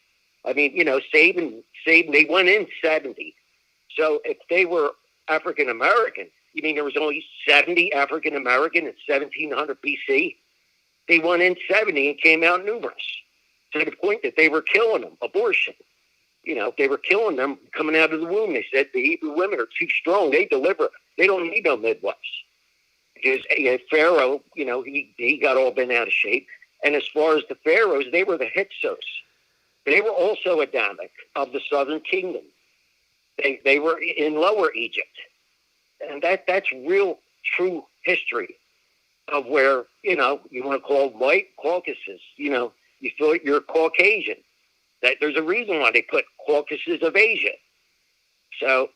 I mean, saving, they went in 70. So if they were African American, you mean there was only 70 African American in 1700 BC? They went in 70 and came out numerous, to the point that they were killing them, abortion. They were killing them coming out of the womb. They said the Hebrew women are too strong. They deliver. They don't need no midwives. Because Pharaoh, he got all bent out of shape. And as far as the pharaohs, they were the Hyksos. They were also Adamic of the southern kingdom. They were in Lower Egypt. And that's real, true history of where, you want to call them white, Caucasus. You feel like you're Caucasian. That there's a reason why they put Caucasus of Asia. So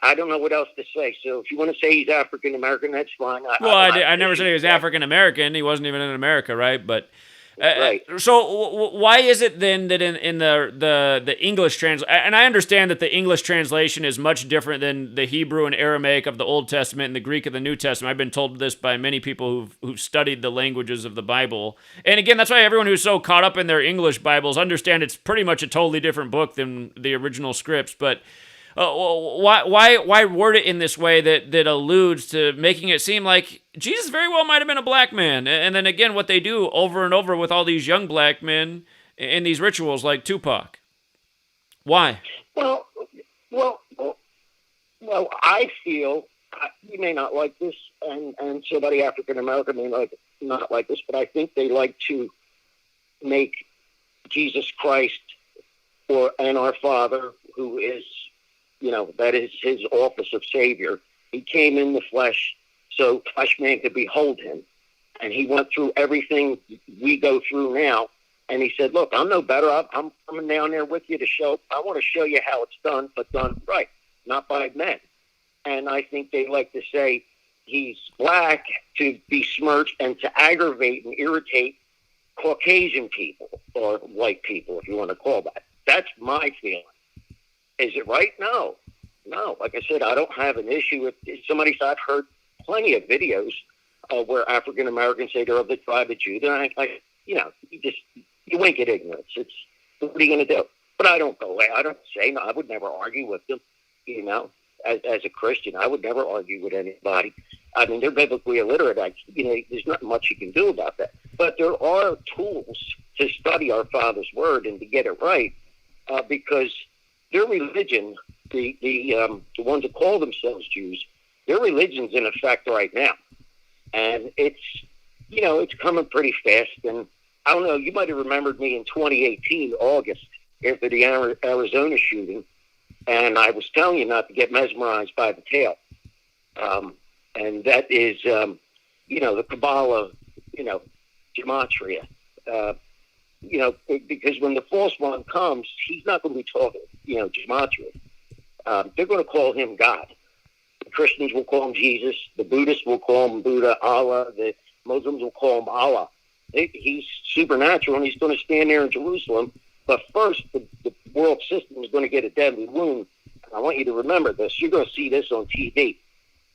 I don't know what else to say. So if you want to say he's African American, that's fine. I never said he was African American. He wasn't even in America, right? But right. So why is it then that in the English translation, and I understand that the English translation is much different than the Hebrew and Aramaic of the Old Testament and the Greek of the New Testament. I've been told this by many people who've studied the languages of the Bible. And again, that's why everyone who's so caught up in their English Bibles understand it's pretty much a totally different book than the original scripts. But why word it in this way that alludes to making it seem like Jesus very well might have been a black man? And then again, what they do over and over with all these young black men in these rituals like Tupac. Why? Well, I feel, you may not like this, and somebody African American may not like this, but I think they like to make Jesus Christ and our Father, who is, that is his office of Savior. He came in the flesh so flesh man could behold him. And he went through everything we go through now. And he said, look, I'm no better. I'm coming down there with you I want to show you how it's done, but done right, not by men. And I think they like to say he's black to besmirch and to aggravate and irritate Caucasian people, or white people, if you want to call that. That's my feeling. Is it right? No. Like I said, I don't have an issue with somebody. I've heard plenty of videos where African Americans say they're of the tribe of Judah. And you wink at ignorance. What are you going to do? But I don't go away. I don't say no. I would never argue with them. As a Christian, I would never argue with anybody. I mean, they're biblically illiterate. There's not much you can do about that. But there are tools to study our Father's Word and to get it right, because their religion, the ones that call themselves Jews, their religion's in effect right now, and it's coming pretty fast. And I don't know, you might have remembered me in 2018, August. after the Arizona shooting, and I was telling you not to get mesmerized by the tail. And that is, the Kabbalah, gematria. Because when the false one comes, he's not going to be talking, gematria. They're going to call him God. The Christians will call him Jesus. The Buddhists will call him Buddha, Allah. The Muslims will call him Allah. He's supernatural, and he's going to stand there in Jerusalem. But first, the world system is going to get a deadly wound. And I want you to remember this. You're going to see this on TV.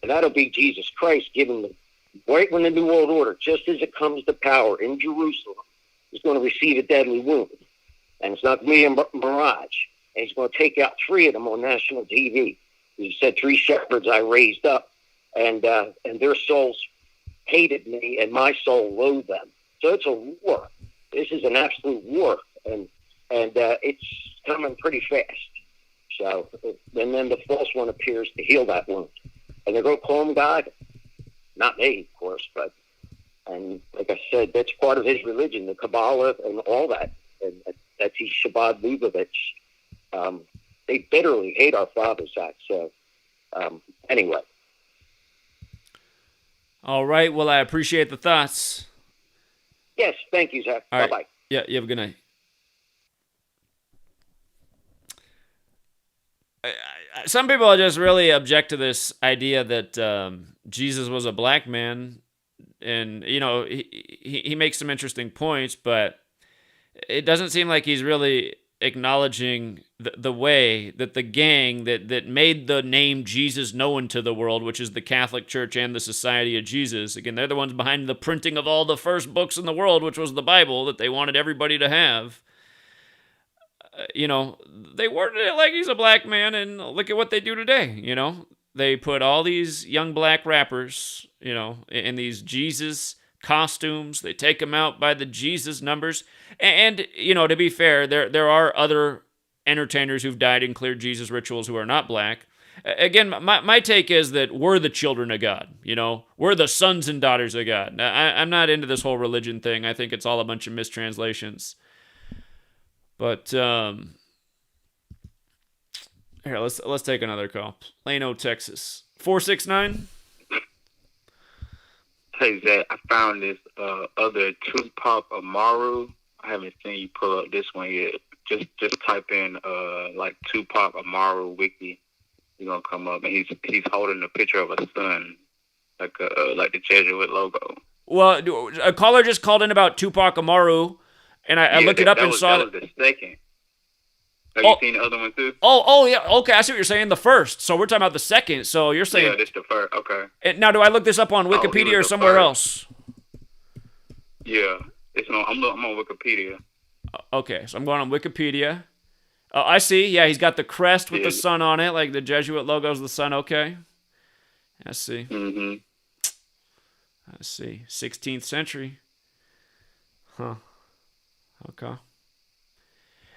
And that'll be Jesus Christ giving the, right when the New World Order, just as it comes to power in Jerusalem, is going to receive a deadly wound. And it's not going to be a mirage. And he's going to take out 3 of them on national TV. He said 3 shepherds I raised up, and their souls hated me, and my soul loathed them. So it's a war. This is an absolute war, and it's coming pretty fast. So, and then the false one appears to heal that wound. And they're going to call him God. Not me, of course, but, and like I said, that's part of his religion, the Kabbalah and all that. And that's his Shabbat Lubavitch. They bitterly hate our fathers, Zach. So, anyway. All right. Well, I appreciate the thoughts. Yes, thank you, Zach. All right. Bye-bye. Yeah, you have a good night. Some people just really object to this idea that Jesus was a black man, and he makes some interesting points, but it doesn't seem like he's really acknowledging the way that the gang that made the name Jesus known to the world, which is the Catholic Church and the Society of Jesus. Again, they're the ones behind the printing of all the first books in the world, which was the Bible that they wanted everybody to have. They worded it like he's a black man, and look at what they do today. They put all these young black rappers, in these Jesus costumes. They take them out by the Jesus numbers. And to be fair, there are other entertainers who've died in clear Jesus rituals who are not black. Again, my take is that we're the children of God. We're the sons and daughters of God. I'm not into this whole religion thing. I think it's all a bunch of mistranslations. But here, let's take another call. Plano, Texas, 469. Hey Zach, I found this other Tupac Amaru. I haven't seen you pull up this one yet. Just type in like Tupac Amaru wiki. You're gonna come up, and he's holding a picture of a sun, like the Jesuit logo. Well, a caller just called in about Tupac Amaru. And I looked it up and saw that was the second. Have you seen the other one too? Oh, yeah. Okay, I see what you're saying. The first. So we're talking about the second. So you're saying... Yeah, this the first. Okay. Now, do I look this up on Wikipedia or somewhere else? Yeah. I'm on Wikipedia. Okay, so I'm going on Wikipedia. Oh, I see. Yeah, he's got the crest with the sun on it, like the Jesuit logo's the sun. Okay. I see. Mm-hmm. I see. 16th century. Huh. Okay.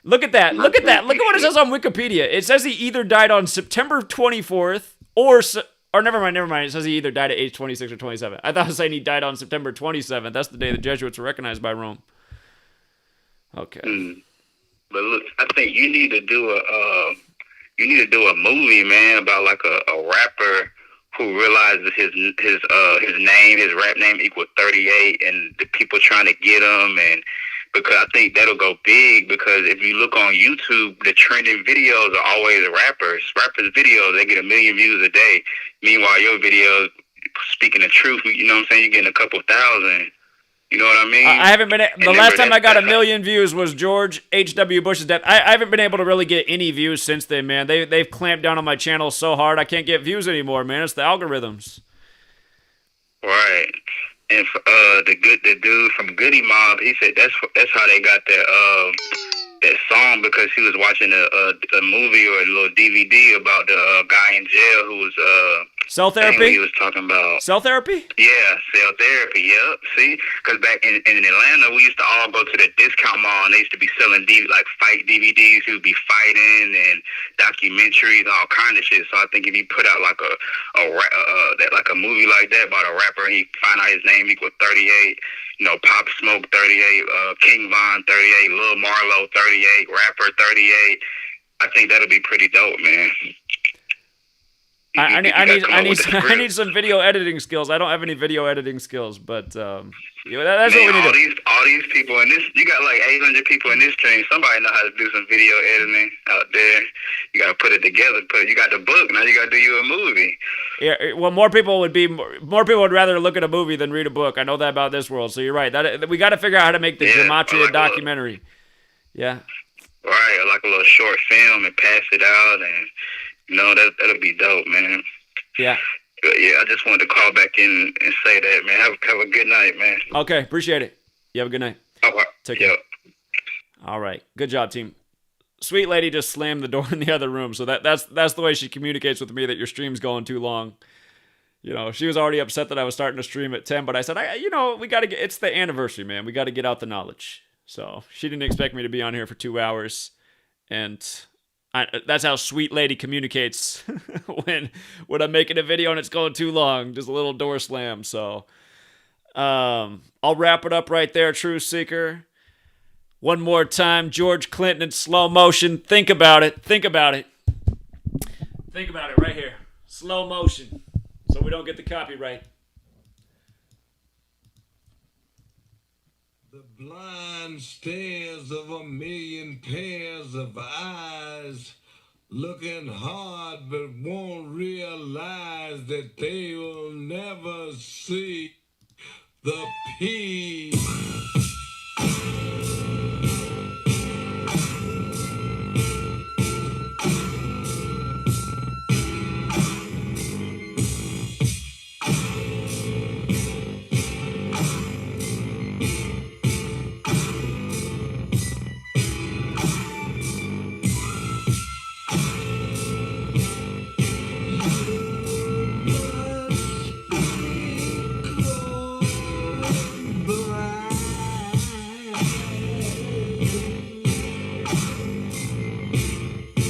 Look at that. Look at that. Look at what it says on Wikipedia. It says he either died on September 24th or never mind. It says he either died at age 26 or 27. I thought it was saying he died on September 27th. That's the day the Jesuits were recognized by Rome. Okay. But look, I think you need to do a movie, man, about like a rapper who realizes his name, his rap name equals 38, and the people trying to get him, and because I think that'll go big. Because if you look on YouTube, the trending videos are always rappers. Rappers' videos, they get 1 million views a day. Meanwhile, your videos, speaking the truth, you know what I'm saying, you're getting a couple thousand. You know what I mean? I haven't been. The last time I got 1 million views was George H.W. Bush's death. I haven't been able to really get any views since then, man. They've clamped down on my channel so hard I can't get views anymore, man. It's the algorithms. Right. And the dude from Goody Mob, he said that's how they got that song, because he was watching a movie or a little DVD about the guy in jail who was Cell thing therapy? he was talking about. Cell therapy? Yeah, cell therapy. Yep. See, because back in Atlanta, we used to all go to the discount mall, and they used to be selling like fight DVDs. Who would be fighting and documentaries, all kind of shit. So I think if you put out like a movie like that about a rapper, and he find out his name equal 38. You know, Pop Smoke 38, King Von 38, Lil Marlo 38, Rapper 38. I think that'll be pretty dope, man. I need some video editing skills. I don't have any video editing skills, but that's man, what we need all to do. All these people in this, you got like 800 people in this stream. Somebody know how to do some video editing out there. You got to put it together. You got the book, now you got to do you a movie. Yeah, well, more people would rather look at a movie than read a book. I know that about this world, so you're right. That we got to figure out how to make the gematria documentary. Yeah. Right, like a little short film and pass it out, and you know that'll be dope, man. Yeah. But yeah, I just wanted to call back in and say that, man. Have a good night, man. Okay, appreciate it. You have a good night. Okay. Take care. All right, good job, team. Sweet lady just slammed the door in the other room, so that's the way she communicates with me that your stream's going too long. You know, she was already upset that I was starting to stream at 10, but I said, we got to get. It's the anniversary, man. We got to get out the knowledge. So she didn't expect me to be on here for 2 hours, and that's how Sweet Lady communicates when I'm making a video and it's going too long. Just a little door slam. So I'll wrap it up right there, Truth Seeker. One more time, George Clinton in slow motion. Think about it. Think about it. Think about it right here. Slow motion, so we don't get the copyright. The blind stares of a million pairs of eyes, looking hard but won't realize that they will never see the peace.